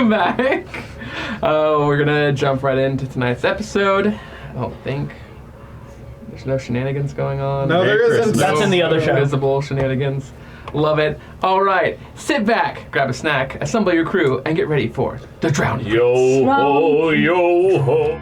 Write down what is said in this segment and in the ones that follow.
Welcome back. We're gonna jump right into tonight's episode. I don't think there's no shenanigans going on. No, there isn't. That's in the other show. Visible shenanigans. Love it. All right, sit back, grab a snack, assemble your crew, and get ready for the drowning. Yo ho, yo ho.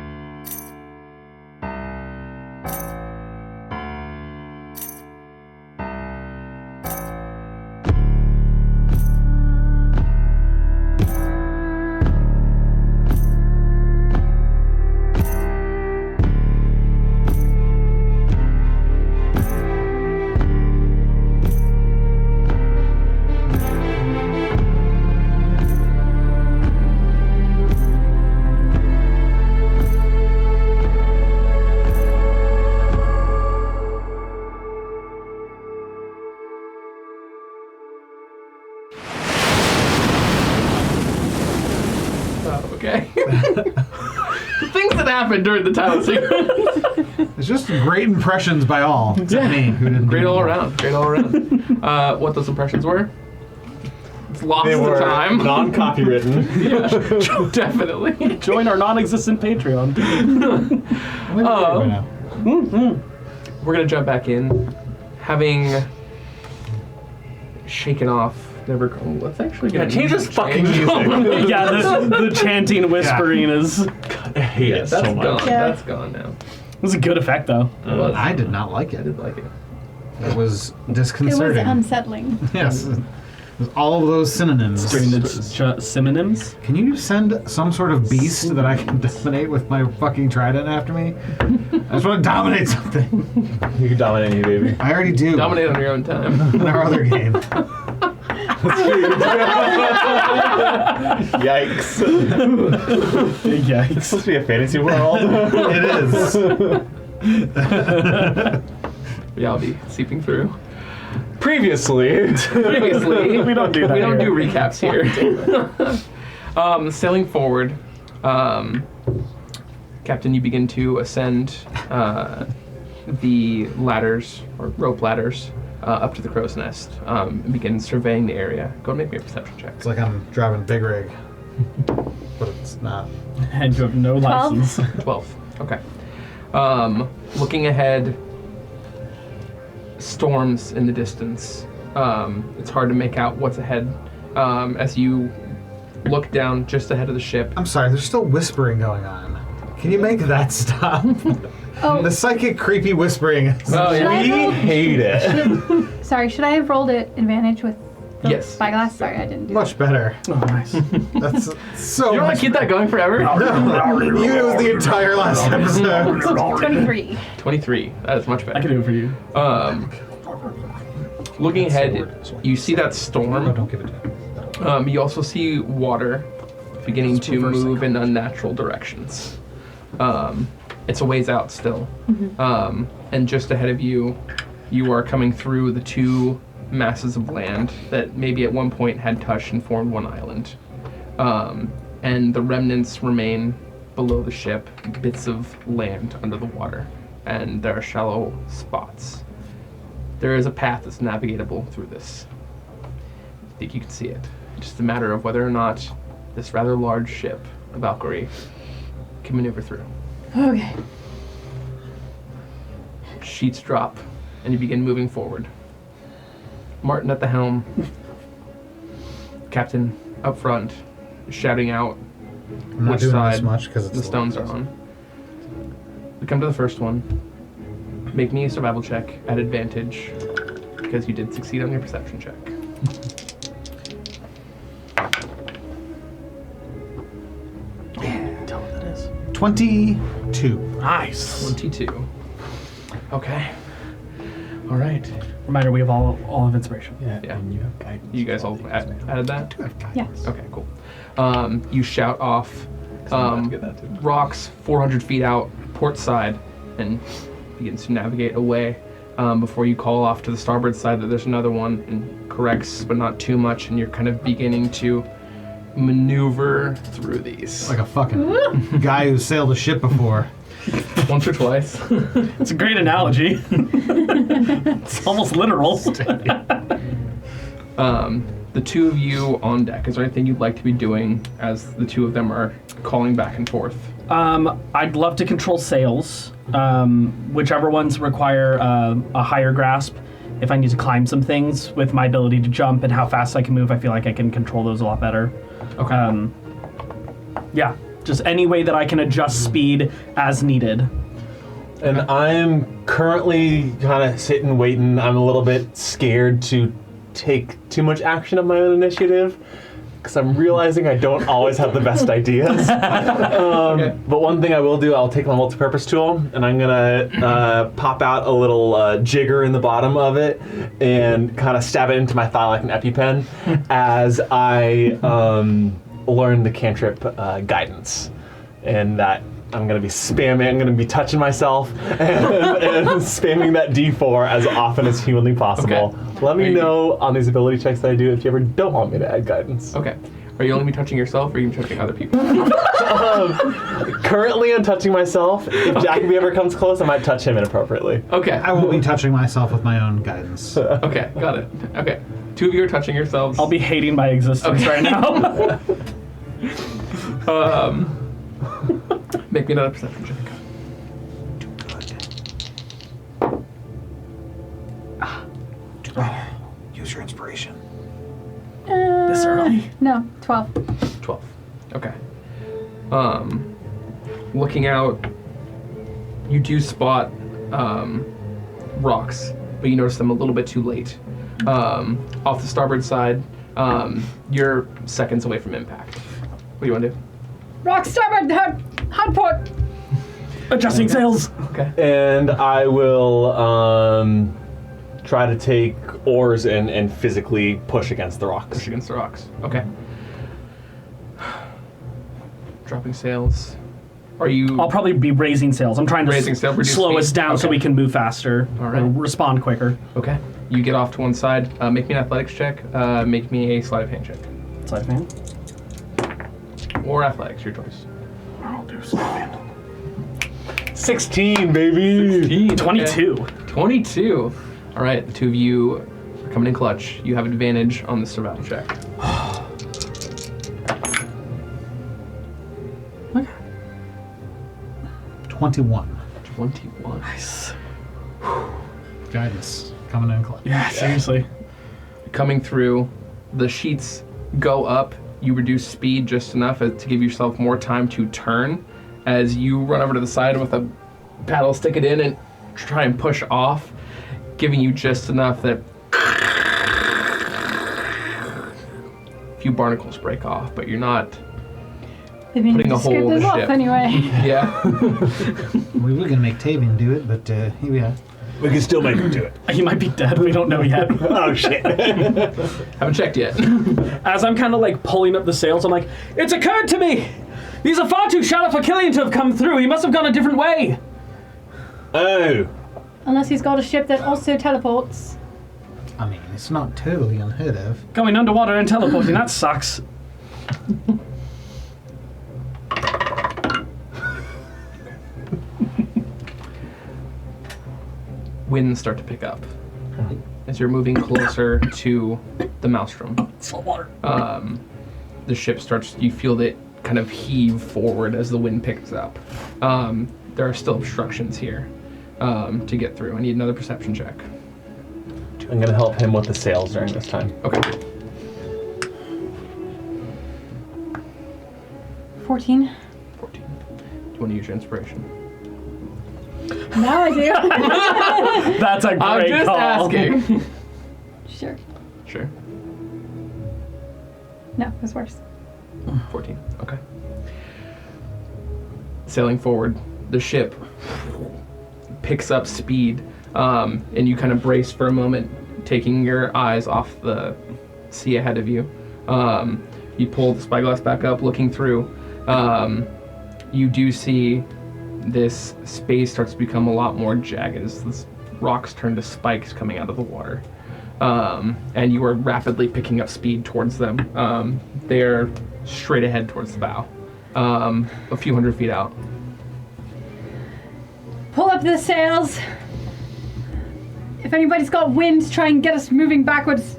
Okay. The things that happened during the title sequence. It's just great impressions by all, except me, who didn't. Great do all it. around. Great all around. What those impressions were? It's lost They the were time. non-copywritten. Yeah, definitely. Join our non-existent Patreon. Wait, right now. We're gonna jump back in, having shaken off. Never. Oh, let's actually Yeah, change this fucking music. Yeah, the chanting, whispering is. I hate it That's so much. gone. Yeah. That's gone now. It was a good effect, though. It was. I did not like I it. did like it. It was It was disconcerting. unsettling. Yes. It was all of those synonyms. Synonyms? Can you send some sort of beast that I can dominate with my fucking trident after me? I just want to dominate something. You can dominate me, baby. I already do. Dominate on your own time. In our other game. Yikes. Yikes. It's supposed to be a fantasy world. It is. Yeah, I'll be seeping through. Previously. Previously, We don't do that We don't here. do recaps here. Sailing forward, Captain, you begin to ascend the ladders or rope ladders up to the crow's nest and begin surveying the area. Go and make me a perception check. It's like I'm driving big rig. But it's not. And you have no 12? license. 12. Okay. Looking ahead, storms in the distance. It's hard to make out what's ahead as you look down just ahead of the ship. I'm sorry, there's still whispering going on. Can you make that stop? Oh, The psychic creepy whispering. Oh, Should I We roll? hate it. Sorry, should I have rolled it advantage with the Yes. spyglass? Sorry, I didn't do Much better. Oh, nice. That's so You want much. to keep that going forever? You it was the entire last episode. that. 23. 23. That is much I can better. do it for you. Looking ahead, you see that storm. Don't give it to him. You also see water beginning to move in unnatural directions. It's a ways out still. And just ahead of you, you are coming through the two masses of land that maybe at one point had touched and formed one island. And the remnants remain below the ship, bits of land under the water, and there are shallow spots. There is a path that's navigatable through this. I think you can see it. Just a matter of whether or not this rather large ship, a Valkyrie, can maneuver through. Okay. Sheets drop, and you begin moving forward. Martin at the helm, Captain up front, shouting out I'm not which doing side this much because the stones are on. We come to the first one. Make me a survival check at advantage, because you did succeed on your perception check. Tell what that is. 22. Nice. 22. Okay. All right. Reminder, we have all of inspiration. Yeah. And you have guidance. You guys all added that? Yes. Okay, cool. You shout off I'm about to get that too. rocks 400 feet out, port side, and begins to navigate away before you call off to the starboard side that there's another one and corrects, but not too much, and you're kind of beginning to maneuver through these. Like a fucking guy who sailed a ship before. Once or twice. It's a great analogy. It's almost literal. the two of you on deck, is there anything you'd like to be doing as the two of them are calling back and forth? I'd love to control sails, whichever ones require a higher grasp. If I need to climb some things with my ability to jump and how fast I can move, I feel like I can control those a lot better. Okay. Yeah, just any way that I can adjust speed as needed. And I'm currently kind of sitting, waiting. I'm a little bit scared to take too much action of my own initiative because I'm realizing I don't always have the best ideas. But one thing I will do, I'll take my multi-purpose tool and I'm gonna pop out a little jigger in the bottom of it and kind of stab it into my thigh like an EpiPen as I learn the cantrip guidance. And that I'm gonna be spamming, I'm gonna be touching myself and spamming that D4 as often as humanly possible. Okay. Let me know on these ability checks that I do if you ever don't want me to add guidance. Okay. Are you only be touching yourself or are you touching other people? Currently I'm touching myself. If Jacoby ever comes close, I might touch him inappropriately. Okay. I will be touching myself with my own guidance. Okay, got it. Okay. Two of you are touching yourselves. I'll be hating my existence right now. Make me another perception check. Use your inspiration. This early? No, 12. 12. Okay. Looking out, you do spot rocks, but you notice them a little bit too late. Off the starboard side, you're seconds away from impact. What do you want to do? Rock starboard, hard port. Adjusting sails. Okay. And I will try to take oars and physically push against the rocks. Push against the rocks. Okay. Dropping sails. Are you... I'll probably be raising sails. I'm trying to Raising sail, reduce slow speed? us down so Okay. we can move faster. All right. Or respond quicker. Okay. You get off to one side. Make me an athletics check. Make me a sleight of hand check. Sleight of hand. Or athletics, your choice. I'll do sleight of hand. 16, baby! 22. 22. All right, the two of you are coming in clutch. You have advantage on the survival check. Okay. 21. 21. Nice. Guidance. Coming in clutch. Yeah, seriously. Coming through, the sheets go up. You reduce speed just enough to give yourself more time to turn as you run over to the side with a paddle, stick it in, and try and push off, giving you just enough that a few barnacles break off, but you're not. I mean, Putting a hole in the this off ship. anyway. Yeah. We were gonna make Tavian do it, but here we are. We can still make him do it. He might be dead. We don't know yet. Oh, shit. Haven't checked yet. As I'm kind of like pulling up the sails, I'm like, it's occurred to me! These are far too shallow for Killian to have come through. He must have gone a different way. Oh. Unless he's got a ship that also teleports. I mean, it's not totally unheard of. Going underwater and teleporting, that sucks. Winds start to pick up as you're moving closer to the Maelstrom. Salt water. The ship starts, you feel it kind of heave forward as the wind picks up. There are still obstructions here to get through. I need another perception check. I'm gonna help him with the sails during this time. Okay. 14. 14. Do you want to use your inspiration? Now I do. That's a great I'm just call. asking. Sure. Sure. No, it's worse. 14. Okay. Sailing forward, the ship picks up speed, and you kind of brace for a moment, taking your eyes off the sea ahead of you. You pull the spyglass back up, looking through. You do see this space starts to become a lot more jagged as the rocks turn to spikes coming out of the water. And you are rapidly picking up speed towards them. They're straight ahead towards the bow, a few hundred feet out. Pull up the sails. If anybody's got wind, try and get us moving backwards.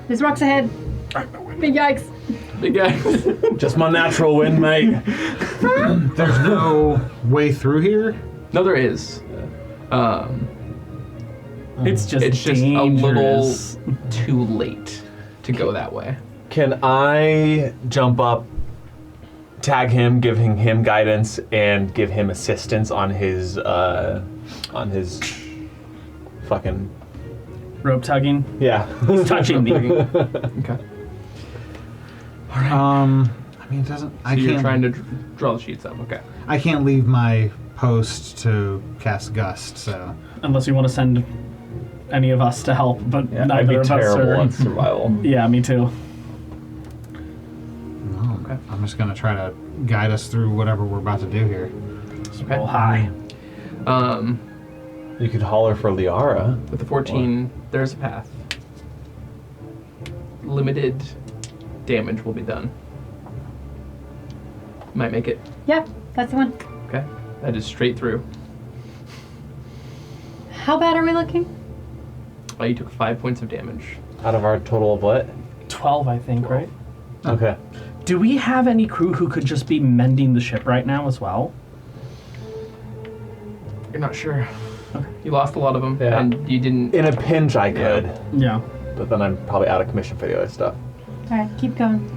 There's rocks ahead. Big yikes. Big guy. Just my natural wind, mate. There's no way through here? No, there is. It's just It's just a little dangerous. too late to go that way. Can I jump up, tag him, giving him guidance, and give him assistance on his fucking rope tugging. yeah. He's touching me. Okay. I mean, it doesn't. I So you're can't. trying to draw the sheets up. Okay. I can't leave my post to cast gust. So Unless you want to send any of us to help, but I'd neither be of us terrible are. at survival. Yeah, me too. no, Okay. I'm just gonna try to guide us through whatever we're about to do here. Okay. Roll high. You could holler for Liara. With the 14, there's a path. Limited damage will be done. Might make it. Yeah, that's the one. Okay. That is straight through. How bad are we looking? Oh, you took 5 points of damage. Out of our total of what? 12, I think, right? Okay. Do we have any crew who could just be mending the ship right now as well? You're not sure. You lost a lot of them, Yeah. and you didn't. In a pinch, I Yeah. could, Yeah. but then I'm probably out of commission for the other stuff. All right, keep going.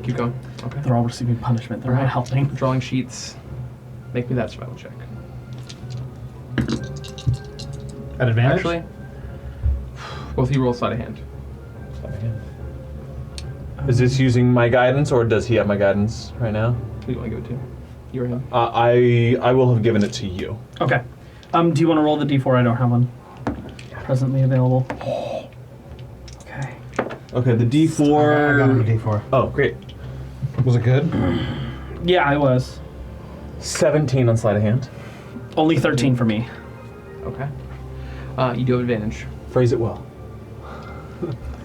Keep going. Okay. They're all receiving punishment. They're not Right. helping. Drawing sheets. Make me that survival check. At advantage? Actually, both of you roll sleight of hand. Is this using my guidance, or does he have my guidance right now? Who do you want to give it to? You or him? I will have given it to you. Okay. Do you want to roll the d4? I don't have one presently available. Okay. Okay, the I got him a D4. D4. Oh, great. Was it good? Yeah, I was. 17 on sleight of hand. Only 13 for me. Okay. You do have advantage. Phrase it well.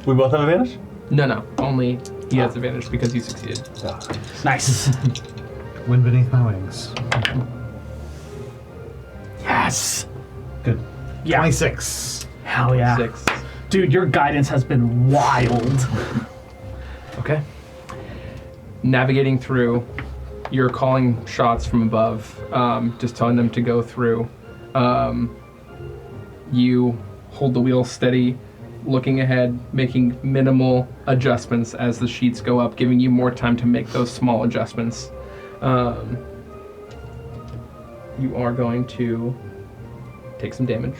We both have advantage? No. Only he has advantage because you succeeded. Yeah. Nice. Wind beneath my wings. Yes. Good. Yeah. 26. Hell yeah. 6. Dude, your guidance has been wild. Okay. Navigating through, you're calling shots from above, just telling them to go through. You hold the wheel steady, looking ahead, making minimal adjustments as the sheets go up, giving you more time to make those small adjustments. You are going to take some damage,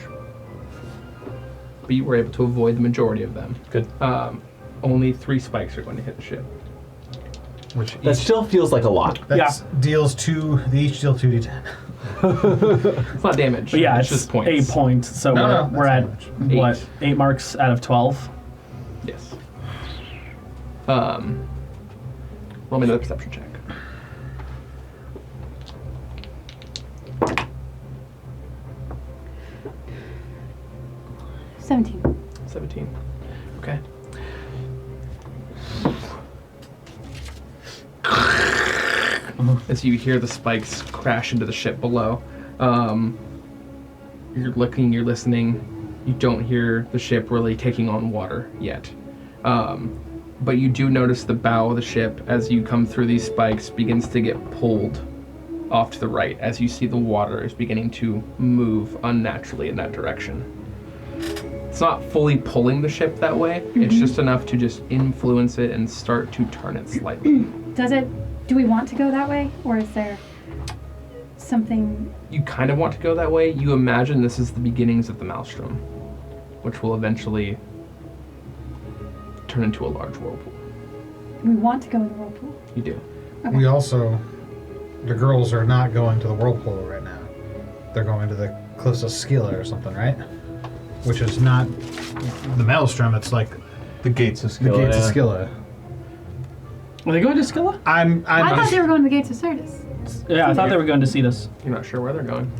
but you were able to avoid the majority of them. Good. Only 3 spikes are going to hit the ship. Which That still feels like a lot. that's deals 2. They each deal 2d10. It's not damage. But yeah, it's just points. 8 points. So No, we're that's at, damage. what, 8 marks out of 12? Yes. Roll me another perception check. – 17. 17. Okay. As you hear the spikes crash into the ship below, you're looking, you're listening. You don't hear the ship really taking on water yet. But you do notice the bow of the ship as you come through these spikes begins to get pulled off to the right as you see the water is beginning to move unnaturally in that direction. It's not fully pulling the ship that way. It's just enough to just influence it and start to turn it slightly. Do we want to go that way, or is there something? You kind of want to go that way. You imagine this is the beginnings of the Maelstrom, which will eventually turn into a large whirlpool. We want to go in the whirlpool. You do. Okay. We also, the girls are not going to the whirlpool right now. They're going to the closest Scylla or something, right? Which is not the Maelstrom. It's like The gates of the Scylla. gates of Scylla. Are they going to Scylla? I'm I thought just, they were going to the gates of Sardis. Yeah, I thought they were going to see this. You're not sure where they're going.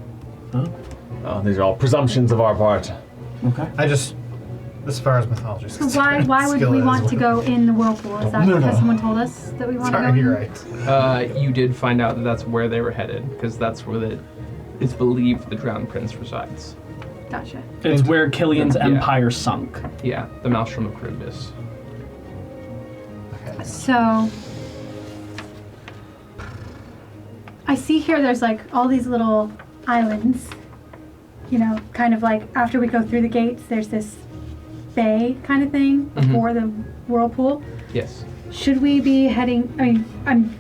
Oh, these are all presumptions of our part. Okay. as far as mythology is So concerned. why would Scylla we is want to go in the whirlpool? Is that No, because no. someone told us that we want to go Sorry, in? you're right. You did find out that that's where they were headed, because that's where it's believed the Drowned Prince resides. Gotcha. It's where Killian's Yeah. empire sunk. Yeah, the Maelstrom of Charybdis. So I see here there's like all these little islands, you know, kind of like after we go through the gates, there's this bay kind of thing before the whirlpool. Yes. Should we be heading, I mean, I'm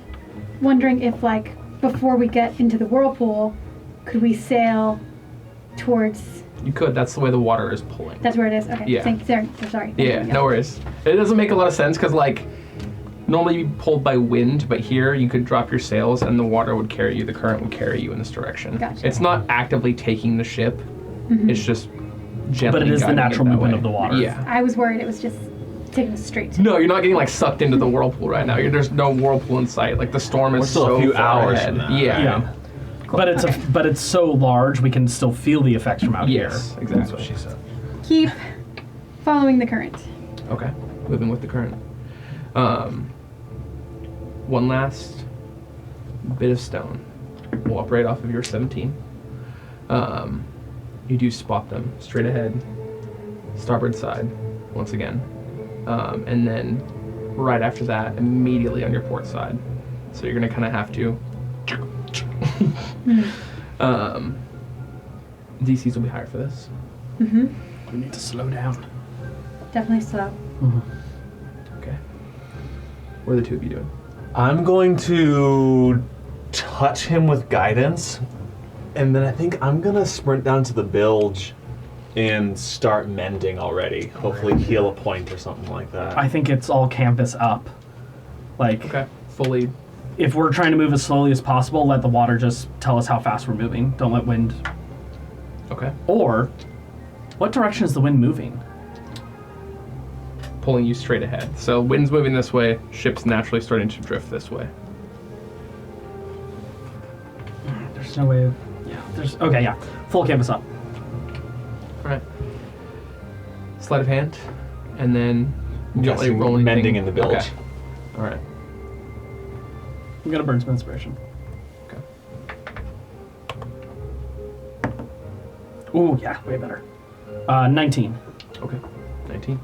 wondering if like before we get into the whirlpool, could we sail towards, You could. That's the way the water is pulling. that's where it is? Okay, Yeah. thank you, sorry. Thank Yeah, you. no worries. It doesn't make a lot of sense because, like, normally you'd be pulled by wind, but here you could drop your sails and the water would carry you, the current would carry you in this direction. Gotcha. It's not actively taking the ship, it's just gently But it is the guiding natural that movement way. of the water. Yeah. I was worried it was just taking us straight. No, you're not getting, like, sucked into the whirlpool right now. There's no whirlpool in sight. Like, the storm is We're still so a few far hours ahead. from that, Yeah. Yeah. But it's so large we can still feel the effects from out Yes, here. That's exactly. what she said. Keep following the current. Okay, moving with the current. One last bit of stone. We'll operate off of your 17. You do spot them straight ahead, starboard side, once again. And then right after that, immediately on your port side. So you're gonna kind of have to. DCs will be higher for this. We need to slow down. Definitely slow. Okay. What are the two of you doing? I'm going to touch him with guidance, and then I think I'm gonna sprint down to the bilge and start mending already. Hopefully heal a point or something like that. I think it's all canvas up. Like, Okay. Fully. if we're trying to move as slowly as possible, let the water just tell us how fast we're moving. Don't let wind. Okay. Or, what direction is the wind moving? Pulling you straight ahead. So wind's moving this way, ship's naturally starting to drift this way. There's no way of. Yeah, there's. Okay, yeah. Full canvas up. Alright. Sleight of hand, and then you don't Guessing roll anything. mending in the bilge. Okay. Alright. I'm gonna burn some inspiration. Okay. Ooh, yeah, way better. 19. Okay. 19.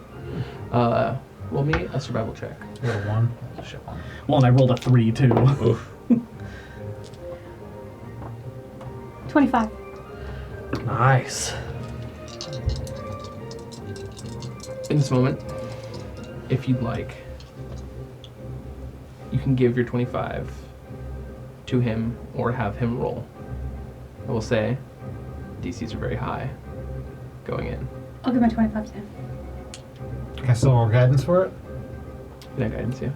Roll me a survival check. Little one. Shit. Well, and I rolled a 3 too. 25. Nice. In this moment, if you'd like, you can give your 25 to him or have him roll. I will say, DCs are very high going in. I'll give my 25 to him. Can I still roll guidance for it? Yeah, guidance, yeah.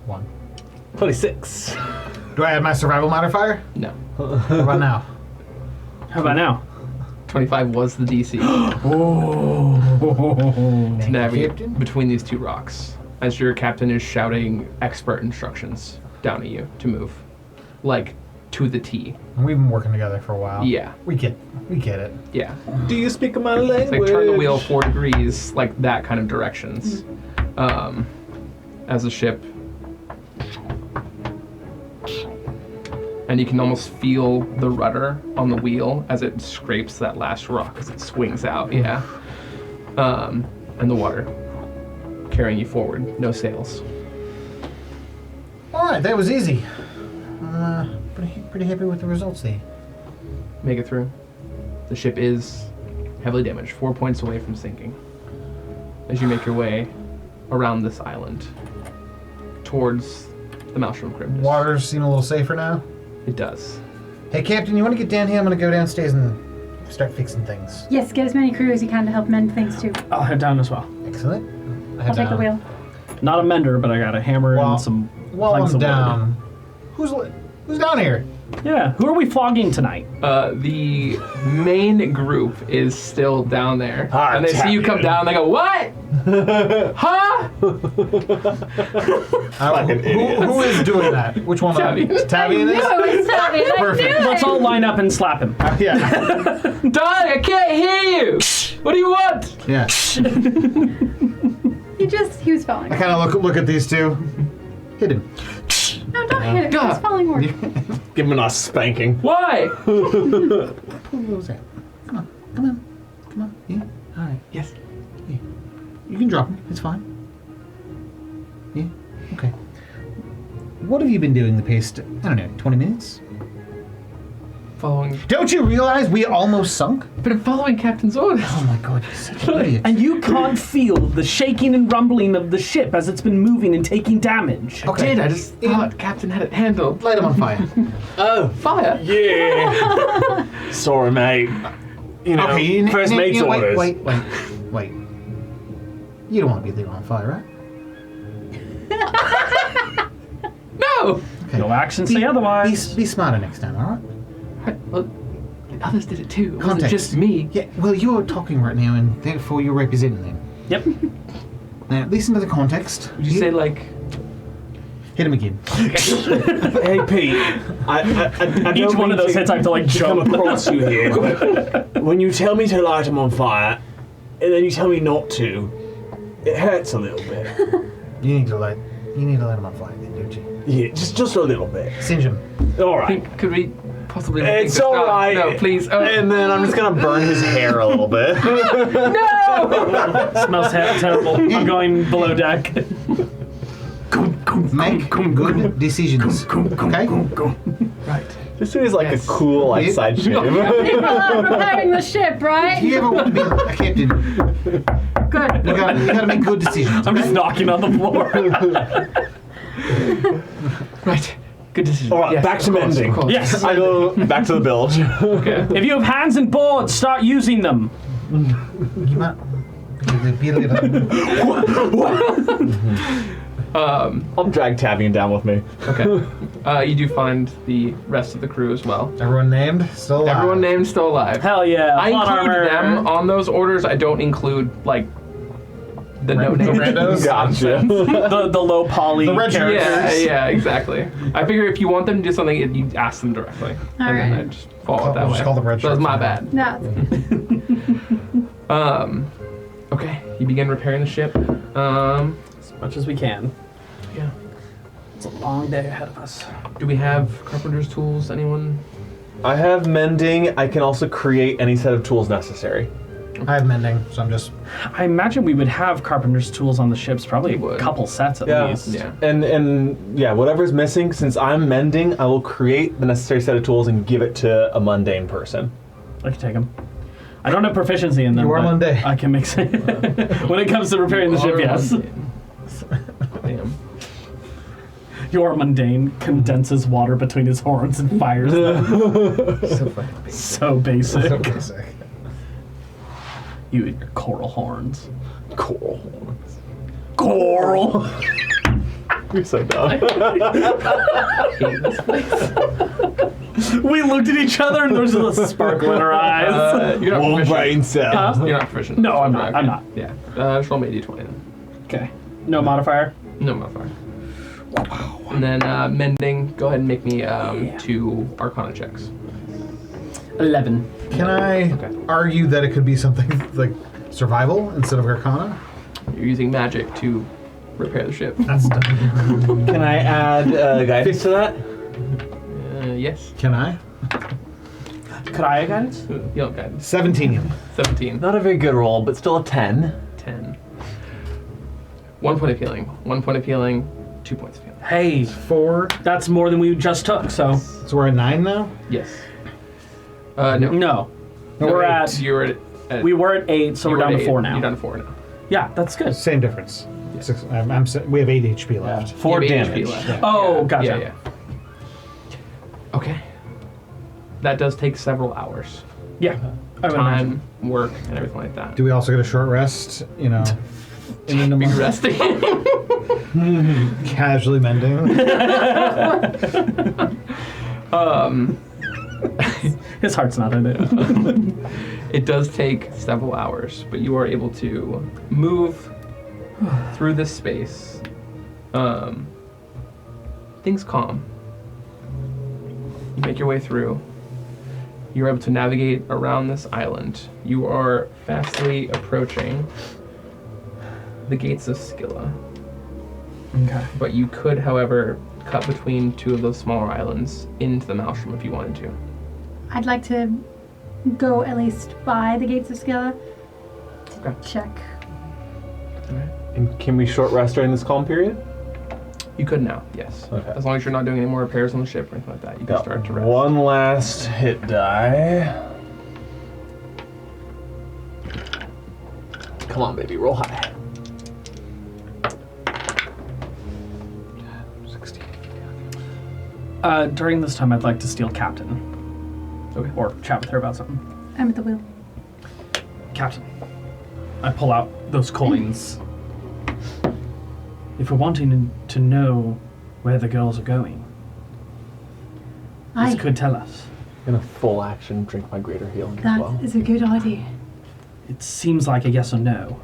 1. 26. Do I add my survival modifier? No. What about now? How about now? 25 was the DC to navigate Captain. between these two rocks as your captain is shouting expert instructions down at you to move. Like, to the T. And we've been working together for a while. Yeah. We get it. Yeah. Do you speak my language? It's like turn the wheel 4 degrees, like that kind of directions. As the ship. And you can almost feel the rudder on the wheel as it scrapes that last rock as it swings out, yeah. And the water carrying you forward, no sails. Alright, that was easy. Pretty happy with the results there. Make it through. The ship is heavily damaged, 4 points away from sinking. As you make your way around this island towards the Maelstrom Charybdis. Waters seem a little safer now. It does. Hey, Captain, you want to get down here? I'm going to go downstairs and start fixing things. Yes, get as many crew as you can to help mend things too. I'll head down as well. Excellent. I'll take the wheel. Not a mender, but I got a hammer Well, and some While planks I'm of down, who's down here? wood. Yeah, who are we flogging tonight? The main group is still down there. Ah, and they see you come Tavian. down, they go, what? Huh? Fucking idiots. Who is doing that? Which one? Tavian. Tavian is? No, it's not it. Perfect. Let's all line up and slap him. Yeah. Dog, I can't hear you. What do you want? Yeah. He was falling. I kind of look at these two. Hit him. No, don't hit it. God. It's falling more. Give him a spanking. Why? What was that? Come on. Yeah. All right. Yes. You can drop him. It's fine. Okay. What have you been doing the past, I don't know, 20 minutes? Following. Don't you realize we almost sunk? But I'm following Captain's orders. Oh my god, you're such an idiot. And you can't feel the shaking and rumbling of the ship as it's been moving and taking damage. I did. I just thought Captain had it handled. Light him on fire. Oh, Fire. yeah. Sorry, mate. You know, first mate's orders. Wait. You don't want to be lit on fire, right? No. Okay. No actions say otherwise. Be smarter next time, alright? Well, the others did it too. It wasn't Context. just me. Yeah, well, you're talking right now, and therefore you're representing them. Yep. Now, listen to the context. Would you say like? Hit him again. Hey, Pete. I Each one of those hits I have to like come jump. across you here, but when you tell me to light them on fire, and then you tell me not to, it hurts a little bit. You need to light him on fire, then, don't you? Yeah, just a little bit. Singe him. All right. Could we possibly? It's think all right. No, please. Oh. And then I'm just gonna burn his hair a little bit. Smells terrible. I'm going below deck. Make good decisions. Okay? Right. This is like Yes. a cool like Yeah. side ship. People are preparing the ship, right? Do you ever want to be a captain? Good. You gotta make good decisions. I'm just knocking on the floor. Right. Good decision. All right, Yes, back of to course, mending. of course. Yes. I go back to the bilge. Okay. If you have hands and boards, start using them. You might be a little... I'll drag Tavian down with me. Okay. You do find the rest of the crew as well. Everyone named? Still alive. Everyone named still alive. Hell yeah. I plot include armor. them on those orders. I don't include like the no name. randos? Gotcha. the low poly The red shirts. characters. Yeah, exactly. I figure if you want them to do something, you ask them directly, and then I Alright. just follow it that We'll way. just call them red So it's shirts my now. bad. No. Okay, you begin repairing the ship. As much as we can. Yeah. It's a long day ahead of us. Do we have carpenter's tools? Anyone? I have mending. I can also create any set of tools necessary. I have mending, so I'm just... I imagine we would have carpenter's tools on the ships, probably We would. a couple sets at Yeah. least. Yeah. And yeah, whatever's missing, since I'm mending, I will create the necessary set of tools and give it to a mundane person. I can take them. I don't have proficiency in them. You are but mundane. I can mix it. When it comes to repairing the ship, yes. Damn. Your mundane condenses water between his horns and fires them. So fucking big. So basic. So basic. You and your coral horns. Coral horns. Coral! You're so dumb. We looked at each other and there was just a sparkle in our eyes. You're not One proficient. brain cell. Huh? You're not proficient. No, I'm not. I'm not. Yeah. Just roll me a d20 then. Okay. No modifier? No modifier. And then mending. Go ahead and make me 2 Arcana checks. 11. Can I Okay. argue that it could be something like survival instead of Arcana? You're using magic to repair the ship. That's dumb. Can I add guidance to that? Yes. Can I? Could I have guidance? You don't guide. 17. 17. Not a very good roll, but still a 10. 10. 1 point of healing. 1 point of healing. 2 points of healing. Hey, 4. that's more than we just took, so. So we're at 9 now? Yes. No. No. No, We're eight. at. You were at We were at 8, so you we're were down at to 8. 4 now. You're down to 4 now. Yeah, that's good. Same difference. Six, we have 8 HP left. 4 You have 8 damage. HP left. Oh, Yeah, gotcha. Yeah. Okay. That does take several hours. Yeah. I would imagine. Time, work, and everything like that. Do we also get a short rest? You know, in the Be month? resting. Casually mending. His heart's not in it. It does take several hours, but you are able to move through this space. Things calm. You make your way through. You're able to navigate around this island. You are fastly approaching the gates of Scylla. Okay. But you could, however, cut between 2 of those smaller islands into the Maelstrom if you wanted to. I'd like to go at least by the gates of Scylla to Okay. check. And can we short rest during this calm period? You could now, yes. Okay. As long as you're not doing any more repairs on the ship or anything like that, you can Got start to rest. one last hit die. Come on, baby, roll high. 16. During this time, I'd like to steal Captain. Okay. Or chat with her about something. I'm at the wheel. Captain, I pull out those coins. If we're wanting to know where the girls are going, this Aye, could tell us. In a full action, drink my greater healing as that well. is a good idea. It seems like a yes or no.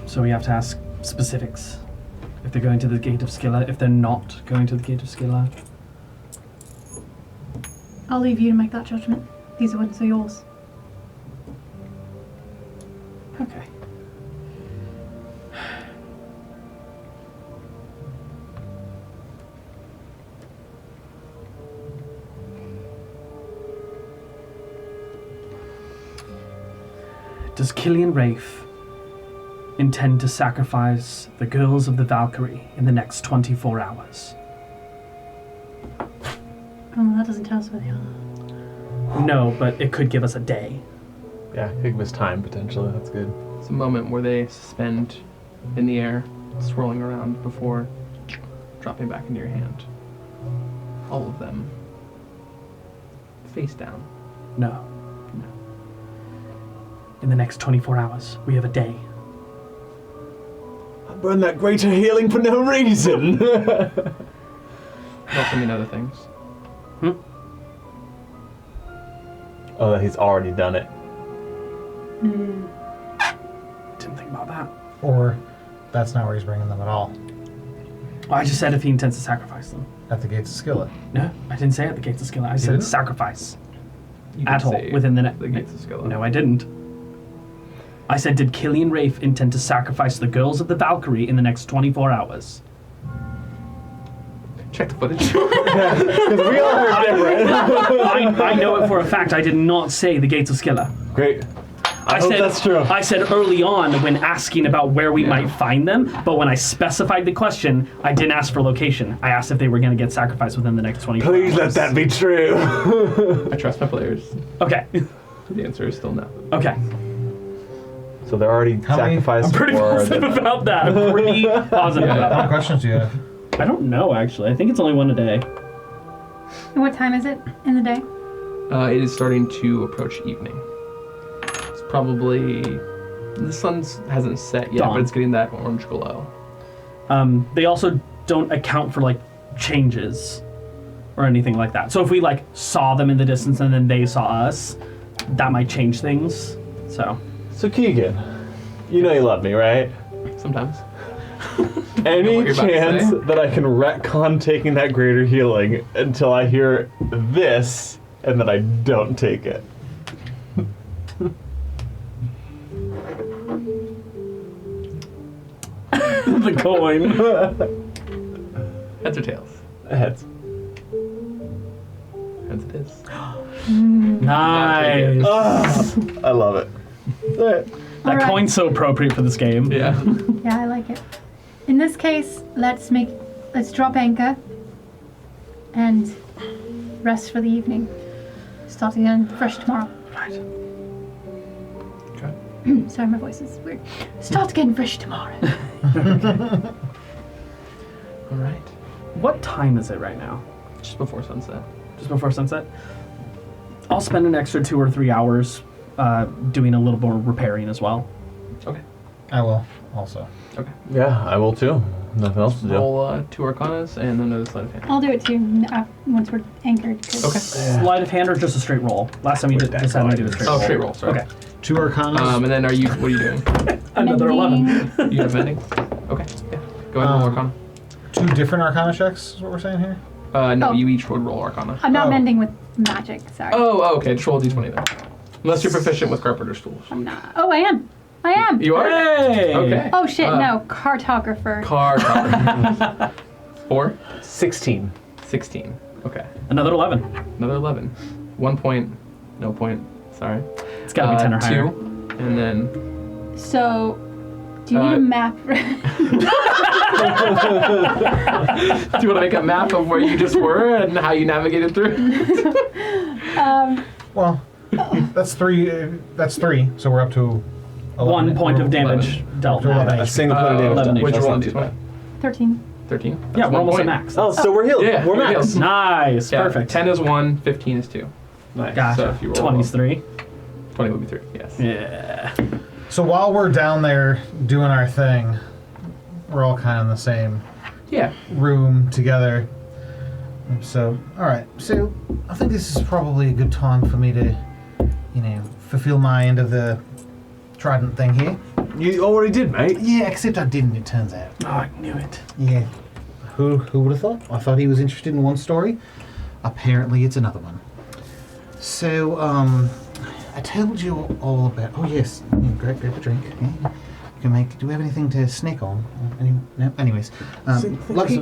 So we have to ask specifics. If they're going to the Gate of Scylla, if they're not going to the Gate of Scylla. I'll leave you to make that judgment. These ones are yours. Okay. Does Killian Rafe intend to sacrifice the girls of the Valkyrie in the next 24 hours? Oh, that doesn't tell us where they are. No, but it could give us a day. Yeah, could give us time potentially. That's good. It's a moment where they suspend in the air, swirling around before dropping back into your hand. All of them. Face down. No. In the next 24 hours, we have a day. I burned that greater healing for no reason. Also mean other things. Oh, that he's already done it. Didn't think about that. Or that's not where he's bringing them at all. Well, I just said if he intends to sacrifice them. At the gates of Skillet. No, I didn't say at the Gates of Scylla. I said didn't? sacrifice. You At did all, say within the the Gates of Scylla. No, I didn't. I said, did Killian Rafe intend to sacrifice the girls of the Valkyrie in the next 24 hours? Check the footage. Because we all heard different. I know it for a fact. I did not say the Gates of Scylla. Great. I hope that's true. I said early on when asking about where we might find them, but when I specified the question, I didn't ask for location. I asked if they were going to get sacrificed within the next 24 Please let hours. that be true. I trust my players. Okay. The answer is still no. Okay. So they're already How many- sacrificed. I'm pretty for positive the- about that. I'm pretty positive Yeah. about How that. many questions do you have? I don't know, actually. I think it's only one a day. And what time is it in the day? It is starting to approach evening. It's probably... The sun hasn't set yet, Dawn. but it's getting that orange glow. They also don't account for, like, changes or anything like that. So if we, like, saw them in the distance and then they saw us, that might change things. So... So Keegan, you know you love me, right? Sometimes. Any what you're about to chance say. that I can retcon taking that greater healing until I hear this and then I don't take it? the coin. Heads or tails? Heads. Heads it is. Nice. I love it. Alright. That Alright. coin's so appropriate for this game. Yeah. Yeah, I like it. In this case, let's drop anchor and rest for the evening. Starting again fresh tomorrow. Right. Okay. Sorry, my voice is weird. Start again fresh tomorrow. All right. What time is it right now? Just before sunset. Just before sunset? I'll spend an extra 2 or 3 hours doing a little more repairing as well. Okay. I will also. Okay. Yeah, I will too. Nothing else to do. Roll 2 Arcanas and another sleight of hand. I'll do it too once we're anchored. 'cause- Okay. Sleight of hand or just a straight roll? Last time you Where'd that just had me go? do a straight Oh, roll. straight roll, sorry. Okay. 2 Arcanas. And then what are you doing? Another Mending. 11. You have mending? Okay. Yeah. Go ahead and roll Arcana. 2 different Arcana checks is what we're saying here? No, Oh. you each would roll Arcana. I'm not Oh. mending with magic, sorry. Oh, okay. Just roll a d20 then. Unless you're proficient with carpenter's tools. I'm not. Oh, I am. I am. You are? Hey! Okay. Oh shit, Uh, no. Cartographer. Car. 4? 16. 16. Okay. Another 11. Another 11. 1 point. No point. Sorry. It's gotta be 10 or higher. 2. And then So, Do you need a map? Do you want to make a map of where you just were and how you navigated through? Well, that's three. That's 3. So we're up to 11. 1 point of damage dealt. To 11. A single point of damage. 11 Which That's one not of these too bad. 13. 13? Yeah, That's we're 1 almost point. at max. Oh, so we're healed. Yeah, we're you're max. healed. Nice. Yeah, Perfect. 10 is 1, 15 is 2. Nice. Gotcha. So if you roll 20's 3. 20 would be 3, yes. Yeah. So while we're down there doing our thing, we're all kind of in the same Yeah. room together. So, all right. So I think this is probably a good time for me to, fulfill my end of the trident thing here. You already did, mate. Yeah, except I didn't. It turns out. Oh, I knew it. Yeah. Who would have thought? I thought he was interested in one story. Apparently, it's another one. So, I told you all about. Oh yes, grab a drink. Yeah. Do we have anything to snack on? No. Anyways, Lucky,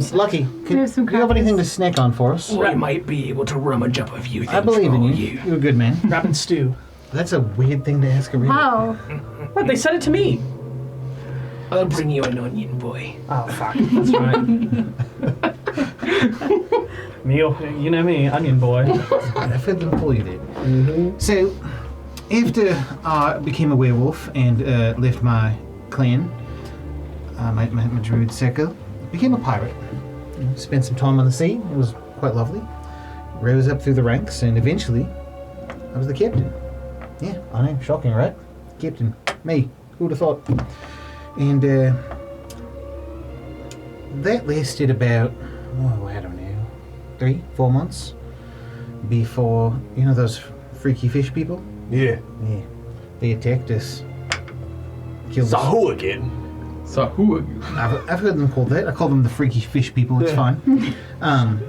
We have some do you have anything to crackers. snack on for us? We might be able to rummage up a few things I believe in for you. You're a good man. Wrap and stew. That's a weird thing to ask a reader. Wow. What? They said it to me. I'll bring you an onion, boy. Oh, fuck. That's right. Neil, you know me, onion boy. I felt them pull you there. So, after I became a werewolf and left my clan, my druid circle, became a pirate. Spent some time on the sea. It was quite lovely. Rose up through the ranks, and eventually, I was the captain. Yeah, I know, shocking, right? Captain, me. Who would have thought? And that lasted about, I don't know, 3-4 months before, those freaky fish people? Yeah. Yeah. They attacked us. Killed us. Who again? So who are you? I've heard them called that. I call them the freaky fish people. It's Yeah. fine.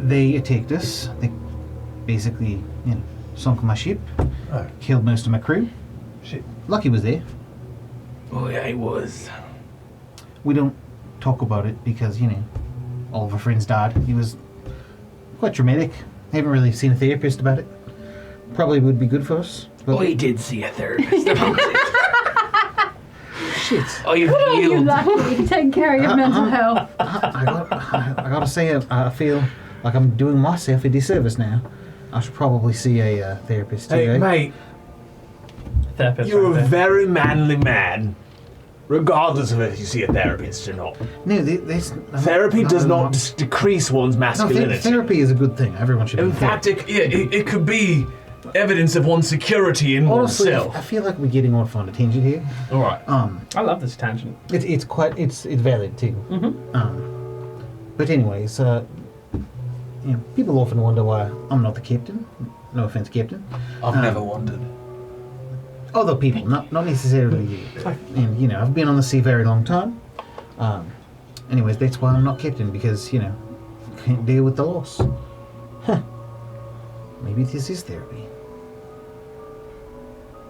They attacked us. They basically, sunk my ship. Oh. Killed most of my crew. Shit. Lucky was there. Oh, yeah, I was. We don't talk about it because, all of our friends died. It was quite traumatic. Haven't really seen a therapist about it. Probably would be good for us. But We did see a therapist about it. shit. Oh, you What are you healed. lucky? Take care of your mental health. I gotta say, I feel like I'm doing myself a disservice now. I should probably see a therapist too. Hey, eh? mate, Therapist you're right a there. very manly man. Regardless of if you see a therapist or not. No, this Therapy does not decrease one's No, masculinity. therapy is a good thing. Everyone should. In do fact, therapy. it could be evidence of one's security in Honestly, I oneself. feel like we're getting off on a tangent here. All right. I love this tangent. It's valid too. Mm-hmm. But anyways, people often wonder why I'm not the captain. No offense, captain. I've never wondered. Other people, not necessarily you. And I've been on the sea a very long time. Anyways, that's why I'm not captain because can't deal with the loss. Huh. Maybe this is therapy.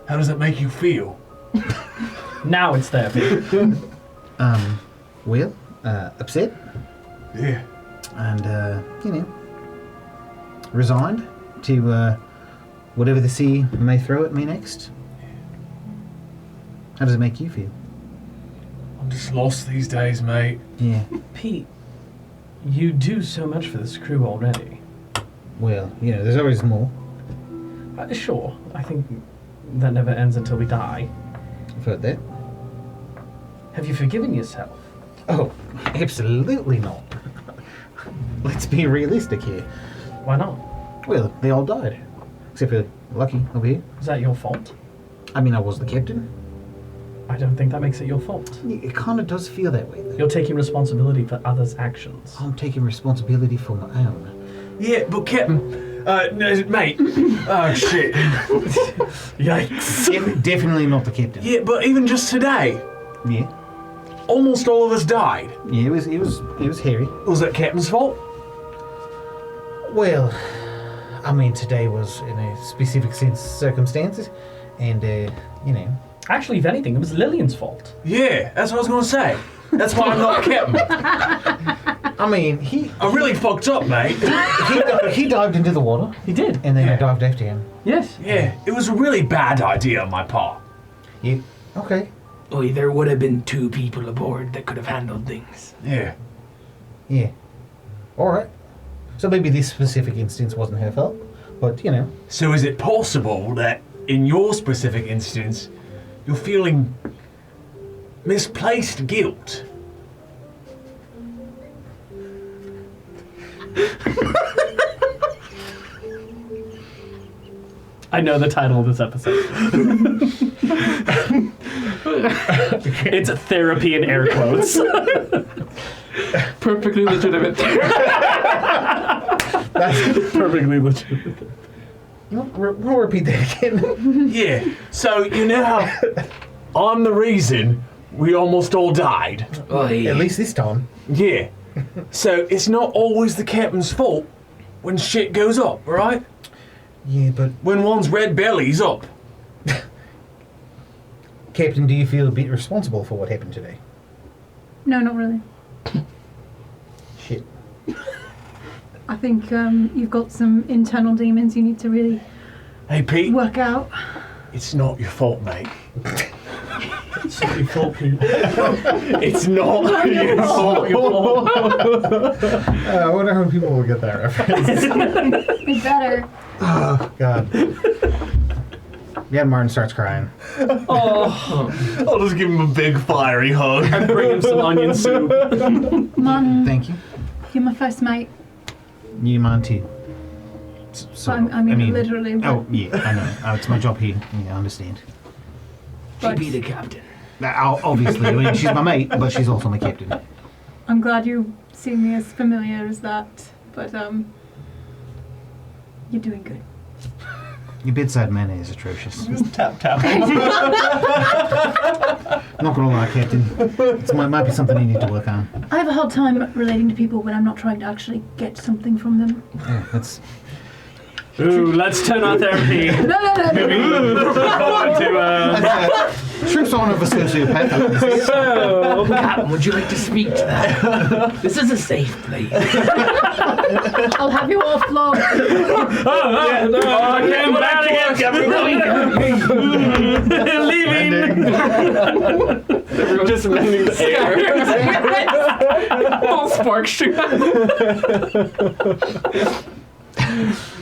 How does it make you feel? Now it's therapy. Well, upset Yeah. and resigned to whatever the sea may throw at me next. How does it make you feel? I'm just lost these days, mate. Yeah. Pete, you do so much for this crew already. Well, there's always more. Sure, I think that never ends until we die. I've heard that. Have you forgiven yourself? Oh, absolutely not. Let's be realistic here. Why not? Well, they all died. Except for Lucky over here. Is that your fault? I mean, I was the captain. I don't think that makes it your fault. It kind of does feel that way, though. You're taking responsibility for others' actions. I'm taking responsibility for my own. Yeah, but Captain, no, mate. Oh shit. Yikes. Definitely not the captain. Yeah, but even just today, Yeah. almost all of us died. Yeah, it was hairy. Was that Captain's fault? Well, I mean, today was in a specific sense circumstances, and Actually, if anything, it was Lillian's fault. Yeah, that's what I was gonna say. That's why I'm not Captain. I mean, I really fucked up, mate. he dived into the water, He did. and then I Yeah. dived after him. Yes. Yeah, it was a really bad idea on my part. Yeah. Okay. Oh, there would have been 2 people aboard that could have handled things. Yeah. Yeah. Alright. So maybe this specific instance wasn't her fault, but, you know. So is it possible that in your specific instance, you're feeling misplaced guilt? I know the title of this episode. It's therapy in air quotes. Perfectly legitimate. That's, Perfectly legitimate. we'll repeat that again. Yeah. So you know how I'm the reason we almost all died. Oi. At least this time. Yeah. So it's not always the captain's fault when shit goes up, right? Yeah, but When one's red belly's up. Captain, do you feel a bit responsible for what happened today? No, not really. Shit. I think you've got some internal demons you need to really Hey Pete, work out. it's not your fault, mate. It's not your fault, Pete. It's not your fault. I wonder how people will get that reference. Be better. Oh, God. Yeah, Martin starts crying. Oh, I'll just give him a big fiery hug. and bring him some onion soup. Martin, Thank you. you're my first mate. You mind too. So, I mean, literally. But, Oh, yeah, I know. It's my job here. Yeah, I understand. She be the captain. Obviously, I mean, she's my mate, but she's also my captain. I'm glad you see me as familiar as that. But you're doing good. Your bedside manner is atrocious. Tap, tap. Not gonna lie, Captain. It might be something you need to work on. I have a hard time relating to people when I'm not trying to actually get something from them. Yeah, that's. Ooh, let's turn on therapy. No. Forward to, True sign of a sociopath. so, Captain, would you like to speak to that? This is a safe place. I'll have you all flogged. I can't out again, leaving. Just mending the air. All sparks shoot.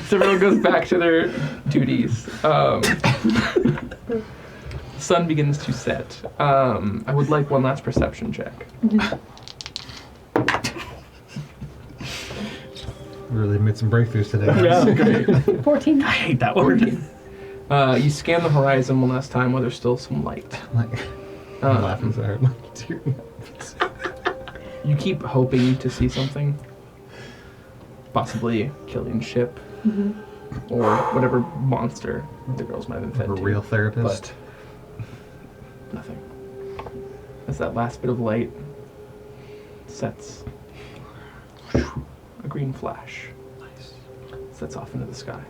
So everyone goes back to their duties. Sun begins to set. I would like one last perception check. Really made some breakthroughs today. Yeah. Great. 14. I hate that word. You scan the horizon one last time while there's still some light. Like, I'm laughing so hard. You keep hoping to see something. Possibly Killian's ship. Or whatever monster the girls might have been fed A to. real therapist. But nothing. As that last bit of light sets, a green flash sets off into the sky.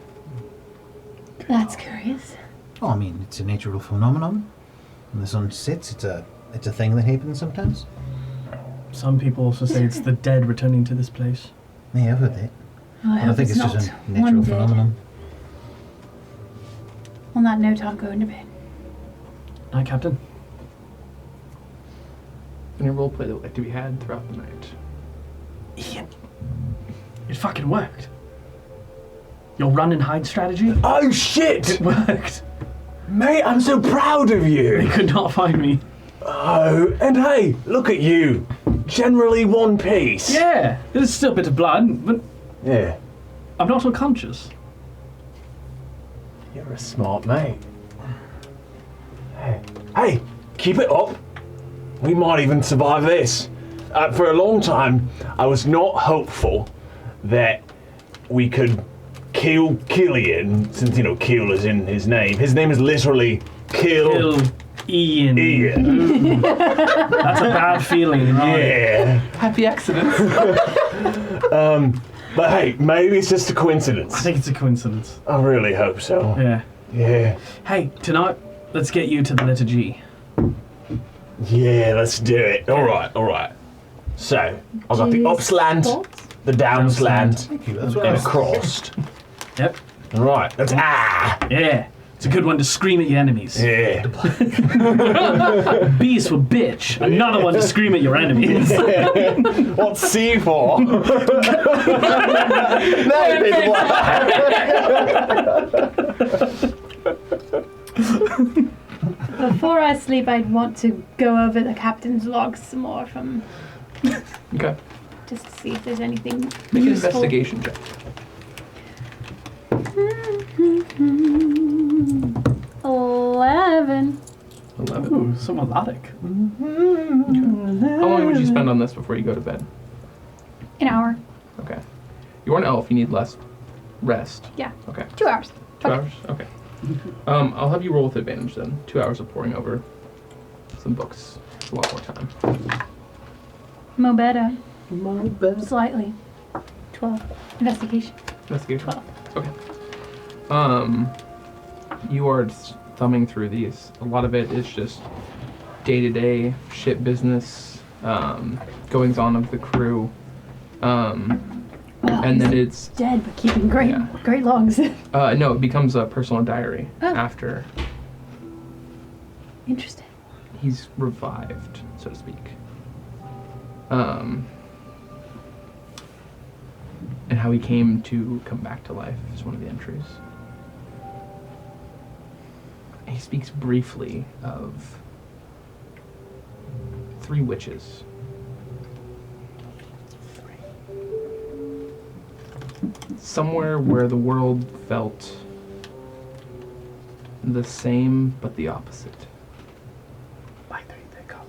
That's curious. Oh, I mean, it's a natural phenomenon. When the sun sets, it's a thing that happens sometimes. Some people also say it's the dead returning to this place. Yeah, I've heard that. Well, I I hope think it's not just a one natural dead. phenomenon. On that note, I'm going to bed. Night, Captain. Any roleplay that would like to be had throughout the night? Ian, it fucking worked. Your run and hide strategy? Oh shit! It worked. Mate, I'm so proud of They you. could not find me. Oh, and hey, look at you. Generally one piece. Yeah, there's still a bit of blood, but Yeah. I'm not unconscious. You're a smart mate. Hey, keep it up. We might even survive this. For a long time, I was not hopeful that we could kill Killian, since, kill is in his name. His name is literally Kill Kill Ian. Ian. That's a bad feeling, right? Yeah. Happy accidents. But hey, maybe it's just a coincidence. I think it's a coincidence. I really hope so. Yeah. Yeah. Hey, tonight, let's get you to the letter G. Yeah, let's do it. All right. So, I've got the G's upslant, fault? the downslant, Thank you. and across. Yep. Right, that's Yeah. It's a good one to scream at your enemies. Yeah. Beast for bitch. Another one to scream at your enemies. What's C for? That Before I sleep, I'd want to go over the captain's logs some more from Okay. just to see if there's anything Make an useful. investigation check. 11. 11. Ooh, so melodic. How long would you spend on this before you go to bed? An hour. Okay. You're an elf. You need less rest. Yeah. Okay. 2 hours. 2 hours? Okay. I'll have you roll with advantage then. 2 hours of poring over some books. It's a lot more time. Mo better. Slightly. 12. Investigation. Investigation. 12. Okay. You are just thumbing through these. A lot of it is just day-to-day ship business, goings on of the crew, Well, and then he's it's dead, but keeping great, Yeah. great logs. no, it becomes a personal diary Oh. after Interesting. he's revived, so to speak. And how he came to come back to life is one of the entries. He speaks briefly of 3 witches. Somewhere where the world felt the same but the opposite. By 3 they come.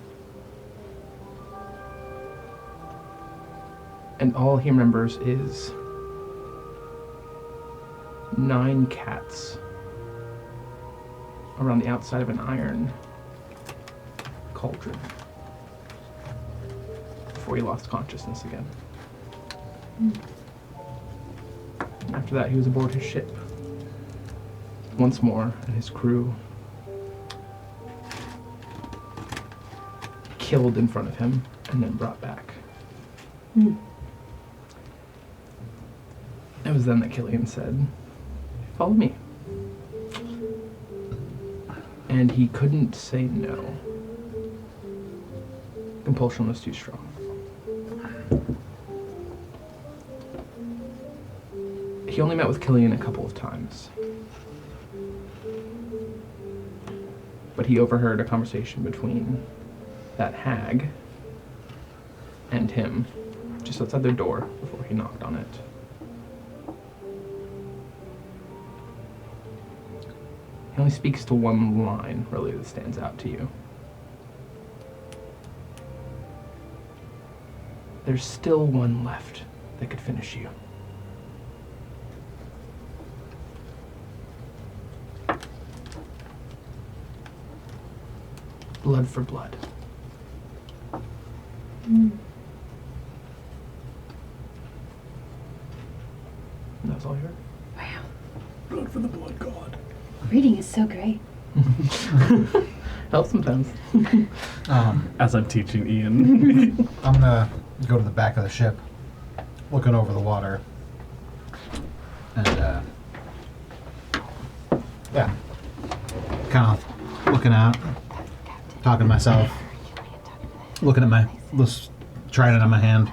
And all he remembers is 9 cats around the outside of an iron cauldron before he lost consciousness again. After that, he was aboard his ship once more, and his crew killed in front of him and then brought back. It was then that Killian said, "Follow me." And he couldn't say no. Compulsion was too strong. He only met with Killian a couple of times. But he overheard a conversation between that hag and him just outside their door before he knocked on it. He only speaks to one line, really, that stands out to you. There's still one left that could finish you. Blood for blood. And that was all you heard? Wow. Blood for the blood god. Reading is so great. Helps sometimes. As I'm teaching Ian. I'm gonna go to the back of the ship, looking over the water, and yeah, kind of looking out, talking to myself, looking at my this trident on my hand.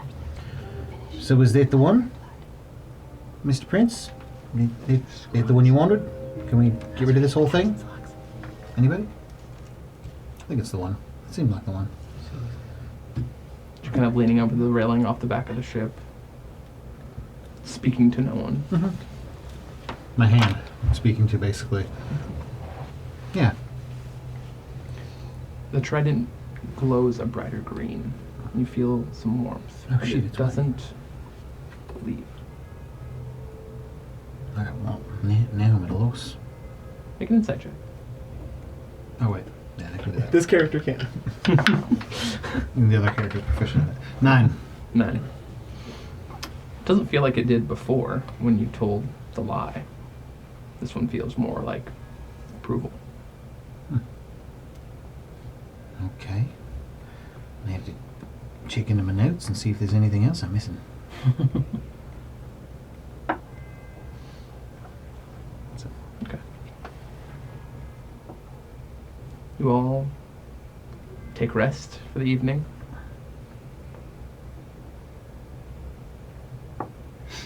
So was that the one, Mr. Prince? That the one you wanted? Can we get rid of this whole thing? Anybody? I think it's the one. It seems like the one. You're kind of leaning over the railing off the back of the ship, speaking to no one. My hand, I'm speaking to basically. Yeah. The trident glows a brighter green. You feel some warmth. Oh, but shit, it it's white. doesn't leave. Okay, well, now I'm at a loss. Make an insight check. Oh wait, yeah, I could do that. This character can. And the other character's proficient at it. 9. 9. Doesn't feel like it did before when you told the lie. This one feels more like approval. Okay. I have to check into my notes and see if there's anything else I'm missing. Okay. you all take rest for the evening.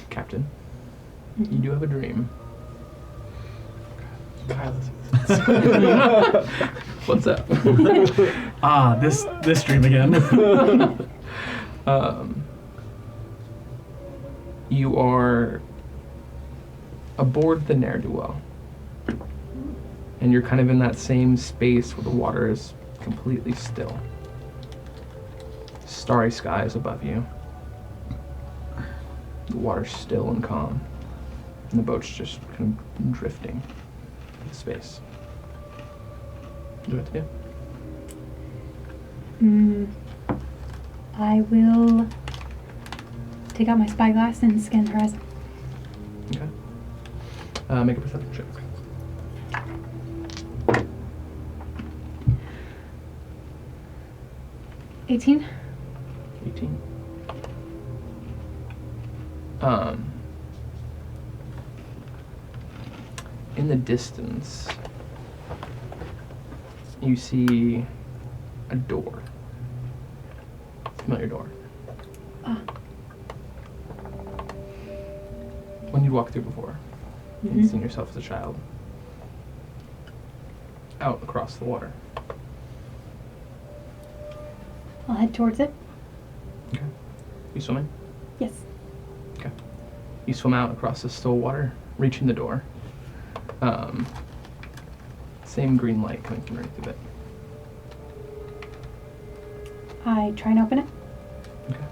Captain, you do have a dream. What's up? This dream again. You are aboard the ne'er-do-well. And you're kind of in that same space where the water is completely still. Starry skies above you. The water's still and calm. And the boat's just kind of drifting into space. Do what to do? I will take out my spyglass and scan the horizon. Okay. Make a perception check. $18. 18. In the distance, you see a door. Familiar door. When you walked through before, you'd seen yourself as a child. Out across the water. I'll head towards it. Okay. You swimming? Yes. Okay. You swim out across the still water, reaching the door. Same green light coming from underneath of it. I try and open it. Okay.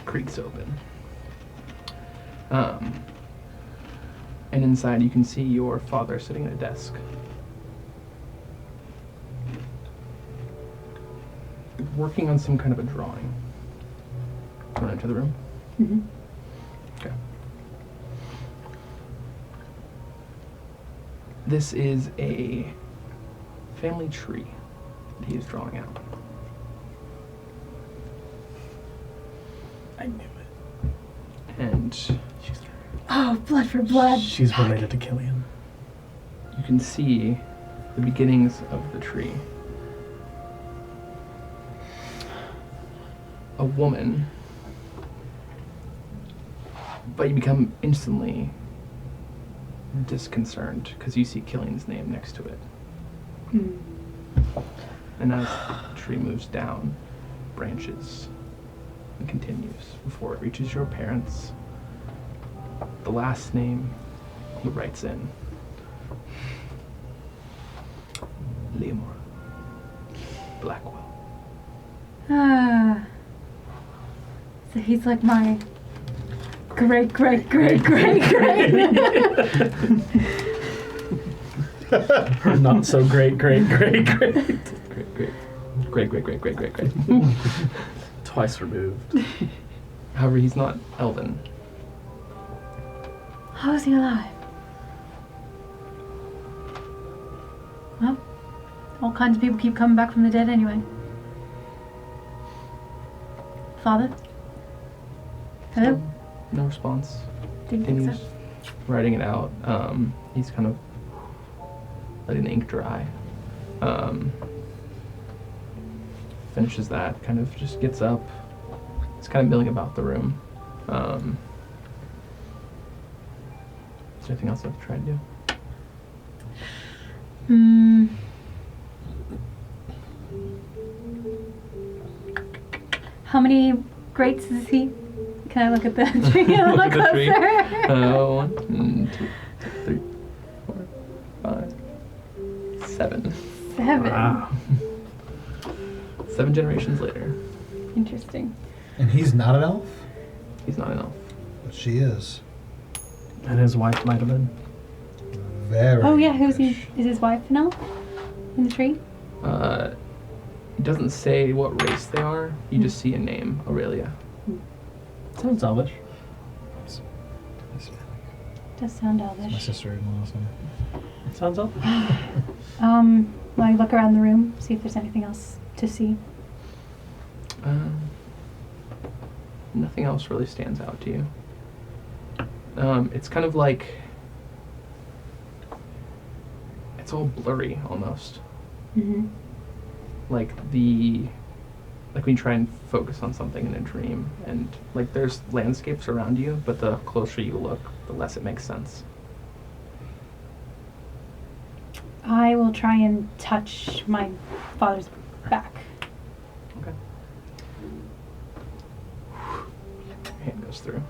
Creaks open. And inside you can see your father sitting at a desk. Working on some kind of a drawing. Going into the room? Mm-hmm. Okay. This is a family tree that he is drawing out. I knew it. And Oh, blood for blood. She's related to Killian. you can see the beginnings of the tree. A woman, but you become instantly disconcerted because you see Killian's name next to it. And as the tree moves down, branches and continues before it reaches your parents. The last name he writes in. Leomora Blackwell. So he's like my great. Her not so great. Great. Twice removed. However, he's not Elven. How is he alive? Well, all kinds of people keep coming back from the dead anyway. Father? Hello? No response. Didn't think Continues so. writing it out. He's kind of letting the ink dry. Finishes that, kind of just gets up. He's kind of milling about the room. Is there anything else I've tried to do? How many greats is he? Can I look at the tree a little Look at the tree. closer? 1, 2, 3, 4, 5, 7. 7. Wow. 7 generations later. Interesting. And he's not an elf? He's not an elf. But she is. And his wife might have been. Very. Oh yeah, who's he? rich. Is his wife an elf? In the tree? It doesn't say what race they are. You just see a name, Aurelia. Sounds elvish. Does sound My elvish. sister-in-law. Sounds elvish. Will I look around the room, see if there's anything else to see? Nothing else really stands out to you. It's kind of like it's all blurry almost. Mm-hmm. Like when you try and focus on something in a dream, and like there's landscapes around you, but the closer you look, the less it makes sense. I will try and touch my father's back. Okay. Your hand goes through.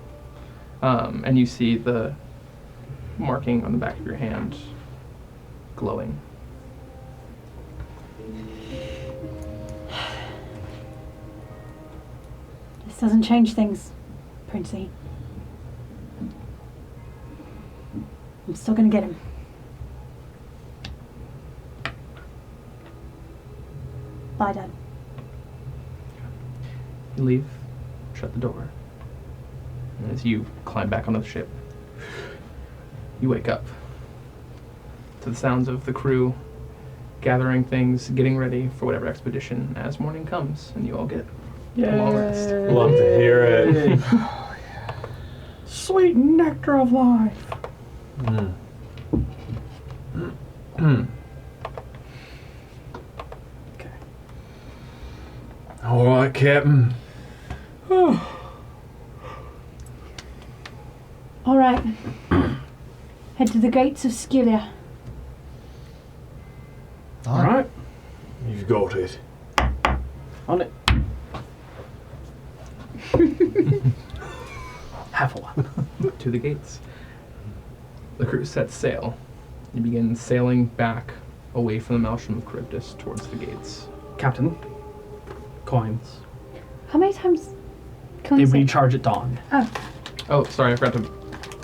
And you see the marking on the back of your hand glowing. This doesn't change things, Princey. I'm still gonna get him. Bye, Dad. You leave, shut the door. And as you climb back onto the ship, you wake up to the sounds of the crew gathering things, getting ready for whatever expedition as morning comes, and you all get a long rest. Love to hear it. Sweet nectar of life. Okay. All right, Captain. All right. Head to the gates of Scylla. All right. You've got it. On it. Have a one. To the gates. The crew sets sail. You begin sailing back away from the Maelstrom of Charybdis towards the gates. Captain. Coins. How many times can They we say? recharge at dawn. Oh, sorry, I forgot to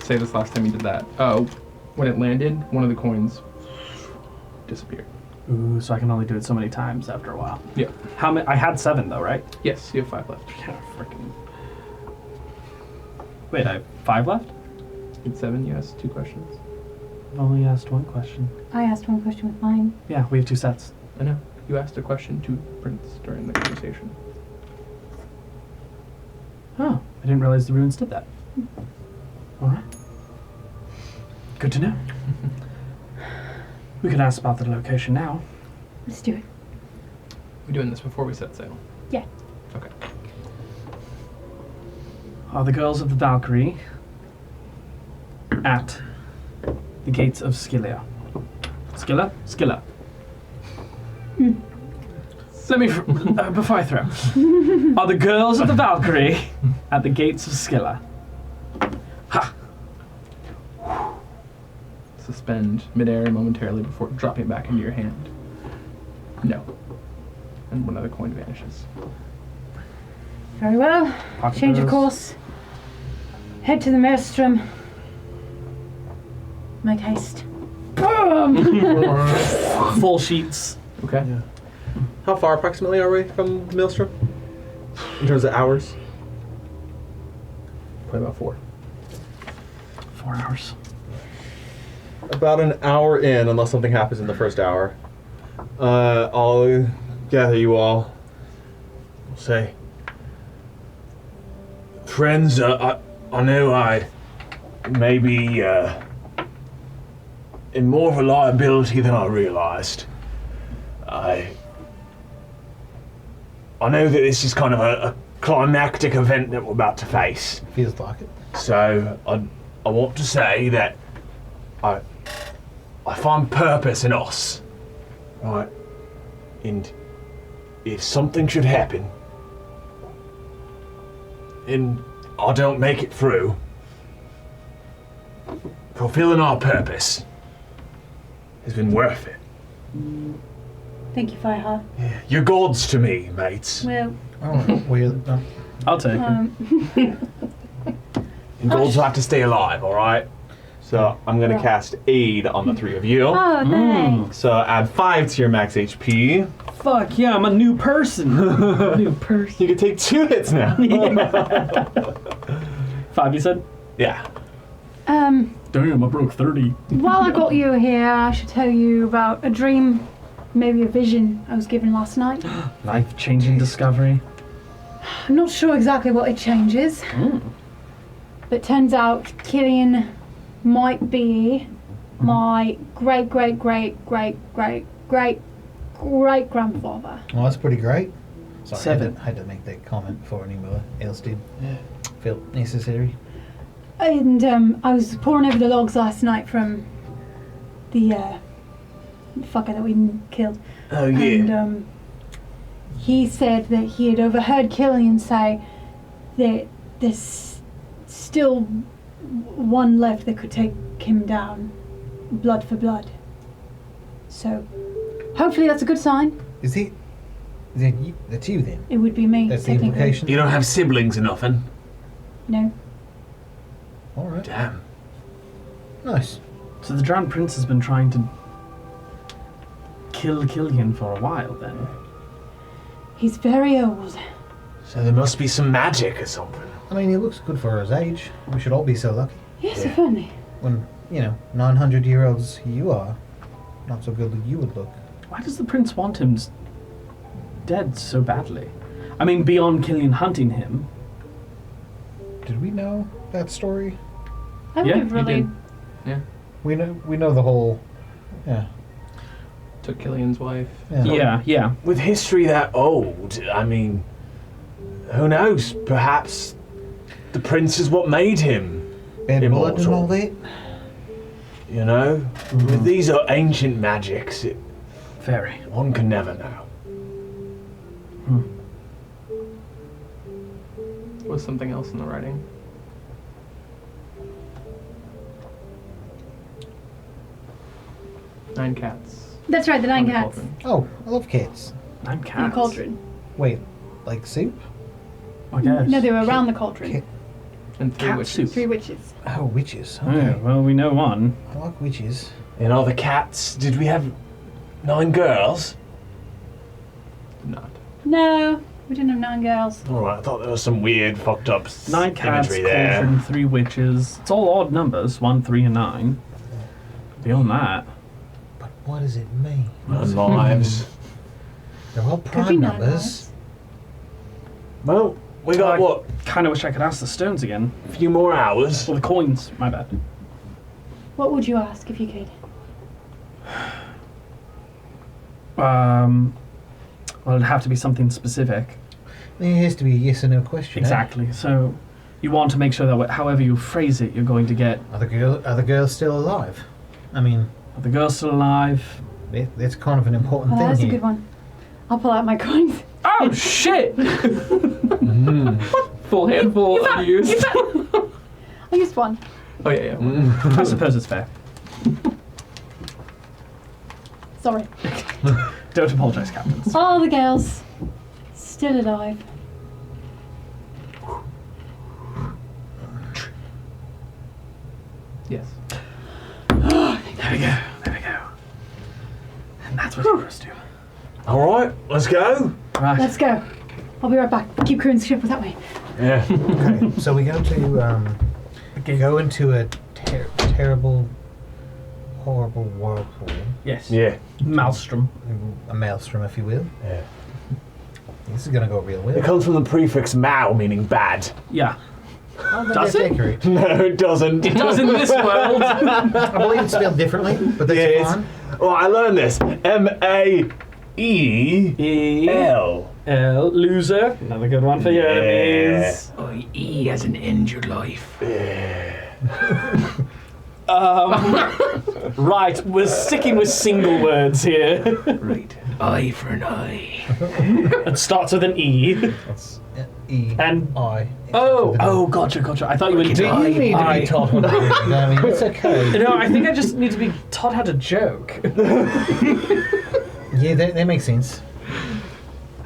say this last time you did that. When it landed, one of the coins disappeared. Ooh, so I can only do it so many times after a while. Yeah. How many? I had 7 though, right? Yes, you have 5 left. Yeah, freaking. Wait, I have 5 left? In 7, you asked 2 questions. I've only asked 1 question. I asked one question with mine. Yeah, we have 2 sets. I know. You asked a question to Prince during the conversation. Oh, I didn't realize the runes did that. All right. Good to know. We can ask about the location now. Let's do it. We're doing this before we set sail. Yeah. Okay. Are the girls of the Valkyrie at the gates of Scylla? Scylla? Scylla. Let me, before I throw. Are the girls of the Valkyrie at the gates of Scylla? Ha! Suspend midair momentarily before dropping back into your hand. No. And one other coin vanishes. Very well. Pocket Change of those. course. Head to the Maelstrom. Make haste. Full sheets. Okay. Yeah. How far approximately are we from Maelstrom? In terms of hours? Probably about 4. 4 hours. About an hour in, unless something happens in the first hour. I'll gather you all. I'll say, friends, I know I may be in more of a liability than I realized. I know that this is kind of a climactic event that we're about to face. Feels like it. So I want to say that I find purpose in us, right? And if something should happen, and I don't make it through, fulfilling our purpose has been worth it. Thank you, Fireheart. Yeah. You're gods to me, mates. Well, Oh, weird. I'll take it. And gods have to stay alive, all right? So I'm gonna Yeah. cast Aid on the 3 of you. oh, thanks. So add 5 to your max HP. Fuck yeah, I'm a new person. New person. You can take 2 hits now. 5, you said? Yeah. Damn, I broke 30. While I got you here, I should tell you about a dream, maybe a vision I was given last night. Life-changing discovery. I'm not sure exactly what it changes, but turns out Killian might be my great grandfather. Well, that's pretty great. Sorry, 7. I had to make that comment before anyone else did. Felt necessary. And I was poring over the logs last night from the fucker that we killed. Oh, yeah. And he said that he had overheard Killian say that there's still one left that could take him down, blood for blood. So, hopefully that's a good sign. Is he? That's you then? It would be me. That's the technically. implication? You don't have siblings or nothing? No. Alright. Damn. Nice. So the Drowned Prince has been trying to kill Killian for a while then. He's very old. So there must be some magic or something. I mean, he looks good for his age. We should all be so lucky. Yes, Yeah. if only. When, 900-year-olds you are, not so good that you would look. Why does the prince want him dead so badly? I mean, beyond Killian hunting him. Did we know that story? I Yeah, would you really. did. Yeah. We know the whole. Yeah. Took Killian's wife. Yeah. With history that old, I mean, who knows? Perhaps the prince is what made him. Bad blood and Immortal. all that. You know? With these are ancient magics. Very. One can never know. Was something else in the writing? Nine cats. That's right, the 9 on the cats. cauldron. Oh, I love cats. 9 In cats. the cauldron. Wait, like soup? I guess. No, they were around the cauldron. Cat. And 3 Cat witches. soup. 3 witches. Oh, witches. Oh, Okay. well, we know one. I like witches. In other cats, did we have 9 girls? Not. No, we didn't have 9 girls. Alright, I thought there was some weird, fucked up 9 cats, imagery there. cauldron, 3 witches. It's all odd numbers. 1, 3, and 9. Beyond that. But what does it mean? 9 lives. They're all Could be prime 9 numbers. lives. Well, we got I what? kind of wish I could ask the stones again. A few more hours. Or the coins. My bad. What would you ask if you could? Well, it'd have to be something specific. It has to be a yes or no question. Exactly. So, you want to make sure that however you phrase it, you're going to get: Are the girls still alive? I mean, are the girls still alive? that's kind of an important Oh, thing that's a here. good one. I'll pull out my coins. Oh shit! Full handful unused. I used one. Oh yeah, yeah. I suppose it's fair. Sorry. Don't apologize, captains. All the girls still alive. Yes. There we go. There we go. And that's what heroes do. Alright, let's go. Right. Let's go. I'll be right back. Keep crewing the ship that way. Yeah. Okay, so we go to go into a terrible, horrible whirlpool, Yes. Yeah. Maelstrom. a maelstrom, if you will. Yeah. This is gonna go real It well. comes from the prefix "mal," meaning bad. Yeah. Oh, Does that's it? accurate. No, it doesn't. It does in this world. I believe it's spelled differently, but that's Yeah, it's- fine. Well, I learned this. M-A-E-L. L. Loser. Another good one for your enemies. Oh, E as an end your life. Right, we're sticking with single words here. Right. Eye for an eye. It starts with an E. It's E And- I. Oh, gotcha. I thought you would Do you need to be taught how to do it? I mean, it's okay. No, I think I just need to be taught how to joke. Yeah, that makes sense.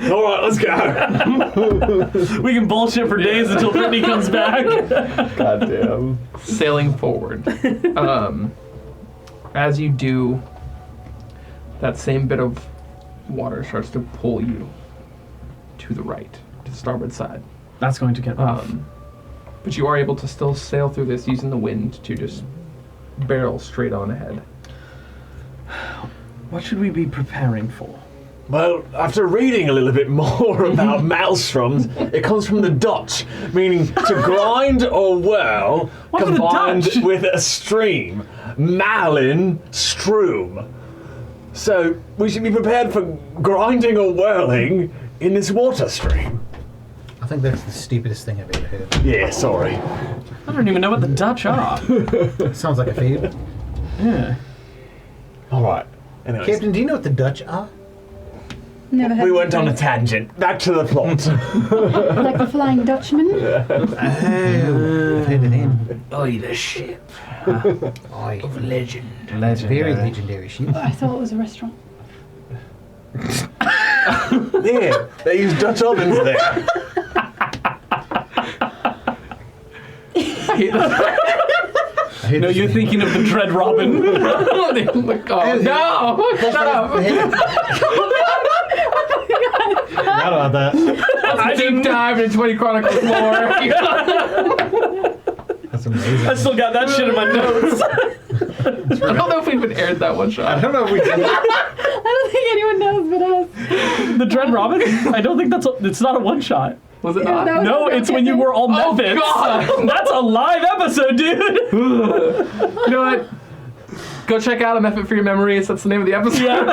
Alright, let's go. We can bullshit for days until Brittany comes back. Goddamn. Sailing forward. As you do, that same bit of water starts to pull you to the right, to the starboard side. That's going to get rough. But you are able to still sail through this using the wind to just barrel straight on ahead. What should we be preparing for? Well, after reading a little bit more about maelstroms, it comes from the Dutch, meaning to grind or whirl What are the combined Dutch? with a stream. Maelstrom. So we should be prepared for grinding or whirling in this water stream. I think that's the stupidest thing I've ever heard. Yeah, sorry. I don't even know what the Dutch are. Sounds like a fable. Yeah. All right. Anyways, Captain, do you know what the Dutch are? Never heard we of went on a it. tangent. Back to the plot. Like the Flying Dutchman. Oh, I've heard of them. Oi, the ship Aye. of legend. Very legendary ship. I thought it was a restaurant. Yeah, they use Dutch ovens there. No, you're thinking of the Dread Robin. Oh, no! Shut up! Forgot about that. I deep dive into 20 Chronicles lore. That's amazing. I still got that shit in my notes. I don't know if we even aired that one I shot. don't know if we did. I don't think anyone knows but us. The Dread Robin? I don't think it's not a one shot. Was it Yeah, not? that was- No, it's when you were all Oh, Memphis. God. That's a live episode, dude. You know what? Go check out A Method for Your Memories. That's the name of the episode.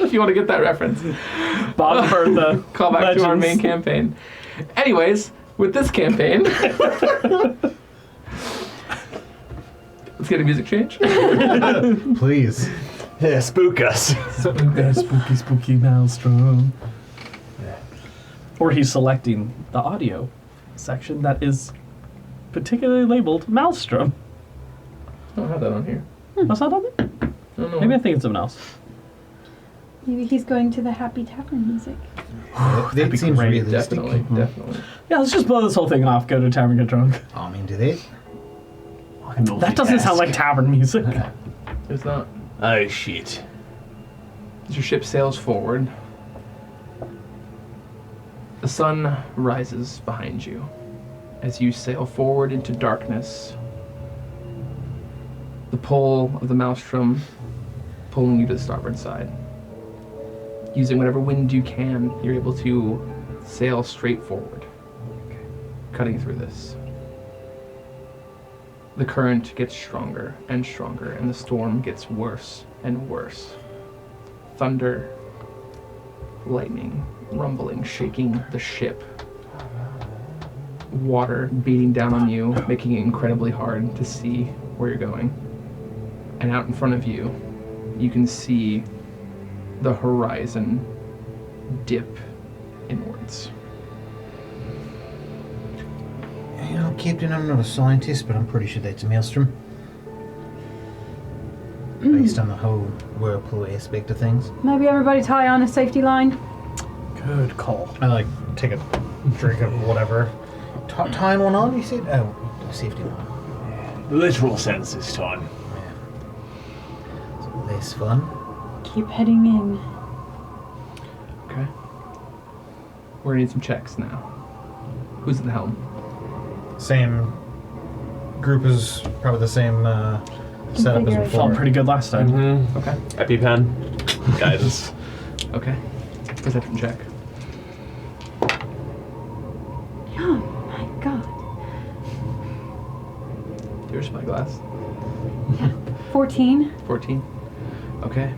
If you want to get that reference. Bob and Bertha. Call back to our Legends. main campaign. Anyways, with this campaign... Let's get a music change. Please. Yeah, spook us. Spooky, spooky Maelstrom. Or he's selecting the audio section that is particularly labeled Maelstrom. I don't have that on here. That's not on there? I don't know. Maybe I think it's something else. Maybe he's going to the Happy Tavern music. That seems Great, realistic. definitely, definitely. Yeah, let's just blow this whole thing off, go to tavern, get drunk. I mean, do they? That doesn't sound like tavern music. It's not. Oh shit. As your ship sails forward, the sun rises behind you. As you sail forward into darkness, the pull of the Maelstrom pulling you to the starboard side. Using whatever wind you can, you're able to sail straight forward, cutting through this. The current gets stronger and stronger, and the storm gets worse and worse. Thunder, lightning, rumbling, shaking the ship. Water beating down on you, making it incredibly hard to see where you're going. And out in front of you, you can see the horizon dip inwards. You know, Captain, I'm not a scientist, but I'm pretty sure that's a maelstrom. Based on the whole whirlpool aspect of things. Maybe everybody tie on a safety line. Good call. I take a drink of whatever. Tying one on, you said? Oh, safety line. Literal sense this time. So less fun. Keep heading in. Okay. We're gonna need some checks now. Who's at the helm? Same group as probably the same setup as Configuration. before. Felt pretty good last time. Mm-hmm. Okay. EpiPen. Guidance. Okay. Perception check. Oh my god. Your spyglass. 14. 14. Okay.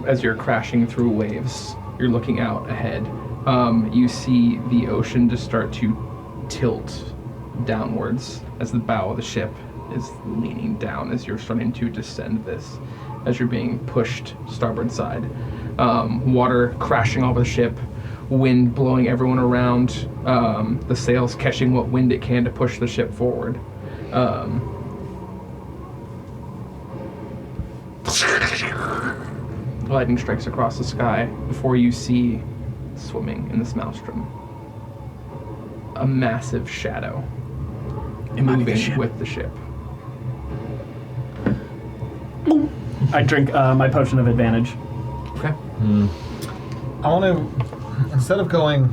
As you're crashing through waves, you're looking out ahead. You see the ocean just start to tilt downwards as the bow of the ship is leaning down as you're starting to descend this, as you're being pushed starboard side. Water crashing over the ship, wind blowing everyone around, the sails catching what wind it can to push the ship forward. Lightning strikes across the sky before you see, swimming in this maelstrom, a massive shadow moving with the ship. I drink my potion of advantage. Okay. I want to, instead of going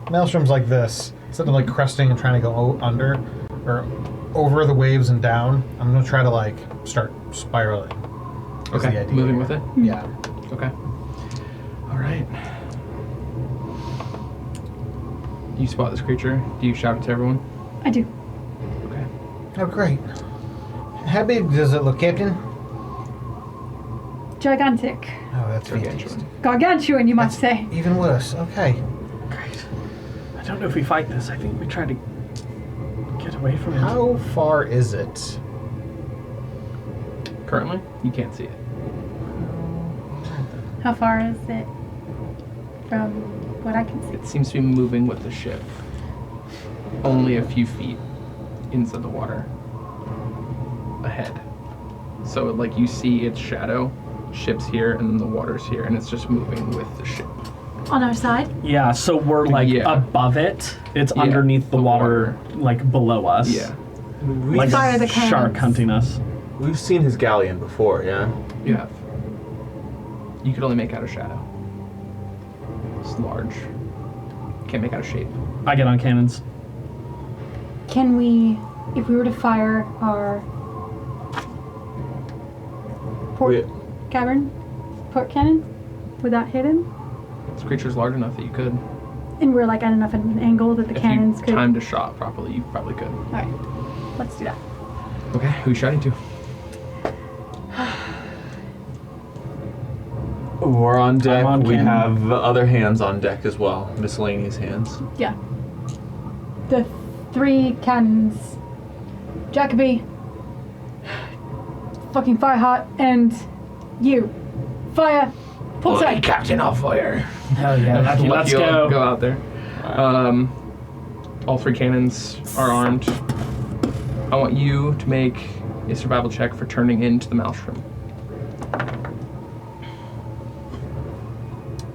maelstroms like this, instead of cresting and trying to go under or over the waves and down, I'm going to try to start spiraling. Is the Okay. idea Moving here. with it. Yeah. Okay. All right. You spot this creature. Do you shout it to everyone? I do. Okay. Oh, great. How big does it look, Captain? Gigantic. Oh, that's Gargantuan. fantastic. Gargantuan, you might say. Even worse. Okay. Great. I don't know if we fight this. I think we try to get away from it. How far is it? Currently, you can't see it. How far is it from what I can see? It seems to be moving with the ship. Only a few feet into the water ahead. So, like, you see its shadow. Ship's here, and then the water's here, and it's just moving with the ship. On our side? Yeah, so we're like Yeah. above it. It's Yeah, underneath the the water, like below us. Yeah. Like Fire the a shark cannons. hunting us. We've seen his galleon before, yeah? You have. You could only make out a shadow. It's large. Can't make out a shape. I get on cannons. Can we, if we were to fire our port cavern, port cannon, would that hit him? This creature's large enough that you could. And we're like at enough of an angle that the If cannons you could. timed a shot properly, you probably could. Alright, let's do that. Okay, who are you shouting to? We're on deck. on We cannon. have other hands on deck as well. Miscellaneous hands. Yeah. The 3 cannons. Jacoby. Fucking fire hot, and you. Fire. Port side. Captain, I'll fire. Hell yeah, lucky. Let's Lucky go. will go out there. All 3 cannons are armed. I want you to make a survival check for turning into the Maelstrom.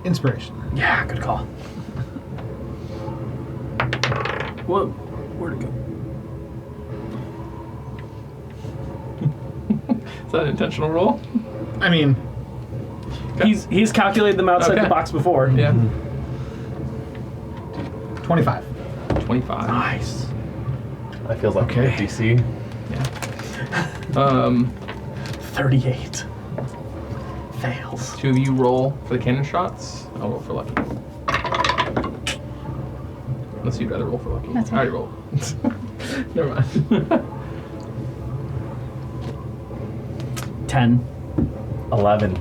Inspiration. Yeah, good call. Whoa, where'd it go? Is that an intentional roll? I mean, He's calculated them outside Okay. the box before. Yeah. 25. 25. Nice. That feels like Okay. a DC. 38. Fails. 2 of you roll for the cannon shots. I'll roll for lucky. Unless you'd rather roll for lucky. That's I already rolled. Never mind. 10. 11.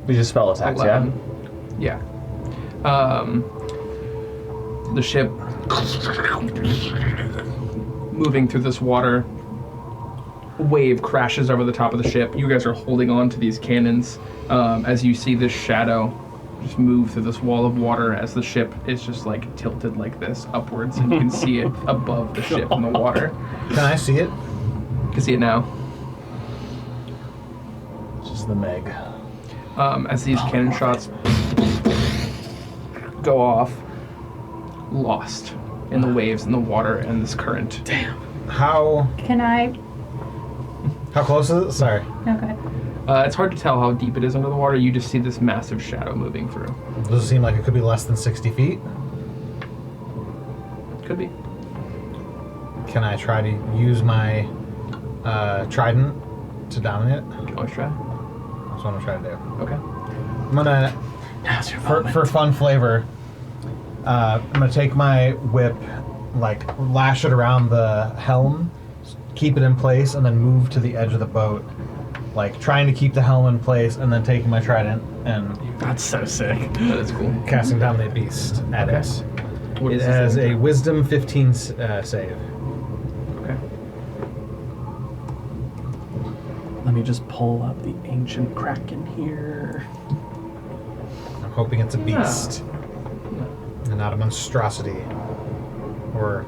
We just spell attacks, 11. Yeah. The ship moving through this water. A wave crashes over the top of the ship. You guys are holding on to these cannons as you see this shadow just move through this wall of water as the ship is just like tilted like this upwards, and you can see it above the ship in the water. Can I see it? You can see it now. yeah? It's just the Meg. As these cannon shots go off, lost in the waves and the water and this current. Damn. How Can I? close is it? Sorry. No, go ahead. It's hard to tell how deep it is under the water. You just see this massive shadow moving through. Does it seem like it could be less than 60 feet? Could be. Can I try to use my trident to dominate it? You can always try. That's what I'm trying to do. Okay. I'm gonna, Now's your for moment. fun flavor, I'm gonna take my whip, like lash it around the helm, keep it in place, and then move to the edge of the boat, like trying to keep the helm in place, and then taking my trident and That's so sick. That is cool. casting Dominate Beast at Okay. it. What It is this has thing? a Wisdom 15 save. Okay. Let me just pull up the ancient kraken here. I'm hoping it's a beast and not a monstrosity or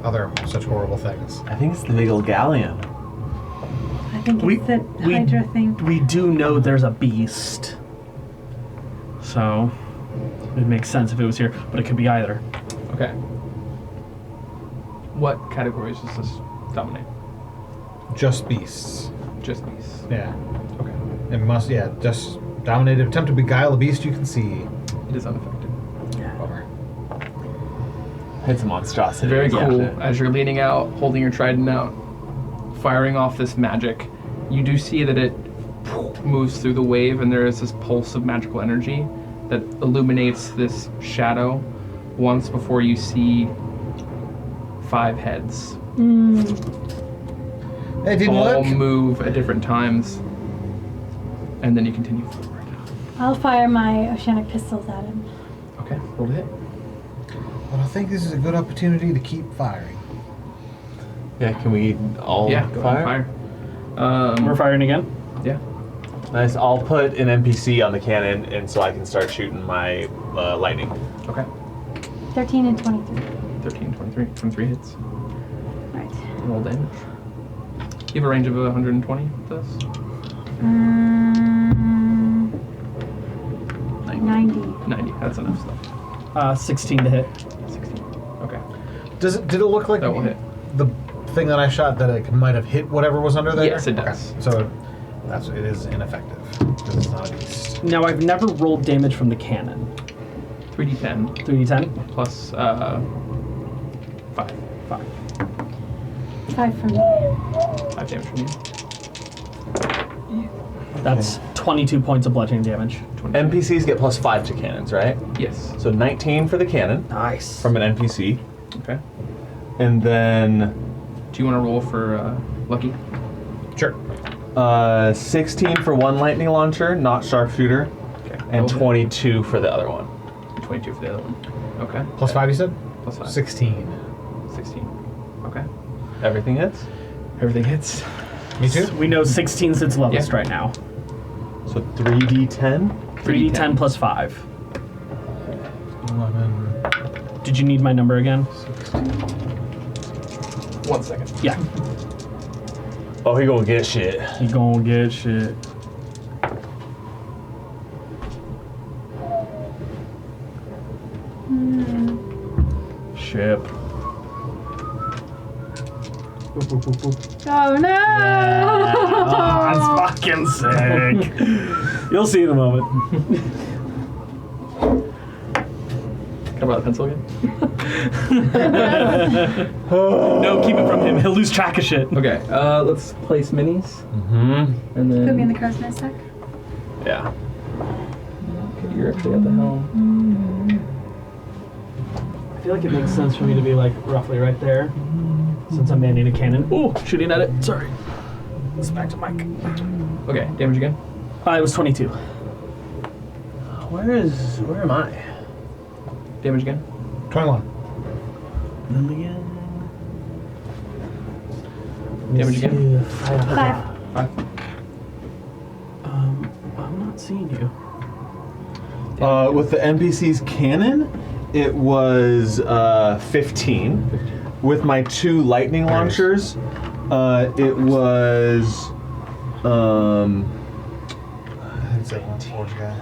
other such horrible things. I think it's the big old galleon. I think We- it's the we- Hydra thing. We do know there's a beast. So, it makes sense if it was here, but it could be either. Okay. What categories does this dominate? Just beasts. Just these. Yeah. Okay. It must, yeah, just dominate. Attempt to beguile a beast you can see. It is unaffected. Bummer. It's a monstrosity. Very Yeah. cool. As you're leaning out, holding your trident out, firing off this magic, you do see that it moves through the wave, and there is this pulse of magical energy that illuminates this shadow once before you see 5 heads. It didn't All work. move at different times, and then you continue forward. I'll fire my oceanic pistols at him. Okay, roll to hit. But I think this is a good opportunity to keep firing. Yeah, can we all Yeah, go ahead and fire. We're firing again. Yeah. Nice. I'll put an NPC on the cannon, and so I can start shooting my lightning. Okay. 13 and 23. 13, 23. 23 hits. Right. Roll damage. You have a range of 120 with this? 90. 90. That's enough stuff. 16 to hit. 16. Okay. Did it look like That will hit. the thing that I shot that it might have hit whatever was under there? Yes, it does. Okay. So it is ineffective because it's not a beast. Now, I've never rolled damage from the cannon. 3d10 3d10? plus 5. 5. 5 from me. 5 damage from you. That's 22 points of bludgeoning damage. 20. NPCs get +5 to cannons, right? Yes. So 19 for the cannon Nice. from an NPC, Okay. and then Do you want to roll for lucky? Sure. 16 for one lightning launcher, not sharpshooter, Okay. and roll hit. 22 for the other one. 22 for the other one. Okay. Plus 5, you said? Plus 5. 16. 16. Okay. Everything hits. Everything hits. Me too? We know 16's its lowest Yeah. right now. So 3d10. 3d10 plus 5. 11. Did you need my number again? 1 second. Yeah. Oh, he gonna get shit. You gonna get shit. Ship. Oh no! Oh, that's fucking sick. You'll see in a moment. Can I borrow the pencil again? No, keep it from him. He'll lose track of shit. Okay. Let's place minis. Mm-hmm. And then. Put me in the crow's nest deck. Yeah. Okay, you're actually at the helm. I feel like it makes sense for me to be like roughly right there, since I'm manning a cannon. Ooh, shooting at it. Sorry. Let's back to Mike. Okay, damage again. It was 22. Where am I? Damage again. 21. Damage again. 5. 5. I'm not seeing you. With the NPC's cannon, it was 15. With my 2 lightning launchers, it was I'd say orange guy.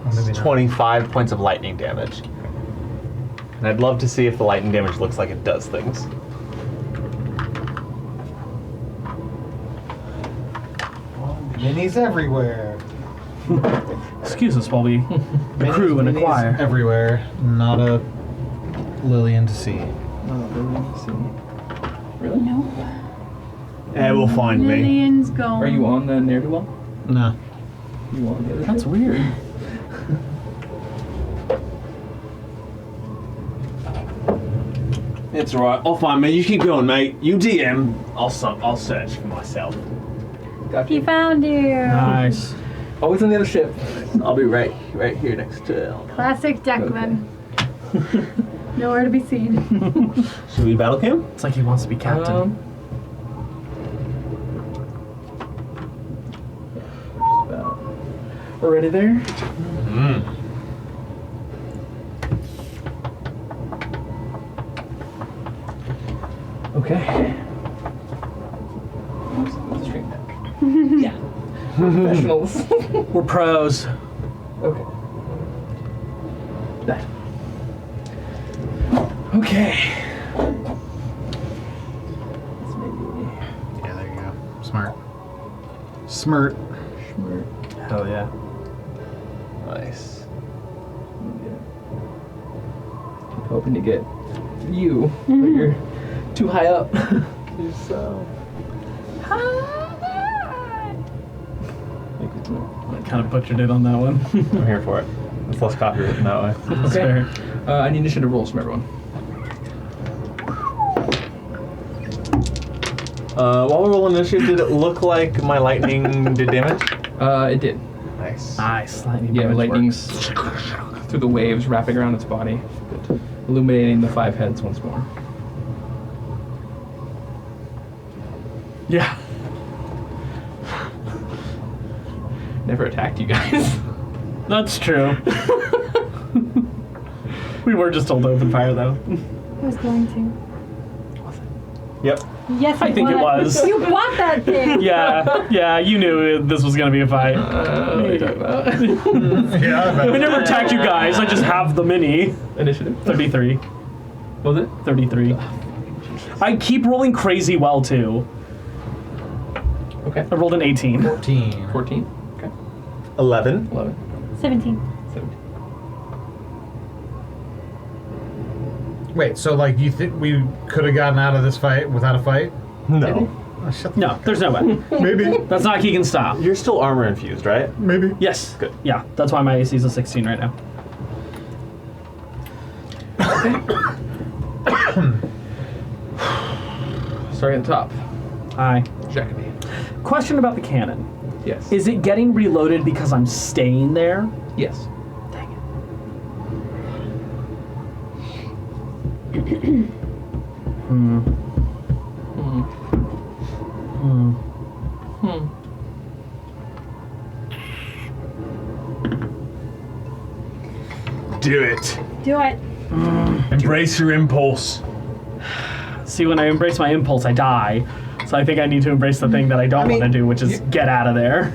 Or maybe not. 25 points of lightning damage. And I'd love to see if the lightning damage looks like it does things. Minis everywhere. Excuse us while we accrue and Minis acquire. everywhere. Not a Lillian to see. Really? No. It will find me. Lillian's gone. Are you on the ne'er-do-well? No. You on the other That's ship? weird. It's alright. I'll find me. You keep going, mate. You DM. I'll search for myself. Got He you. found you. Nice. Always on the other ship. I'll be right here next to. Classic Declan. Nowhere to be seen. Should we battle him? It's like he wants to be captain. We're ready there. Okay. Stream deck. Yeah. Professionals. We're pros. Okay. That. Okay. This may be Yeah, there you go. Smart. Smart. smart. Hell yeah. Nice. Keep hoping to get you, but you're too high up. You're so. I kind of butchered it on that one. I'm here for it. It's less copywritten that way. That's Okay. fair. I need initiative rolls from everyone. While we roll initiative, did it look like my lightning did damage? It did. Nice. Nice. Lightning Yeah, damage lightning's works. through the waves, wrapping around its body, illuminating the 5 heads once more. Yeah. Never attacked you guys. That's true. We were just told to open fire, though. I was going to. Yep. Yes, I think it was. You bought that thing. Yeah, you knew this was going to be a fight. What are you talking about? Yeah, I never attacked you guys, I just have the mini. Initiative? 33. Was it? 33. I keep rolling crazy well, too. Okay. I rolled an 18. 14. 14. Okay. 11. 11. 17. 17. Wait, so like you think we could have gotten out of this fight without a fight? No. Oh, shut the No, fuck there's no way. up. Maybe. That's not Keegan's style. You're still armor infused, right? Maybe. Yes. Good. Yeah, that's why my AC is a 16 right now. Starting at the top. Hi. Jacoby. Question about the cannon. Yes. Is it getting reloaded because I'm staying there? Yes. Dang it. Do it. Do it. Embrace your impulse. See, when I embrace my impulse, I die. So I think I need to embrace the thing that I don't want to do, which is get out of there.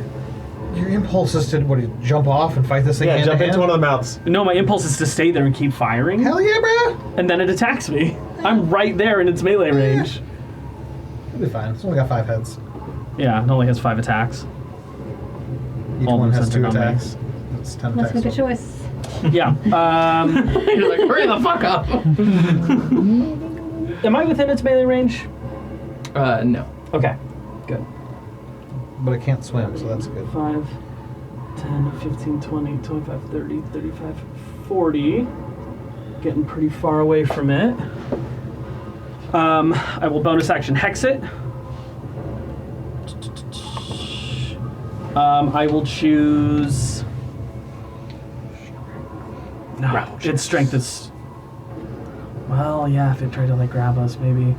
Your impulse is to jump off and fight this thing Yeah, hand jump to into hand? one of the mouths. No, my impulse is to stay there and keep firing. Hell yeah, bro! And then it attacks me. I'm right there in its melee range. It'll be fine. It's only got 5 heads. Yeah, it only has 5 attacks. Each All one has 2 centered on me. attacks. That's 10 Let's attacks. make a choice. Yeah. You're like, hurry the fuck up. Am I within its melee range? No. Okay. Good. But it can't swim, so that's good. 5, 10, 15, 20, 25, 30, 35, 40. Getting pretty far away from it. I will bonus action hex it. I will choose. No, its strength is. Well, yeah, if it tried to like grab us, maybe.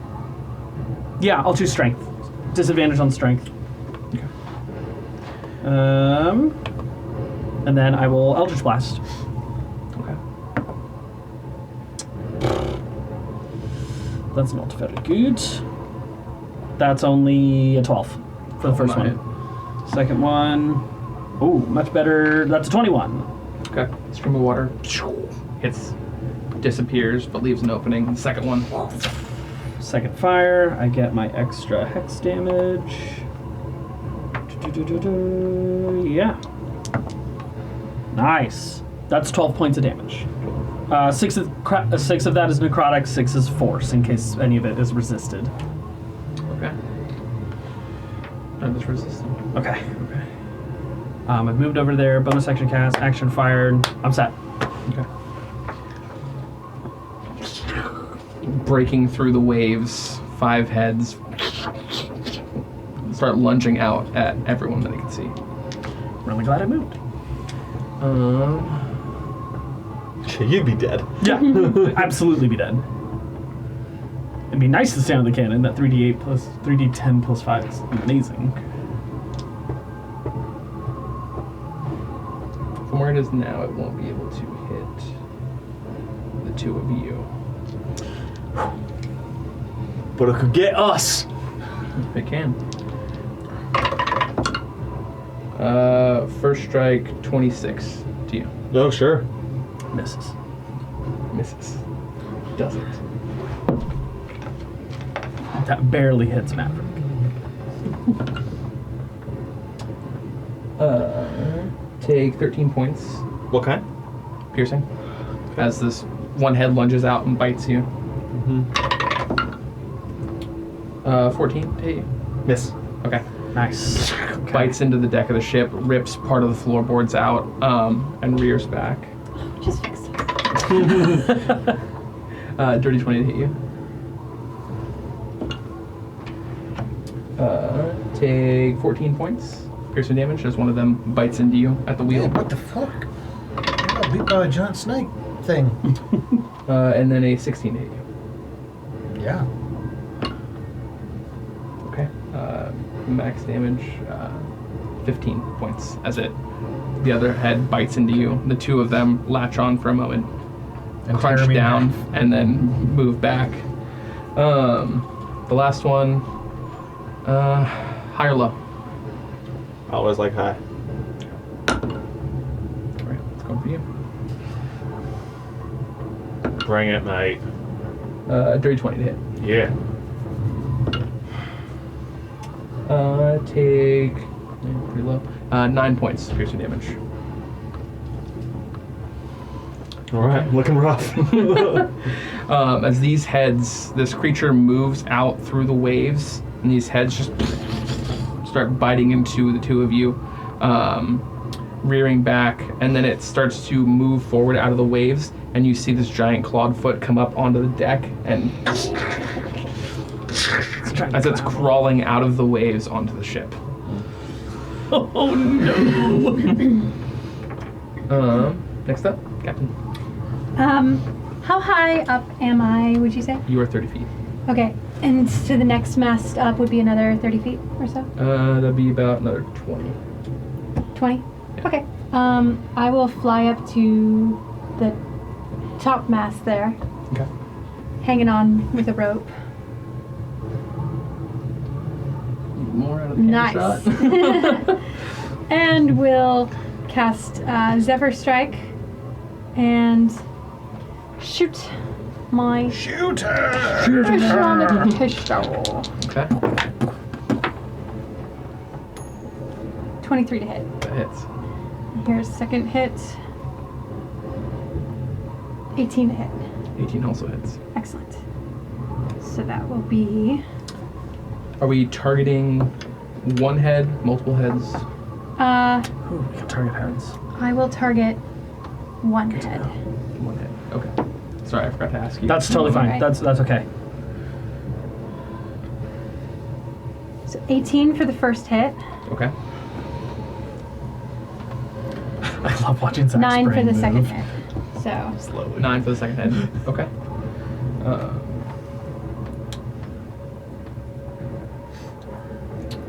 Yeah, I'll choose strength. Disadvantage on strength. Okay. And then I will Eldritch Blast. Okay. That's not very good. That's only a 12 for the first Not one. Second one. Oh, much better. That's a 21. Okay. Stream of water hits, disappears, but leaves an opening. The second one. Second fire. I get my extra hex damage. Yeah. Nice. That's 12 points of damage. 6 of that is necrotic, 6 is force, in case any of it is resisted. Okay. It's resistant. Okay. I've moved over there, bonus action cast, action fired. I'm set. Okay. Breaking through the waves, 5 heads start lunging out at everyone that they can see. Really glad I moved. You'd be dead. Yeah, absolutely be dead. It'd be nice to stay on the cannon. That 3d8 plus 3d10 plus 5 is amazing. From where it is now, it won't be able to hit the 2 of you. But it could get us. It can. First strike, 26 to you. Oh, sure. Misses. Misses. Doesn't. That barely hits Maverick. Take 13 points What kind? piercing as this one head lunges out and bites you. 14 to hit you. Miss. Okay. Nice. Okay. Bites into the deck of the ship, rips part of the floorboards out, and rears back. Just fix it. Dirty 20 to hit you. Take 14 points. Piercing damage as one of them bites into you at the wheel. Man, what the fuck? I got beat by a giant snake thing. And then a 16 to hit you. Yeah. Okay. Max damage, 15 points as the other head bites into you. The two of them latch on for a moment, And crunch tear me in down, half. and then move back. The last one, high or low? Always like high. Alright, let's go for you. Bring it, mate. Dirty 20 to hit. Yeah. Take pretty low. 9 points piercing damage. All right, looking rough. As this creature moves out through the waves, and these heads just start biting into the two of you, rearing back, and then it starts to move forward out of the waves, and you see this giant clawed foot come up onto the deck, and as it's crawling out of the waves onto the ship. Oh no! Next up, Captain. How high up am I, would you say? You are 30 feet. Okay. And so the next mast up would be another 30 feet or so? That'd be about another 20. 20? Yeah. Okay. I will fly up to the top mast there, Okay. hanging on with a rope. More out of the camera shot. And we'll cast Zephyr Strike and shoot my Sonic pistol. Okay. 23 to hit. That hits. Here's second hit. 18 to hit. 18 also hits. Excellent. So that will be... Are we targeting one head, multiple heads? Ooh, we can target heads. I will target one head. One head. Okay. Sorry, I forgot to ask you. That's totally fine. Alright. That's okay. So 18 for the first hit, Okay. I love watching Zach's 9 for brain the move. second hit. So Slowly. 9 for the second head. Okay.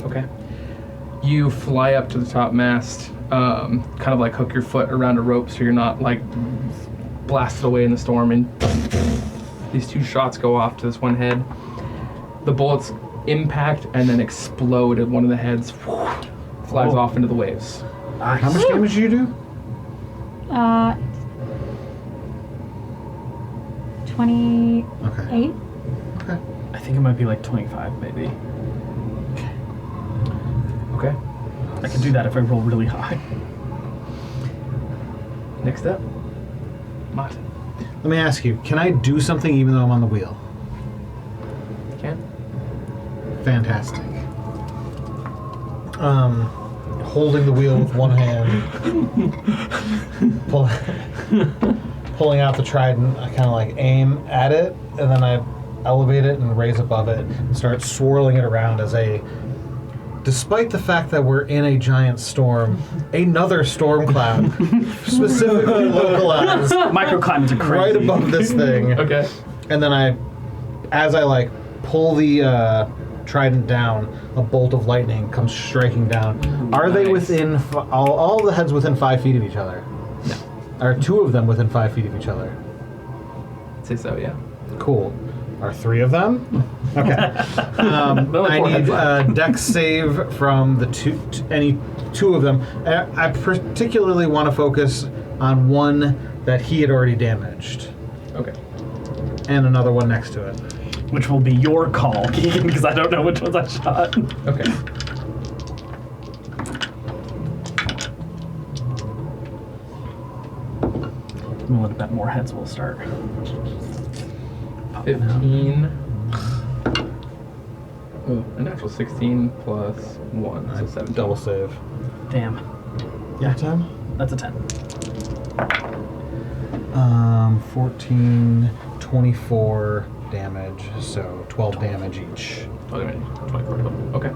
Okay. You fly up to the top mast, kind of like hook your foot around a rope so you're not like blasted away in the storm, and these two shots go off to this one head. The bullets impact and then explode at one of the heads, flies Oh. off into the waves. Nice. How much damage do you do? 28. Okay. Okay. I think it might be like 25, maybe. Okay. I can do that if I roll really high. Next up, Martin. Let me ask you, can I do something even though I'm on the wheel? You can. Fantastic. Holding the wheel with one hand, pulling out the trident, I kind of like aim at it, and then I elevate it and raise above it, and start swirling it around as despite the fact that we're in a giant storm, another storm cloud, specifically localized, Microclimates are crazy. right above this thing. Okay. And then as I like pull the trident down, a bolt of lightning comes striking down. Are they Nice. within all the heads within 5 feet of each other? No. Are 2 of them within 5 feet of each other? I'd say so, yeah. Cool. Are 3 of them? Okay. I four need heads left. a dex save from any 2 of them. I particularly want to focus on one that he had already damaged, Okay. and another one next to it. Which will be your call, Keegan, because I don't know which ones I shot. Okay. I'm willing to bet more heads will start. 15. Oh, a natural 16 plus 1, so 17. Double save. Damn. Yeah. Time? That's a 10. 14, 24 damage, so 12 damage each. Oh, they're 24 total. Okay.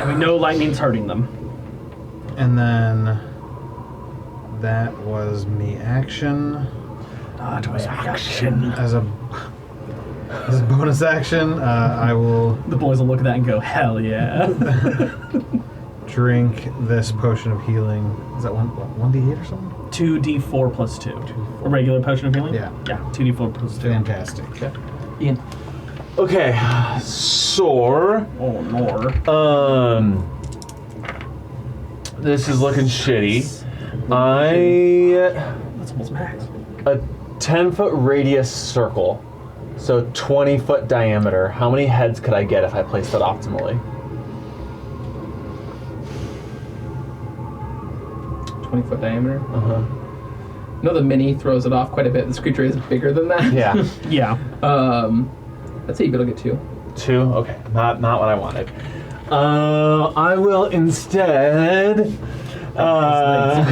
And we know lightning's hurting them. And then that was me action. Action. As a bonus action, I will The boys will look at that and go, hell yeah. drink this potion of healing. Is that 1d8 or something? 2d4 plus 2. A regular potion of healing? Yeah. Yeah, 2d4 plus 2. Fantastic. Okay. Ian. Okay, so Oh, more. this is looking shitty. That's almost max. A 10-foot radius circle, so 20-foot diameter. How many heads could I get if I placed that optimally? 20-foot diameter. Uh-huh. No, the mini throws it off quite a bit. This creature is bigger than that. Yeah. Yeah. I'd say you better get 2. 2? Okay, not what I wanted. I will instead. I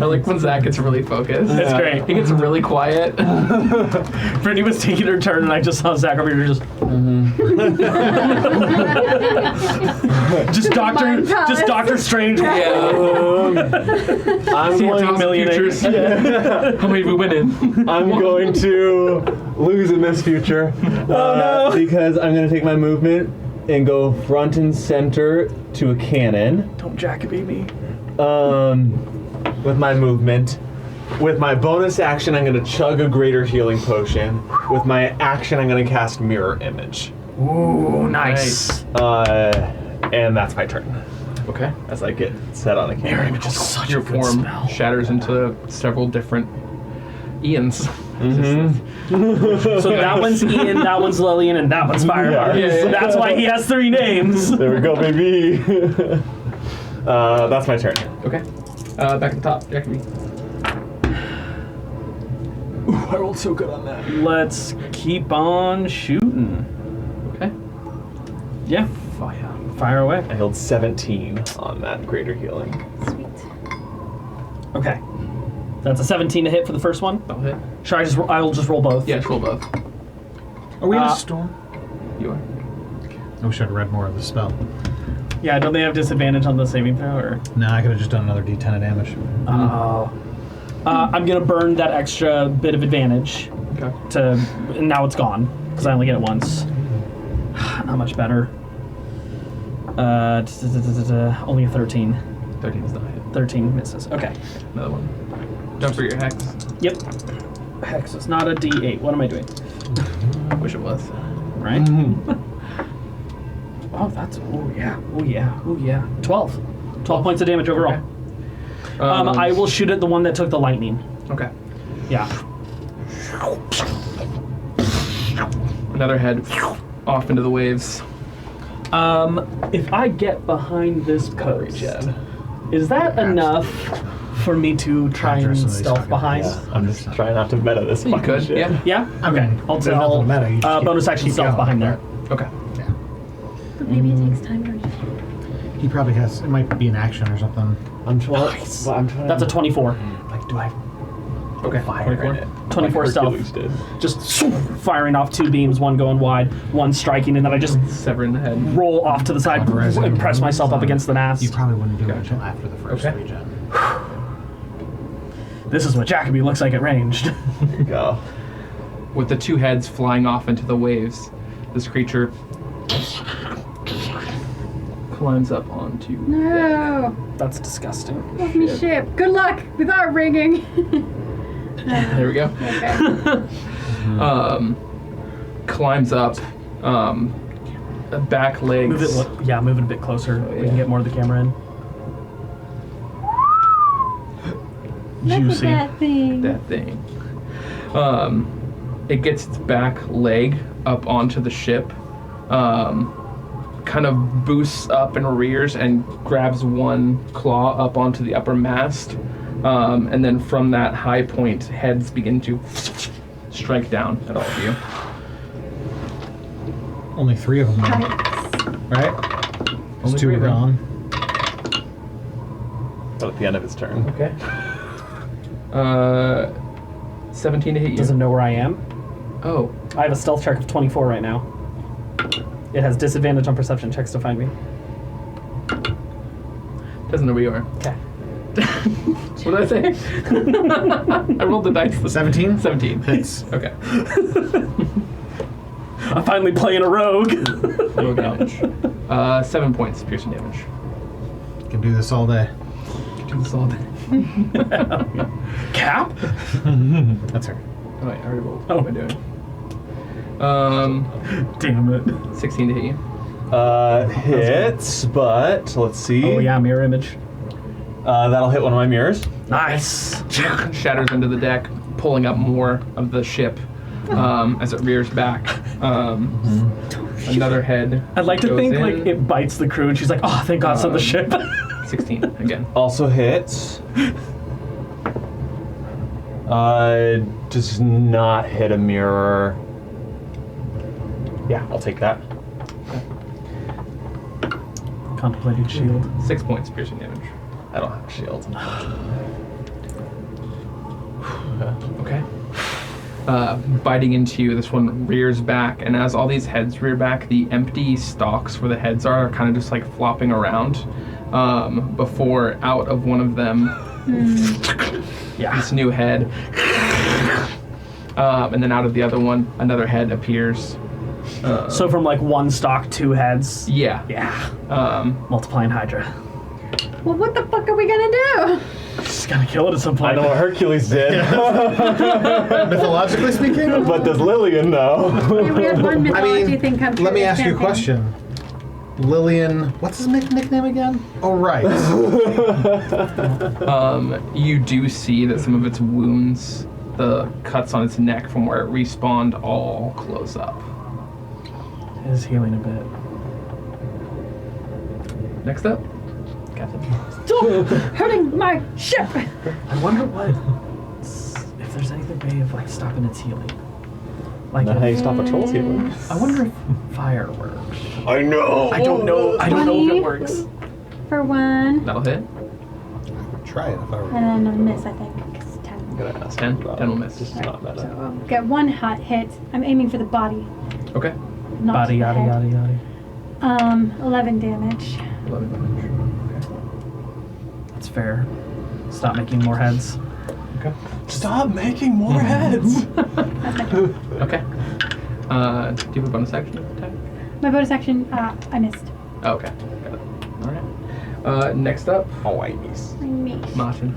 like when Zach gets really focused. That's great. He gets really quiet. Brittany was taking her turn, and I just saw Zach over here just just Doctor Strange. I'm going, 10 million acres. How many have we win in? I'm going to lose in this future. no. Because I'm going to take my movement and go front and center to a cannon. Don't Jacoby me. With my movement. With my bonus action, I'm going to chug a greater healing potion. With my action, I'm going to cast mirror image. Ooh, nice. And that's my turn. Okay. As I get set on a Mirror cannon. image is such Your a good form spell. shatters into several different Ians. So that one's Ian, that one's Lillian, and that one's Fireheart. Yeah, yeah. That's why he has 3 names. There we go, baby. That's my turn. Okay. Back at the top, Jacoby. Ooh, I rolled so good on that. Let's keep on shooting. Okay. Yeah, fire away. I healed 17 on that greater healing. Sweet. Okay. That's a 17 to hit for the first one. That'll hit. Should I just? I'll just roll both. Yeah, just roll both. Are we in Uh, a storm? You are. I wish I'd read more of the spell. Yeah. Don't they have disadvantage on the saving throw? Or No, I could have just done another d10 of damage. oh. I'm gonna burn that extra bit of advantage Okay. and now it's gone because I only get it once. Not much better. Only a 13. 13 is not hit. 13 misses. Okay. Another one. Jump for your hex. Yep. Hex. It's not a D8. What am I doing? Wish it was. Right? Oh, that's. Oh, yeah. Oh, yeah. Oh, yeah. 12. 12 points of damage overall. Okay. I will shoot at the one that took the lightning. Okay. Yeah. Another head off into the waves. If I get behind this post, is that enough for me to try and Somebody's stealth talking behind? about I'm just trying not to meta this You fucking could, shit. yeah. Yeah? I Okay. mean, I'll there's nothing to meta, you just bonus action keep stealth going. behind there. Okay. Yeah. But maybe it takes time to reach. He probably has, it might be an action or something. I'm trying. Nice. I'm trying. That's a 24. Like, do I Okay. fire in it? 24 like stealth. Hercules did. Just firing off 2 beams, one going wide, one striking, and then I just Severing the head. roll off to the side Cauterizing and press myself up against the You mast. probably wouldn't do it Gotcha. until after the first Okay. regen. This is what Jacoby looks like at ranged. Go. With the 2 heads flying off into the waves, this creature climbs up onto. No. That's disgusting. Let me ship. Good luck with our ringing. There we go. Okay. Climbs up. Back legs. Move it, move it a bit closer. We can yeah. get more of the camera in. Look Juicy. at that thing. That thing. It gets its back leg up onto the ship. Kind of boosts up and rears and grabs one claw up onto the upper mast. And then from that high point, heads begin to strike down at all of you. Only 3 of them, Right. right? Only There's 2 3 are of them. gone. But at the end of his turn. Okay. 17 to hit you. Doesn't know where I am. Oh, I have a stealth check of 24 right now. It has disadvantage on perception checks to find me. doesn't know where you are. Okay. What did I say? I rolled the dice. 17? 17. Hits. Okay. I'm finally playing a rogue. Roll damage. 7 points piercing damage. Can do this all day. Do this all day. Cap? That's her. Oh wait, I already rolled. Oh. What am I doing? Damn it. 16 to hit you. Hits, but let's see. Oh yeah, mirror image. That'll hit one of my mirrors. Nice. Shatters into the deck, pulling up more of the ship as it rears back. Another head. I'd like to goes think in. like it bites the crew and she's like, oh, thank God, so the ship. 16 again. Also hits. Does not hit a mirror. Yeah, I'll take that. Contemplated shield. 6 points piercing damage. I don't have a shield. Okay. Biting into you, this one rears back, and as all these heads rear back, the empty stalks where the heads are kind of just like flopping around before out of one of them, this new head, and then out of the other one, another head appears. So from like one stock, 2 heads. Yeah. Yeah. Multiplying Hydra. Well, what the fuck are we gonna do? Just gotta kill it at some I point. know what Hercules did, Mythologically speaking? but does Lillian know? We had one mythology thing come true. let me this ask you a campaign. question. Lillian, what's his nickname again? Oh, right. You do see that some of its wounds, the cuts on its neck from where it respawned, all close up. It is healing a bit. Next up. Captain. Stop hurting my ship! I wonder if there's any way of like stopping its healing. Like, Not how you stop a troll's healing. I wonder if fire works. I know. I don't know. I don't know if 20. it works. For one. That'll hit. Try it if I were. And then a miss, I think. 'cause 10. I'm gonna ask 10? about 10 will miss. This is not So meta. I'll get one hot hit. I'm aiming for the body, Okay. not Body, the yada, head. yada, yada. 11 damage. 11 damage. That's fair. Stop making more heads. Okay. Stop making more heads. Okay. Do you have a bonus action attack? My bonus action, I missed. Oh, okay. Got it. Alright. Next up, Oh, I miss. I missed. Martin.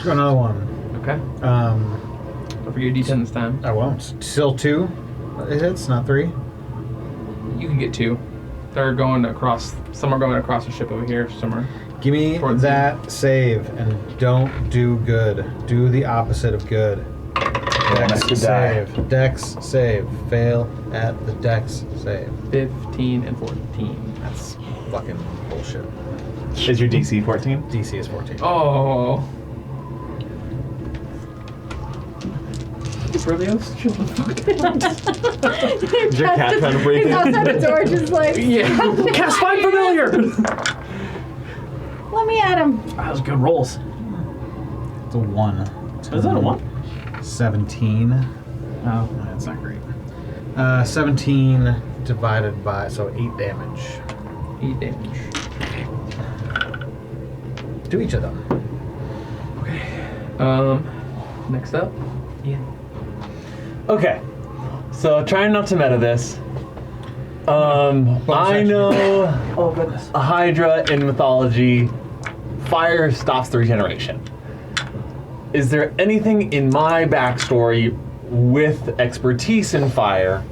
Another one. Okay. Don't forget your D10 this time. I won't. Still 2 hits, not 3. You can get 2. They're going across. Some are going across the ship over here. Some are. Give me Towards that save and don't do good. Do the opposite of good. Dex to die. save. Dex save. Fail at the Dex save. 15 and 14. That's fucking bullshit. Is your DC 14? DC is 14. Oh. Berlioz, chill the fuck down. Is your cat trying to break He's in? outside the door, just like, Yeah. Cast Find Familiar! let me at him. That was good rolls. It's a 1. Is that a 1? 17. Oh. That's not great. 17 divided by, so 8 damage. 8 damage. To each of them. Next up, Ian. Okay, so trying not to meta this. I know Oh, goodness. a Hydra in mythology, fire stops the regeneration. Is there anything in my backstory with expertise in fire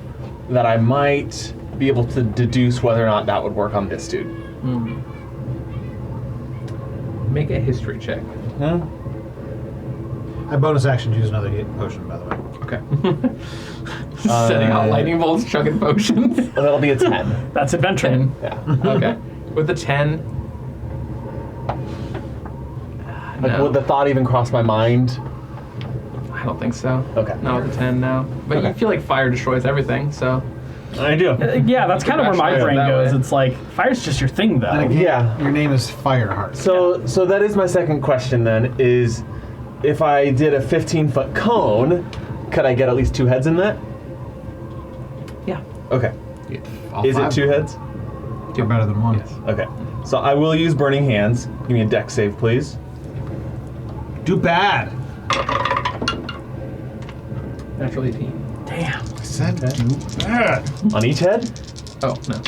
that I might be able to deduce whether or not that would work on this dude? Make a history check. Huh? I bonus action to use another heat potion, by the way. Okay. Setting out lightning bolts, chugging potions. Well, that'll be a 10. That's adventuring. Yeah. Okay. With the 10. Like, No. would the thought even cross my mind? I don't think so. Okay. Not with the 10 now. But you feel like fire destroys everything, so. I do. Yeah, that's kind of where my Rationalize it brain that goes. way. It's like, fire's just your thing, though. And again, Yeah. your name is Fireheart. So that is my second question then, is if I did a 15-foot cone, could I get at least 2 heads in that? Yeah. Okay. All Is it five 2 heads? are better than one. Yes. Okay. So I will use Burning Hands. Give me a dex save, please. Do bad. Natural 18. Damn. I said do bad. On each head? Oh, no.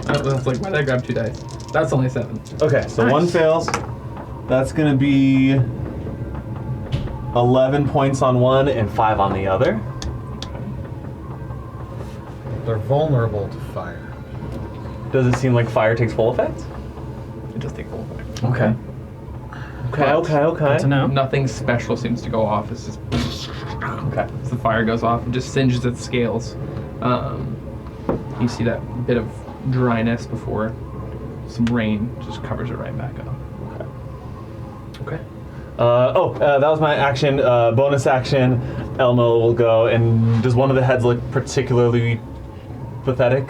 I was like, why did I grab 2 dice? That's only 7. Okay, so Nice. 1 fails. That's going to be 11 points on one and 5 on the other. They're vulnerable to fire. Does it seem like fire takes full effect? It does take full effect. Okay. Okay. Good to know. Nothing special seems to go off. It's just Okay. as the fire goes off, it just singes its scales. You see that bit of dryness before some rain just covers it right back up. Okay. That was my action. Bonus action. Elmo will go. And does one of the heads look particularly pathetic?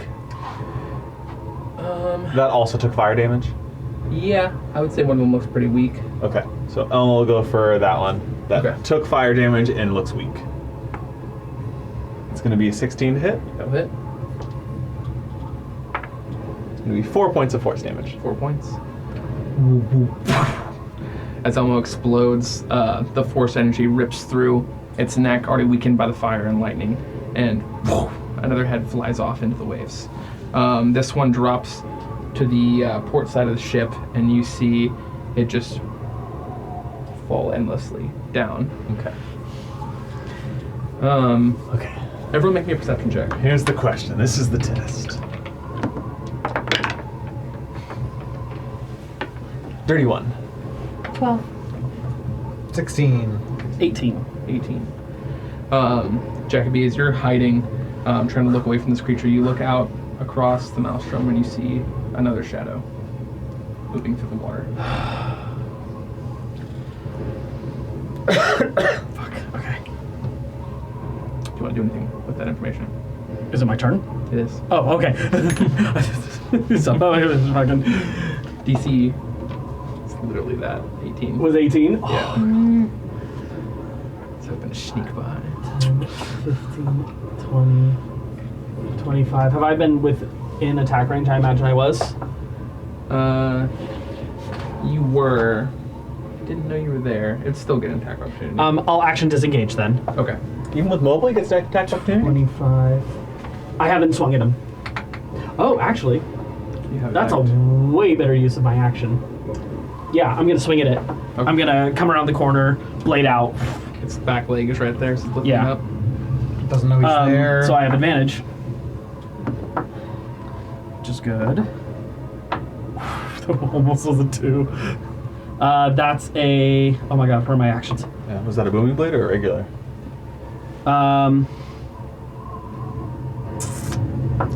That also took fire damage? Yeah, I would say one of them looks pretty weak. Okay. So Elmo will go for that one. That Okay. took fire damage and looks weak. It's going to be a 16 to hit. That'll hit. It's going to be 4 points of force damage. 4 points. As Elmo explodes, the force energy rips through its neck, already weakened by the fire and lightning, and another head flies off into the waves. This one drops to the port side of the ship, and you see it just fall endlessly down. Okay. Okay. Everyone make me a perception check. Here's the question. This is the test. Dirty 1. 12. 16. 18. 18. Jacoby, as you're hiding, trying to look away from this creature, you look out across the Maelstrom and you see another shadow moving through the water. Fuck. Okay. Do you want to do anything with that information? Is it my turn? It is. Oh, okay. Somehow it was fucking. DC is literally that. 18. Was 18? Yeah. It's hoping to sneak by. 15, 20, 25. Have I been within attack range? I imagine I was. You were. Didn't know you were there. It's still get an attack opportunity. I'll action disengage then. Okay. Even with mobile, he gets an attack opportunity? 25. I haven't swung at him. Oh, actually, You have that's a attacked. way better use of my action. Yeah, I'm gonna swing at it. Okay. I'm gonna come around the corner, blade out. Its back leg is right there, so it's lifting Yeah. up. Doesn't know he's there. So I have advantage. Which is good. Almost was a 2. That's a... Oh my god, where are my actions? Yeah. Was that a booming blade or a regular? I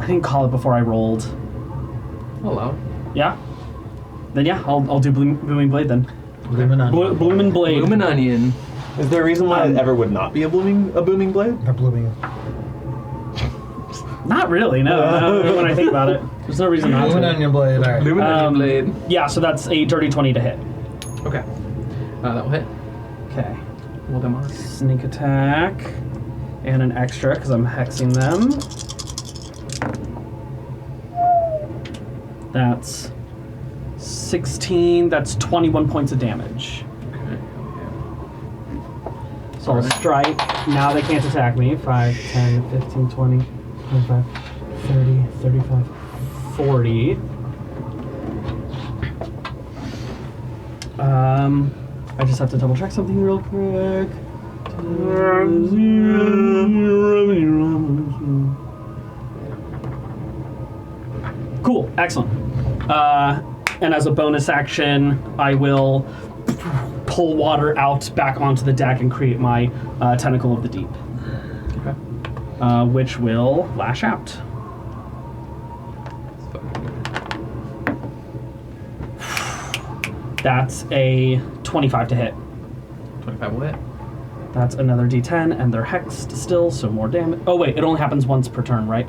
didn't call it before I rolled. Hello. Yeah? Then yeah, I'll do booming blade then. Bloomin' onion. Bloomin' blade. Bloomin' onion. Is there a reason why it ever would not be a booming blade? They're blooming. Not really, no. When I think about it. There's no reason not Bloomin' to. onion blade. All right. Bloomin' onion blade. Yeah, so that's a dirty 20 to hit. Okay. That will hit. Okay. Roll them on. Sneak attack. And an extra, because I'm hexing them. That's 16. That's 21 points of damage. Okay. So I'll strike. Now they can't attack me. 5, 10, 15, 20, 25, 30, 35, 40. I just have to double check something real quick. Cool, excellent. And as a bonus action, I will pull water out back onto the deck and create my tentacle of the deep, Okay. which will lash out. That's a 25 to hit. 25 will hit. That's another d10, and they're hexed still, so more damage. Oh wait, it only happens once per turn, right?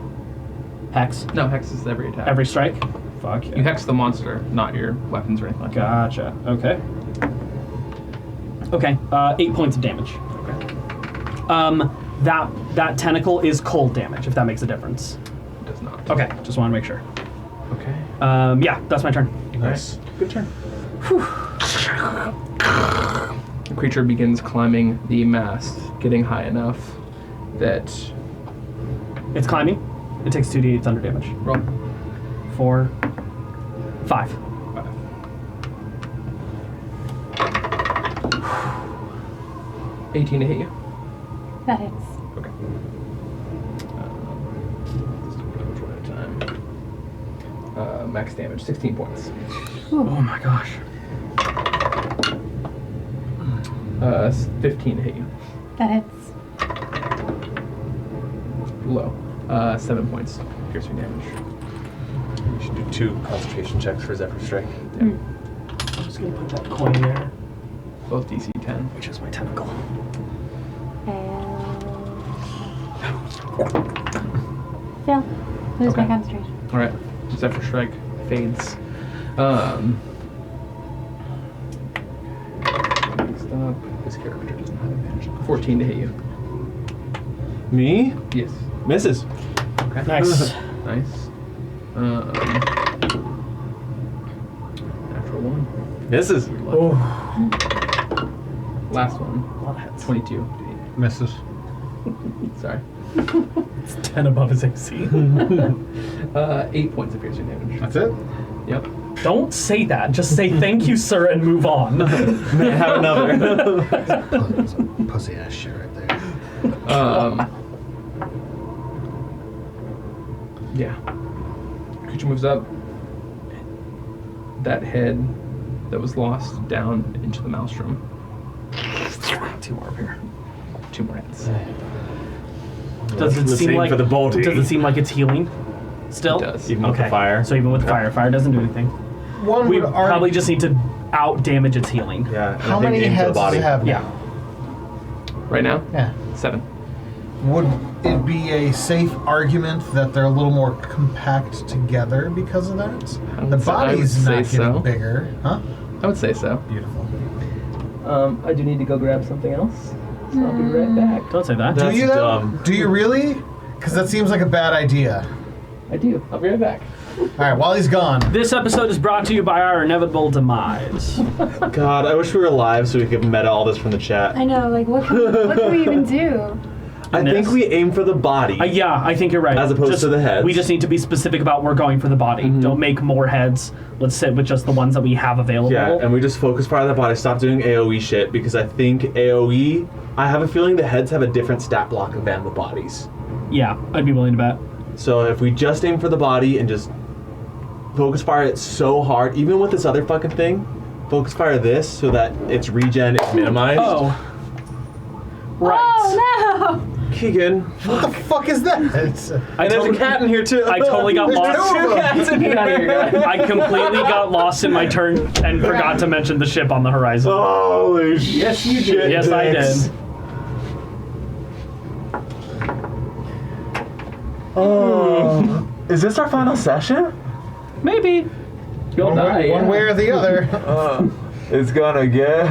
Hex? No, hex is every attack. Every strike? Fuck yeah. You hex the monster, not your weapons or anything like that. Gotcha. Okay. Okay, 8 points of damage. Okay. That tentacle is cold damage, if that makes a difference. It does not. Okay, just want to make sure. Okay. Yeah, that's my turn. Nice. Good turn. The creature begins climbing the mast, getting high enough that... It's climbing. It takes 2d8 thunder damage. Roll. 4, 5. 18 to hit you. That hits. Okay. Just one at a time. Max damage, 16 points. Oh my gosh. 15 to hit you. That hits. Low. 7 points. Piercing damage. You should do 2 concentration checks for Zephyr Strike. Yeah. I'm just gonna put that coin there, Both DC 10. which is my tentacle. Fail. Lose my Okay. concentration. Alright. Zephyr Strike fades. Next up. This character doesn't have advantage. 14 to hit you. Me? Yes. Misses. Okay. Nice. Nice. Natural 1. Misses. Last one. A lot of hits. 22 to hit. Misses. Sorry. It's 10 above his AC. 8 points of piercing damage. That's it? Yep. Don't say that. Just say thank you, sir, and move on. May I have another? Pussy ass shit right there. Yeah. Creature moves up. That head that was lost down into the Maelstrom. 2 more up here. 2 more heads. Does it The seem same like for the body. Does it seem like it's healing? Still? It does. Even with the fire. So even with fire doesn't do anything. One We would probably argue. just need to out damage its healing. Yeah. and I How think many aim for heads the does body. it have now? Yeah. Right now? Yeah. 7. Would it be a safe argument that they're a little more compact together because of that? The I would body's say not getting so. bigger. Huh? I would say so. Beautiful. I do need to go grab something else. So I'll be right back. Don't say that. That's Do you though? dumb. Do you really? Because that seems like a bad idea. I do. I'll be right back. Alright, while he's gone. This episode is brought to you by our inevitable demise. God, I wish we were live so we could meta all this from the chat. I know, like, what can we even do? I think we aim for the body. Yeah, I think you're right. As opposed to the heads. We just need to be specific about we're going for the body. Don't make more heads. Let's sit with just the ones that we have available. Yeah, and we just focus part of the body. Stop doing AoE shit because I think AoE. I have a feeling the heads have a different stat block than the bodies. Yeah, I'd be willing to bet. So if we just aim for the body and just focus fire it so hard, even with this other fucking thing, focus fire this so that its regen is minimized. Oh. Right. Oh, no! Keegan. What the fuck is that? I And there's a totally- cat in here too. I totally got There's lost. two of them. Cats in here. I completely got lost in my turn and forgot to mention the ship on the horizon. Holy shit. Yes, you did. Yes, I did. Oh. Is this our final session? Maybe. You'll die. One way or the other. It's gonna get.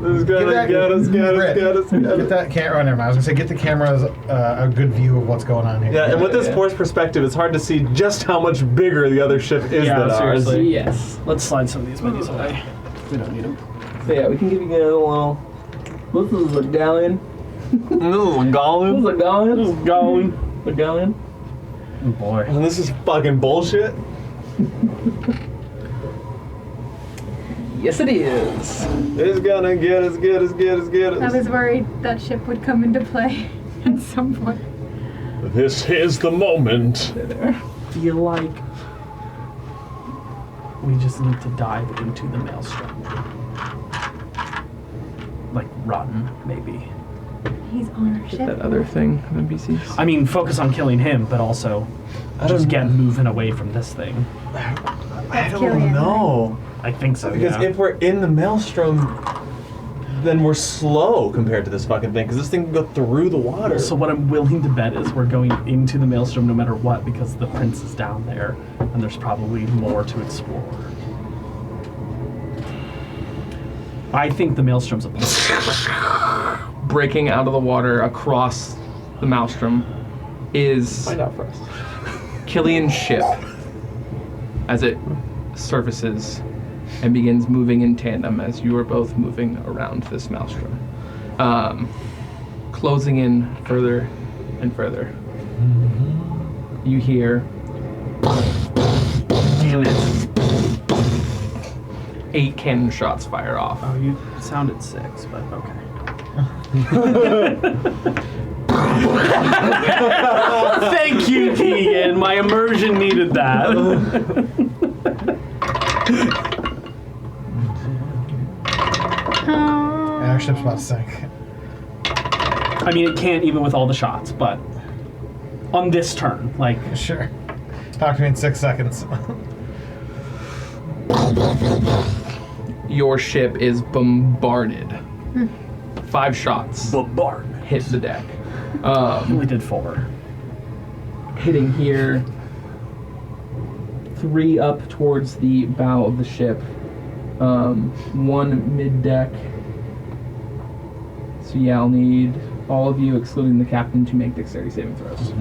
It's gonna get us. Brett, Get that camera. Oh, never mind. I was gonna say get the cameras a good view of what's going on here. Yeah, and with this Yeah. force perspective, it's hard to see just how much bigger the other ship is Yeah, than ours. seriously. Yes. Let's slide some of these minis away. We don't need them. So yeah, we can give you guys a little. This is a galleon. This is a This is golem. a galleon. Going. A galleon. Oh boy. And this is fucking bullshit. Yes, it is. It's gonna get us. I was worried that ship would come into play at some point. This is the moment. There. Feel like we just need to dive into the Maelstrom. Like run, maybe. He's on our Get ship. that other thing of NPCs. I mean, focus on killing him, but also just get moving away from this thing. I Killian, don't know. I think so. Because yeah. if we're in the Maelstrom, then we're slow compared to this fucking thing. Because this thing can go through the water. So what I'm willing to bet is we're going into the Maelstrom no matter what, because the prince is down there, and there's probably more to explore. I think the Maelstrom's a place. breaking out of the water across the Maelstrom is Find out first. Killian's ship as it surfaces and begins moving in tandem as you are both moving around this Maelstrom. Closing in further and further. You hear... Damn it. 8 cannon shots fire off. Oh, you sounded 6, but okay. Thank you, Keegan. My immersion needed that. And our ship's about to sink. I mean, it can't even with all the shots, but on this turn, like... Sure. Talk to me in 6 seconds. Your ship is bombarded. 5 shots Bombardment. hit the deck. We did 4. Hitting here. 3 up towards the bow of the ship. 1 mid-deck. So yeah, I'll need all of you, excluding the captain, to make dexterity saving throws.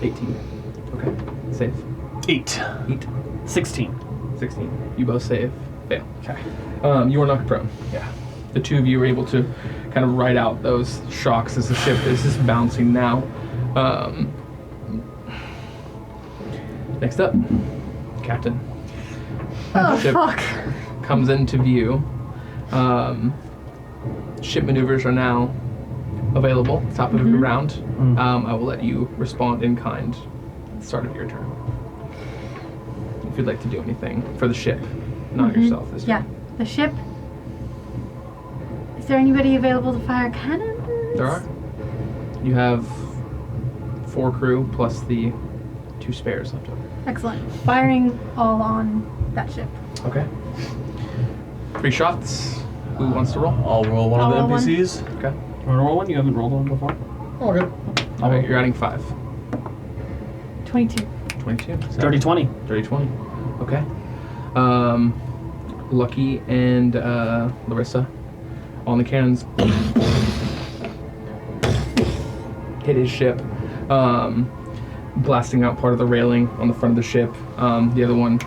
18. Okay. Save. 8. 8. 16. 16. You both save. Fail. Okay. You are knocked prone. Yeah. The two of you were able to kind of ride out those shocks as the ship is just bouncing now. Next up, Captain. Oh, Ship fuck. comes into view. Ship maneuvers are now available, top of the round. I will let you respond in kind at the start of your turn. If you'd like to do anything for the ship, not yourself this Yeah, turn. the ship. Is there anybody available to fire cannons? There are. You have 4 crew plus the 2 spares left over. Excellent. Firing all on that ship. Okay. 3 shots. Who wants to roll? I'll roll one I'll of roll the one. NPCs. Okay. You want to roll one? You haven't rolled one before? All good. Alright, you're adding 5. 22. 22. Dirty 20. Dirty 20. Okay. Lucky and Larissa on the cannons. Hit his ship. Blasting out part of the railing on the front of the ship. The other one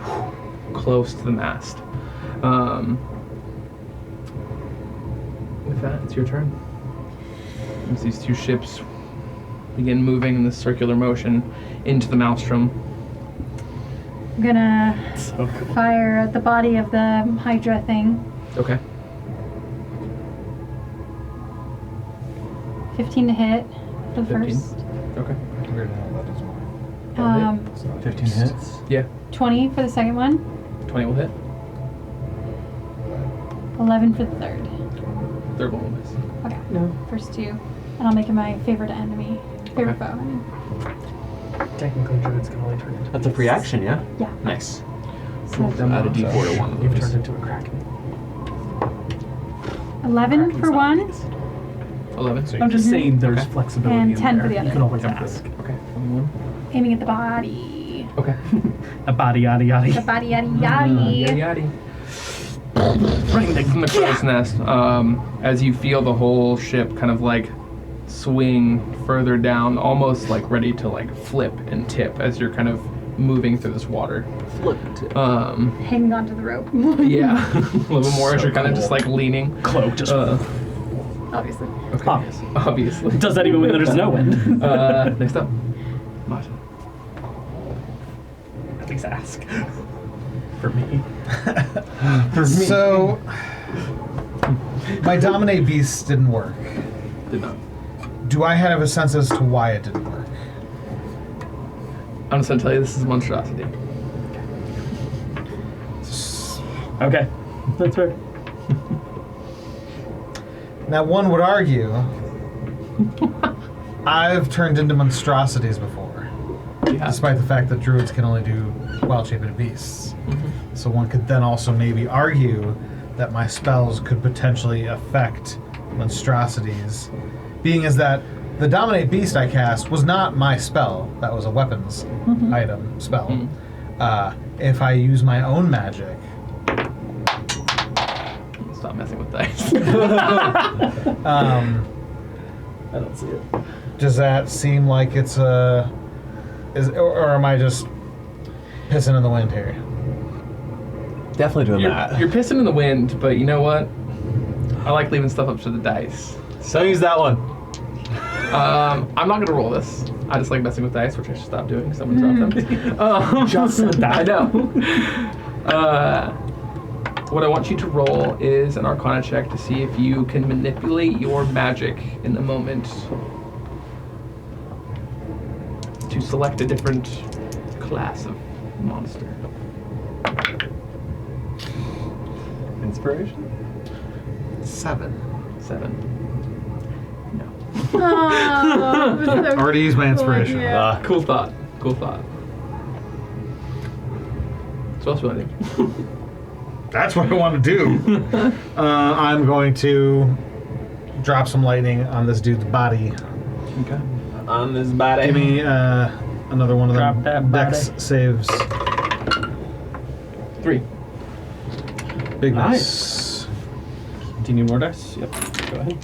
close to the mast. With that, it's your turn. As these 2 ships begin moving in this circular motion into the Maelstrom. I'm gonna So cool. fire at the body of the Hydra thing. Okay. 15 to hit for the 15. first. Okay. 15 hits. Yeah. 20 for the second one. 20 will hit. 11 for the third. Third one will miss. Okay. No. First 2. And I'll make it my favorite enemy. Favorite Okay. foe, I mean. Technically, druids can only turn into That's a free action, yeah? Yeah. Nice. So Add a d4 to one of You've those. turned into a kraken. 11 for one. 11. I'm just saying there's Okay. flexibility And in 10 there. for the You other. can always Okay. ask. Okay. 21. Aiming at the body. Okay. A body, yada, The yada. body, yaddy, Yaddy yaddy. yaddy. Bring the From the crow's nest, as you feel the whole ship kind of like swing further down, almost like ready to like flip and tip as you're kind of moving through this water. Flip. Hanging onto the rope. Yeah, a little bit more as you're kind of just like leaning. cloak just Obviously. Okay. Obvious. Obviously. does that even when there's no wind. Next up, Mata. At least ask. For me. So, my dominate beast didn't work. Did not. Do I have a sense as to why it didn't work? I'm just gonna tell you this is a monstrosity. Okay. That's fair. Now, one would argue I've turned into monstrosities before, Yeah. despite the fact that druids can only do wild-shaped beasts. So one could then also maybe argue that my spells could potentially affect monstrosities, being as that the Dominate Beast I cast was not my spell. That was a weapons item spell. if I use my own magic, Stop messing with dice. I don't see it. does that seem like it's or am I just pissing in the wind here? Definitely doing that. You're pissing in the wind, but you know what? I like leaving stuff up to the dice. So use that one. I'm not gonna roll this. I just like messing with dice, which I should stop doing. Someone dropped them. Just with I that. know. What I want you to roll is an Arcana check to see if you can manipulate your magic in the moment to select a different class of monster. Inspiration? 7. 7. No. Oh, so Already used my inspiration. Yeah. Cool thought. Cool thought. So what else do I do? That's what I want to do. I'm going to drop some lightning on this dude's body. Okay. On this body. Give me another one of Drop them that body. dex saves. 3. Big Nice. Do you need more dice? Yep. Go ahead.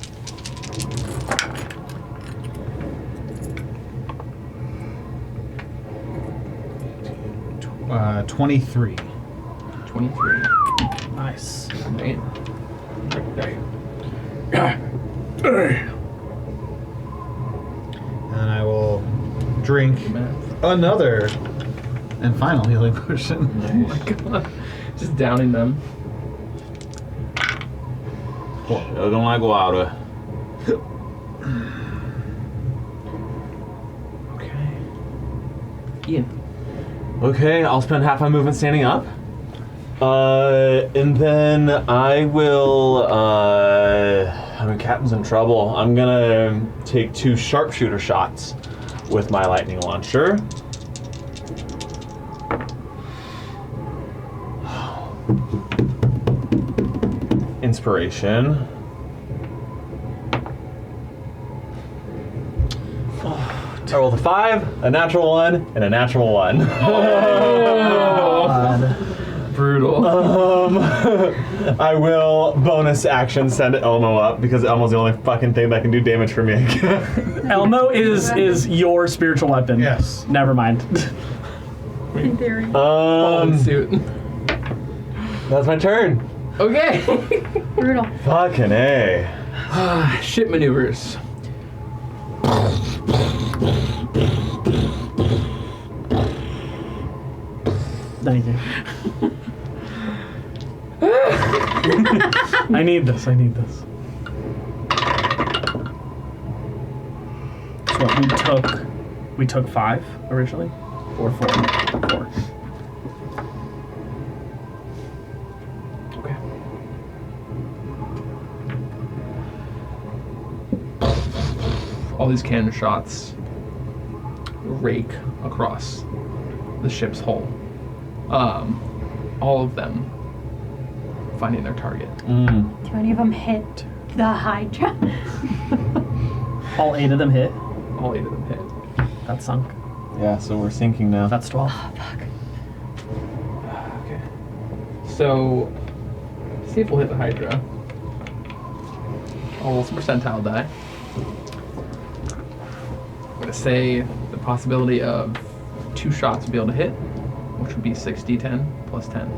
miss. 23. 23. Nice. Right. And I will drink another and final healing potion. Oh my god. Just downing them. Chugging like water. Okay. Ian. Okay, I'll spend half my movement standing up. And then I will, I mean, Captain's in trouble. I'm gonna take 2 sharpshooter shots with my lightning launcher. Inspiration. I rolled a 5, a natural 1, and a natural 1. Brutal. I will bonus action send Elmo up because Elmo's the only fucking thing that can do damage for me. Elmo is your spiritual weapon. Yes. Never mind. In theory. Suit. That's my turn. Okay. Brutal. Fucking A. Ship maneuvers. Thank you. I need this. I need this. So what, we took 5 originally? Or 4? 4. Okay. All these cannon shots rake across the ship's hull. All of them finding their target. Do any of them hit the Hydra? All 8 of them hit. All 8 of them hit. That sunk. Yeah, so we're sinking now. That's 12. Okay. So, see if we'll hit the Hydra. I'll roll some percentile die. I'm gonna say the possibility of 2 shots to be able to hit, which would be 6d10 plus 10.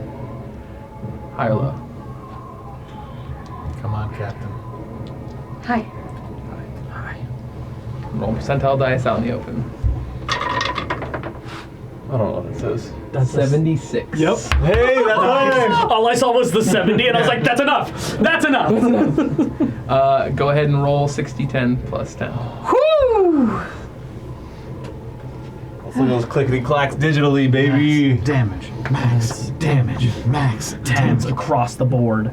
High or low? Come on, Captain. Hi. High. Roll percentile dice out in the open. I don't know what this is. That's 76. Yep. Hey, that's nice. All I saw was the 70, and I was like, that's enough. That's enough. Go ahead and roll 6d10 plus 10. Woo! Let's look at those clickety clacks digitally, baby. Max damage. Max damage. Max 10s damage. across the board. I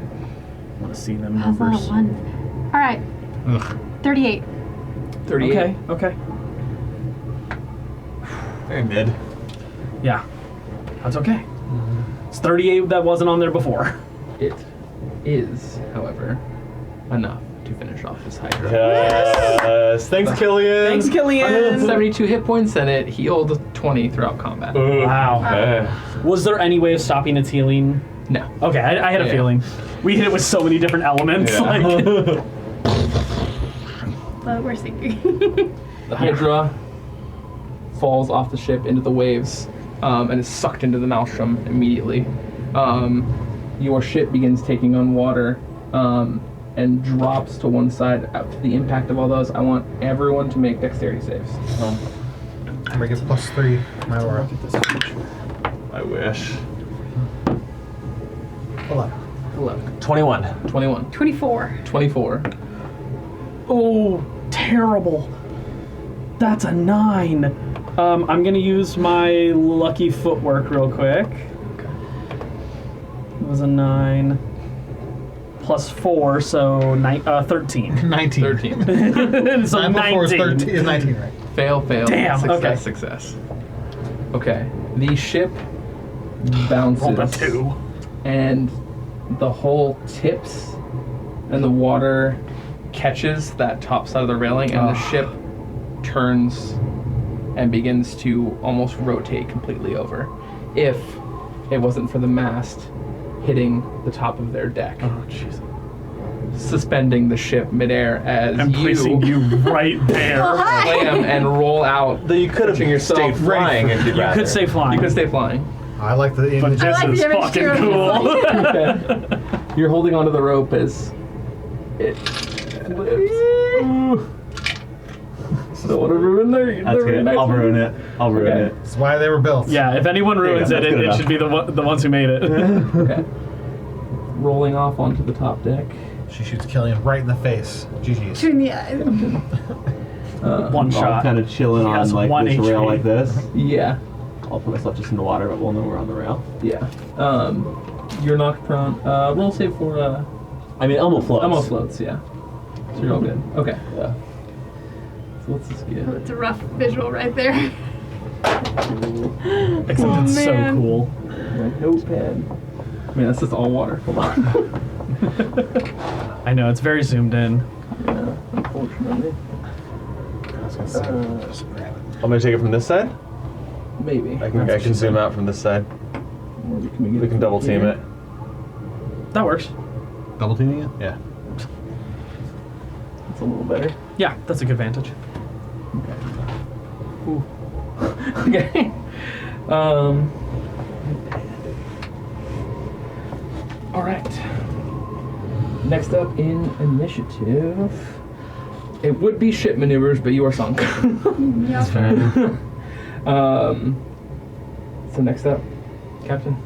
want to see them How's that numbers. one? All right. Ugh. 38. 38. Okay, okay. Very mid. Yeah. That's okay. It's 38 that wasn't on there before. It is, however, enough to finish off this Hydra. Yes. Thanks, Killian. Thanks, Killian. 72 hit points, and it healed 20 throughout combat. Wow. Okay. Was there any way of stopping its healing? No. Okay, I had a Yeah. feeling. We hit it with so many different elements. Yeah. Like, But we're sinking. The Hydra falls off the ship into the waves and is sucked into the Maelstrom immediately. Your ship begins taking on water and drops to one side. After the impact of all those, I want everyone to make dexterity saves. I get +3 my aura. I wish. 11. 11, 21. 21, 24. 24. oh, terrible. That's a 9. I'm gonna use my lucky footwork real quick. It was a 9. Plus 4, so 13. 19. 13. So 9 before is 19. 13 is 19, right? Fail, fail. Damn, Success, okay. success. Okay. The ship Rolled a bounces. 2. And the whole tips and the water catches that top side of the railing, and the ship turns and begins to almost rotate completely over, if it wasn't for the mast hitting the top of their deck, Oh, jeez. suspending the ship midair as I'm placing you right there. slam and roll out. Though you could have Pitching yourself stayed flying if you'd You rather. could stay flying. You could stay flying. I like the But image. this like is the image fucking too. cool. Okay. You're holding onto the rope as it lives. Don't want to ruin their That's good. nice I'll ruin it. I'll ruin Okay. it. That's why they were built. Yeah, if anyone ruins There you go, it, that's good it enough. should be the ones who made it. Okay. Rolling off onto the top deck. She shoots Killian right in the face. GG's. Between the eyes. One I'm shot. kind of chilling He on has like 1 this rail HP. like this. Yeah. I'll put myself just in the water, but we'll know we're on the rail. Yeah. You're knocked prone. Roll save for I mean, Elmo floats. Elmo floats. Yeah. So you're all good. Okay. Yeah. So let's just get. Oh, it's a rough visual right there. Except Oh, it's so man. cool. My notepad. I mean, that's just all water. Hold on. I know, it's very zoomed in. Yeah, unfortunately. I was gonna say, just grab it. I'm gonna take it from this side. Maybe. I can zoom out from this side. Or We can double team it. That works. Double teaming it? Yeah. It's a little better. Yeah, that's a good vantage. Ooh. Okay. All right. Next up in initiative, it would be ship maneuvers, but you are sunk. Yep. So next up, Captain.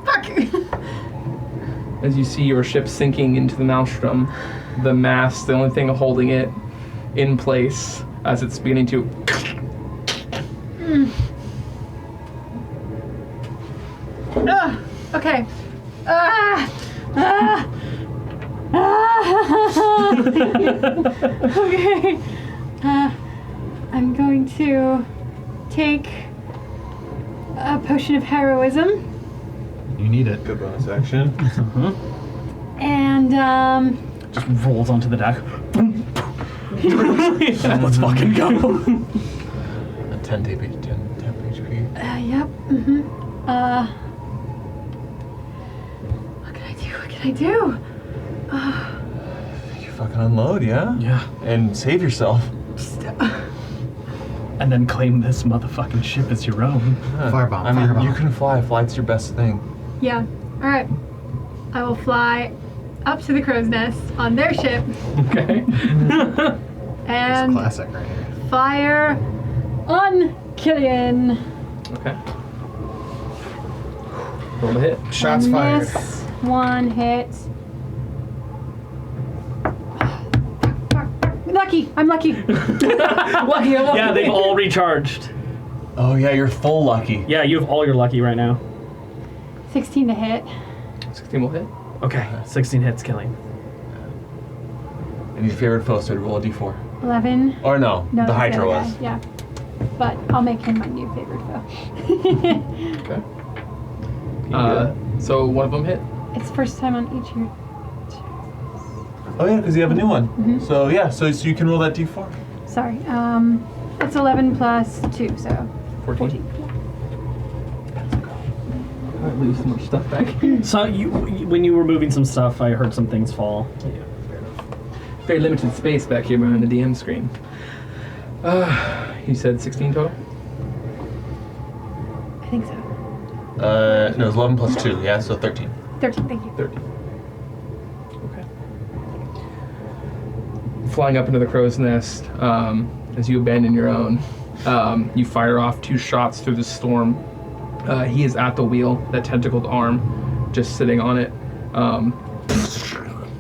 Fuck. As you see your ship sinking into the Maelstrom, the mast, the only thing holding it in place as it's beginning to. Okay. Okay. I'm going to take a potion of heroism You need it. Good bonus action. and Just rolls onto the deck. Let's fucking go. 10 HP. 10 HP. yep. What can I do? What can I do? You fucking unload, yeah? Yeah. And save yourself. And then claim this motherfucking ship as your own. Firebomb, I mean, firebomb. you can fly. Flight's your best thing. Yeah. All right. I will fly up to the crow's nest on their ship Okay. It's and classic right here. fire on Killian. Okay. Roll the hit. Shots And fired. This one hit. Lucky. I'm lucky. Lucky, I'm lucky. Yeah, they've all recharged. Oh yeah, you're full lucky. Yeah, you have all your lucky right now. 16 to hit. 16 will hit. Okay, 16 hits, killing. And your favorite foe, so roll a d4. 11. Or no, No, the that's Hydra other was. guy, yeah. But I'll make him my new favorite foe. Okay. So one of them hit. It's first time on each year. Oh yeah, because you have a new one. So yeah, so you can roll that d4. Sorry. It's 11 plus 2, so 14. I leave so much stuff back here. So when you were moving some stuff, I heard some things fall. Yeah, fair enough. Very limited space back here behind the DM screen. You said 16 total? I think so. No, it's 11 plus 2, yeah, so 13. 13, thank you. 30. Okay. Flying up into the crow's nest, as you abandon your own, you fire off 2 shots through the storm. He is at the wheel, that tentacled arm, just sitting on it.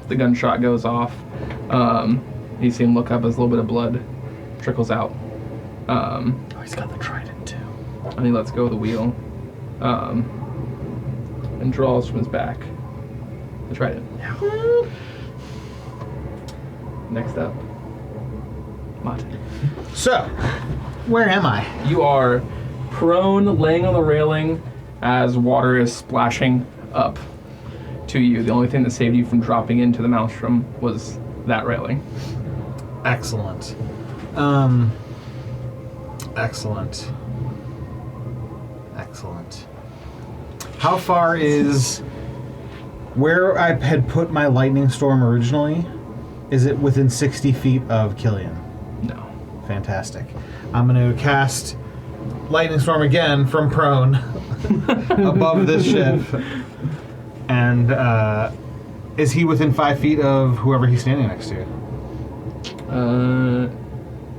The gunshot goes off. You see him look up as a little bit of blood trickles out. He's got the trident too. And he lets go of the wheel. And draws from his back the trident. Yeah. Next up, Mate. So, where am I? You are prone, laying on the railing as water is splashing up to you. The only thing that saved you from dropping into the Maelstrom was that railing. Excellent. Excellent. Excellent. How far is where I had put my lightning storm originally? Is it within 60 feet of Killian? No. Fantastic. I'm going to cast lightning storm again from prone above this ship. And is he within 5 feet of whoever he's standing next to?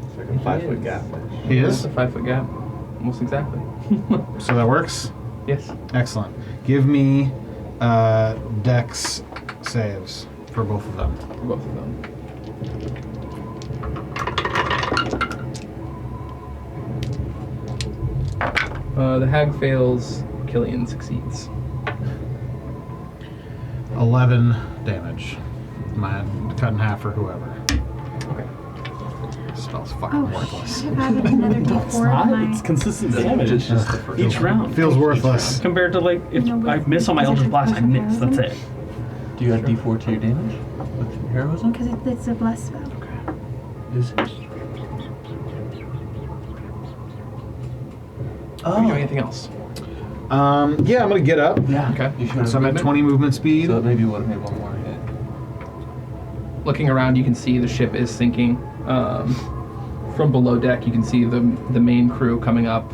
It's like a 5-foot gap. He It's is? a 5-foot gap. Almost exactly. So that works? Yes. Excellent. Give me dex saves for both of them. For both of them. The hag fails, Killian succeeds. 11 damage. Mine cut in half for whoever. Okay. Spell's Oh, fucking worthless. shit. I've added another d4 to It's my... consistent damage each round. Feels worthless. Compared to like if No, I miss on my is it Eldritch Blast, I from miss. That's heroism? it. Do you add d4 to your damage with heroism? Because it's a blessed spell. Is it? Are you doing anything else? Yeah, I'm gonna get up. Yeah. Okay. You should have So I'm at 20 movement speed. So maybe would have made one more hit. Looking around, you can see the ship is sinking. From below deck, you can see the main crew coming up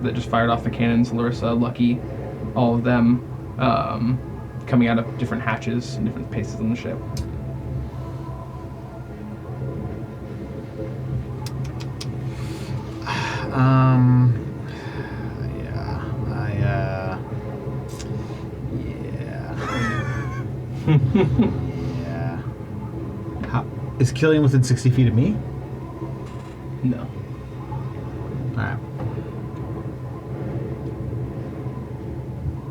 that just fired off the cannons. Larissa, Lucky, all of them coming out of different hatches and different paces on the ship. Yeah. How, is Killian within 60 feet of me? No. Alright.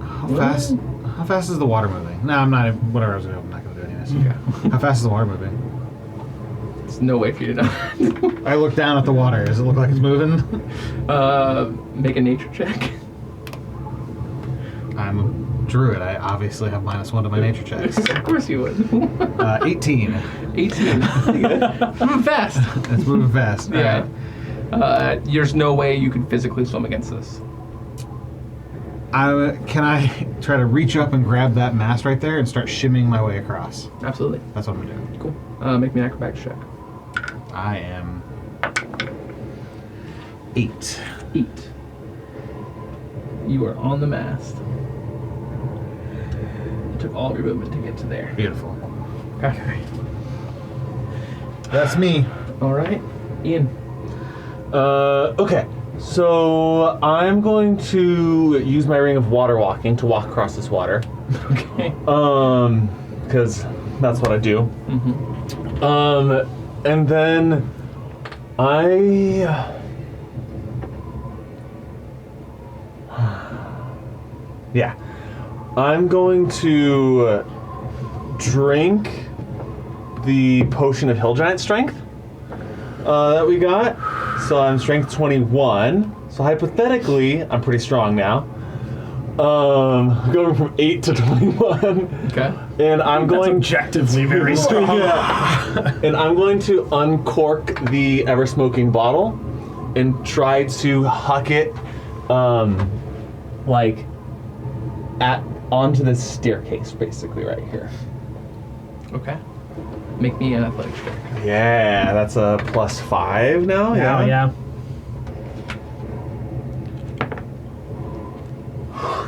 How fast is the water moving? No, I'm not. Whatever I was doing, I'm not going to do anything. Okay. How fast is the water moving? There's no way for you to know. I look down at the water. Does it look like it's moving? Make a nature check. I'm a druid. I obviously have -1 to my nature checks. Of course you would. 18. 18. Pretty good. Moving fast. It's moving fast. Yeah. Alright. There's no way you could physically swim against this. Can I try to reach up and grab that mast right there and start shimmying my way across? Absolutely. That's what I'm gonna do. Cool. Make me an acrobatics check. I am 8. 8. You are on the mast. It took all of your movement to get to there. Beautiful. Okay. That's me. All right. Ian. Okay. So I'm going to use my ring of water walking to walk across this water. Okay. Because that's what I do. Mm-hmm. And then yeah, I'm going to drink the potion of Hill Giant Strength that we got. So I'm strength 21. So hypothetically, I'm pretty strong now. Going from 8 to 21. Okay. And I'm That's going objectively very strong. and I'm going to uncork the ever smoking bottle and try to huck it like onto the staircase basically right here. Okay. Make me an athletics check. Yeah, that's a +5 now. Oh, yeah.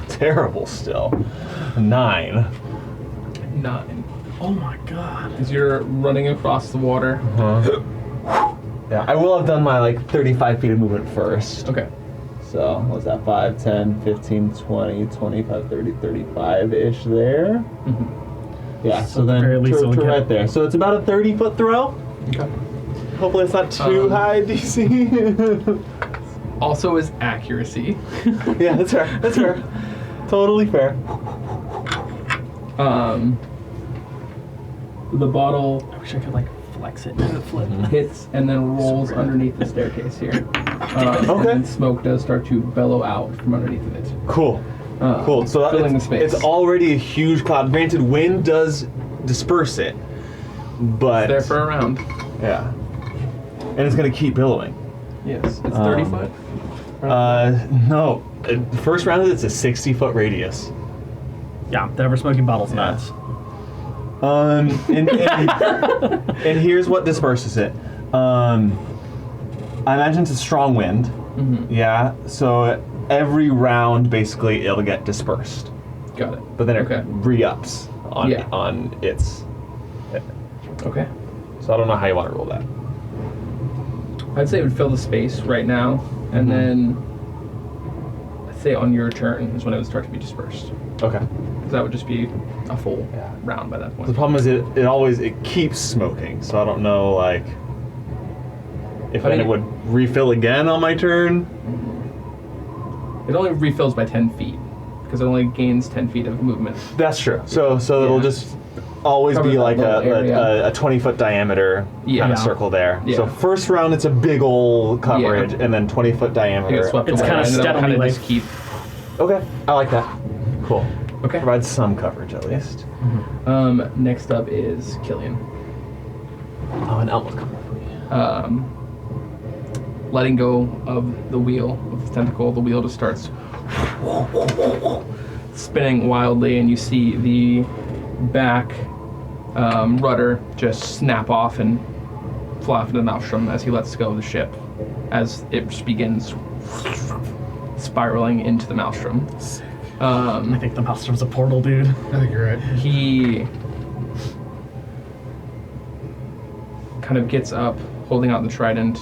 Terrible still. 9. 9. Oh my god. As you're running across the water. Yeah, I will have done my like 35 feet of movement first. Okay. So, what's that? 5, 10, 15, 20, 25, 30, 35-ish there. Yeah, so at the then very least it'll to get- right there. So it's about a 30-foot throw. Okay. Hopefully it's not too high DC. Also is accuracy. Yeah, that's fair. That's fair. Totally fair. The bottle I wish I could like flex it to flip. hits and then rolls underneath the staircase here. Okay. And smoke does start to bellow out from underneath of it. Cool. Cool. So filling the it's, space. it's already a huge cloud. Granted, wind does disperse it, but There for a round. yeah, and it's gonna keep billowing. Yes. It's 30 foot. No. First round, it's a 60-foot radius. Yeah, the ever smoking bottle's nuts. And here's what disperses it. I imagine it's a strong wind. Yeah. So every round, basically, it'll get dispersed. Got it. But then it Okay. re-ups on Yeah. on its. Okay. So I don't know how you want to roll that. I'd say it would fill the space right now, and then I'd say on your turn is when it would start to be dispersed. Okay. Because that would just be a full Yeah. round by that The point. problem is it keeps smoking, so I don't know like if I then mean- it would refill again on my turn. It only refills by 10 feet, because it only gains 10 feet of movement. That's true. So it'll Yeah. just always Cover be that like little area. a 20-foot diameter Yeah. kind of circle there. Yeah. So first round it's a big old coverage, and then 20-foot It diameter. gets swept It's away, kinda and it'll steadily, kinda like- just keep. Okay, I like that. Cool. Okay. Provides some coverage at least. Next up is Killian. Oh, and Elmo's coming for me. Letting go of the wheel, of the tentacle, the wheel just starts spinning wildly, and you see the back rudder just snap off and fly off into the Maelstrom as he lets go of the ship, as it just begins spiraling into the Maelstrom. I think the Maelstrom's a portal, dude. I think you're right. He kind of gets up, holding out the trident.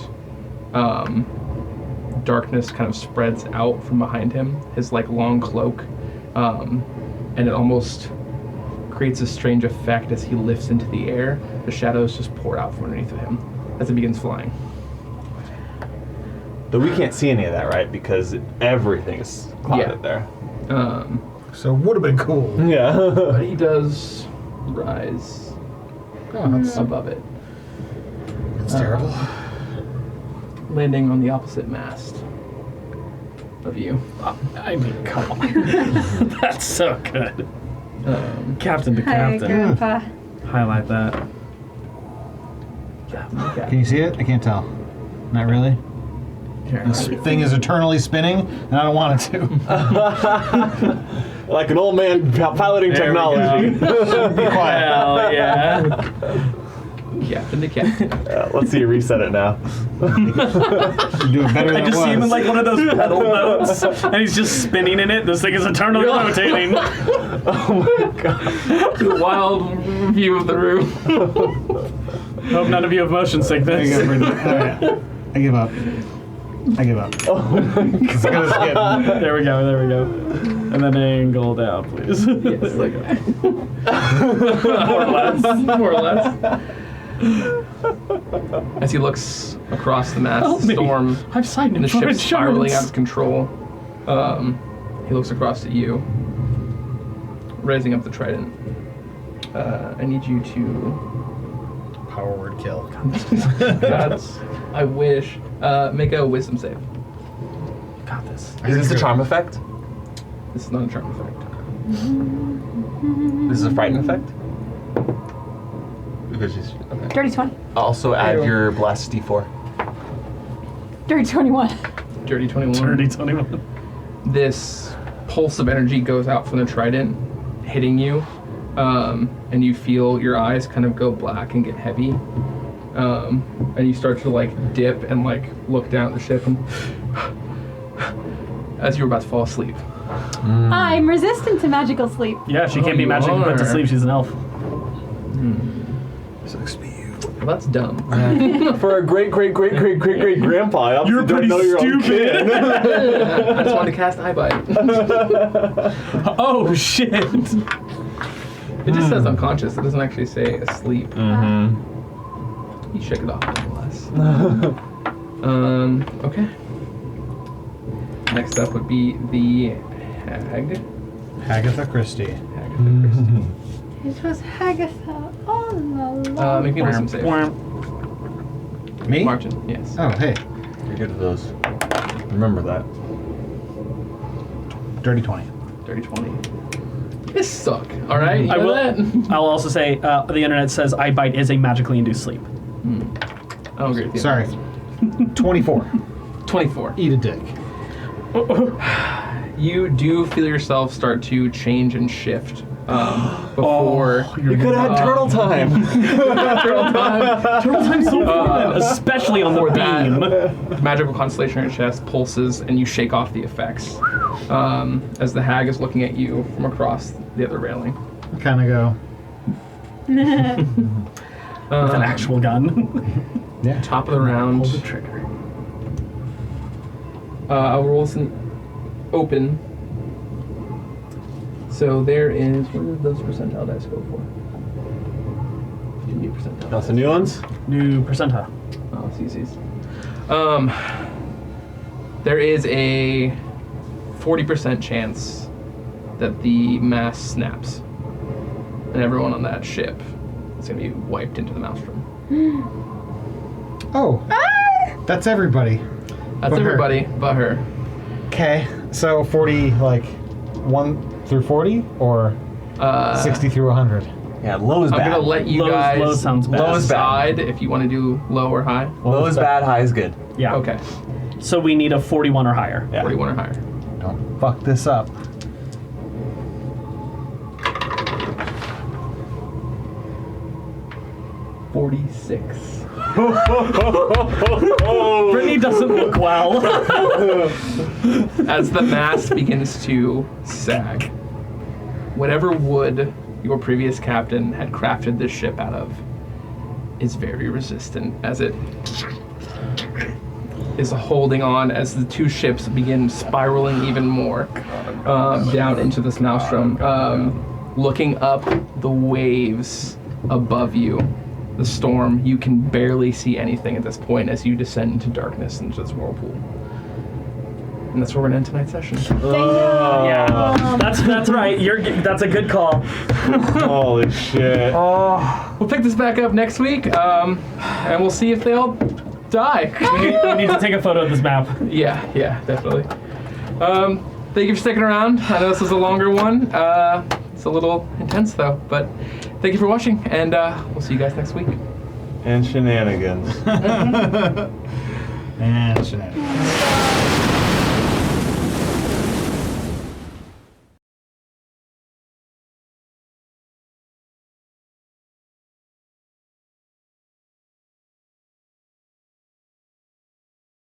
Darkness kind of spreads out from behind him, his like long cloak, and it almost creates a strange effect as he lifts into the air. The shadows just pour out from underneath of him as it begins flying. Though we can't see any of that, right? Because everything is clouded there. So it would have been cool. Yeah. But he does rise Oh, that's, above it, that's terrible. landing on the opposite mast of you. I mean, come on. That's so good. Captain to Hi, captain. Grandpa. Highlight that. Can you see it? I can't tell. Not really. This thing is eternally spinning, and I don't want it to. Like an old man piloting There we technology. Be quiet. Hell yeah. Captain to captain. Let's see you reset it now. You do it better than I just see him in like one of those pedal boats, and he's just spinning in it. This thing is eternally rotating. The wild view of the room. Hope none of you have motion I sickness. give up. I give up. It's gonna skip. There we go. There we go. And then angle down, please. Yes, like More or less. more or less. As he looks across the mast, Help the me. storm I've signed and the in for ship's spiraling out insurance. of control. He looks across at you, raising up the trident. I need you to. Power word kill. Gods, I wish. Make a wisdom save. Got this. Is this a charm effect? This is not a charm effect. This is a frighten effect? Because she's... Okay. Dirty 20. Also add your blast d4. Dirty 21. Dirty 21. Dirty 21. This pulse of energy goes out from the trident, hitting you, and you feel your eyes kind of go black and get heavy. And you start to like dip and like look down at the ship and as you were about to fall asleep. I'm resistant to magical sleep. Yeah, she can't be you magically put to are. sleep. She's an elf. Sucks for you. Well, that's dumb. For a great grandpa, I obviously You're pretty don't know your own stupid. kid. I just wanted to cast Eye Bite. Oh shit! It just says unconscious. It doesn't actually say asleep. You shake it off nonetheless. Okay. Next up would be the hag. Agatha Christie. Agatha Christie. It was Hagatha all along. Make me a wisdom save. Me? Martin, yes. Oh, hey. You're good at those. Remember that. Dirty 20. Dirty 20. This suck. All right. You I know will. that? I'll also say the internet says eye bite is a magically induced sleep. I don't agree with you. Sorry. 24. 24. Eat a dick. You do feel yourself start to change and shift before You could have had turtle time. turtle time. Turtle time's so fun, especially on the For that, beam. magical constellation on your chest pulses and you shake off the effects as the hag is looking at you from across the other railing. Kind of go. With an actual gun. Yeah. Top of the round. Pull the trigger. I'll roll some open. So there is, what did those percentile dice go for? You need percentile. That's the new ones? New percentile. Oh, CCs. There is a 40% chance that the mast snaps, and everyone on that ship is going to be wiped into the Maelstrom. Oh. That's everybody. That's But her. everybody but her. Okay. So 40, like 1 through 40, or 60 through 100? Yeah, low is I'm bad. going to let you Low- guys low sounds bad. Low is bad. decide if you want to do low or high. Low is bad, high is good. Yeah. Okay, So we need a 41 or higher. Yeah. 41 or higher. Don't fuck this up. 46. Brittany doesn't look well. As the mast begins to sag, whatever wood your previous captain had crafted this ship out of is very resistant as it is holding on as the two ships begin spiraling even more down into this maelstrom. Looking up the waves above you, the storm, you can barely see anything at this point as you descend into darkness into this whirlpool. And that's where we're gonna end tonight's session. Yeah, that's right. That's a good call. Holy shit. We'll pick this back up next week, and we'll see if they all die. We need to take a photo of this map. Yeah, definitely. Thank you for sticking around. I know this was a longer one. It's a little intense though, but thank you for watching, and we'll see you guys next week. And shenanigans. And shenanigans.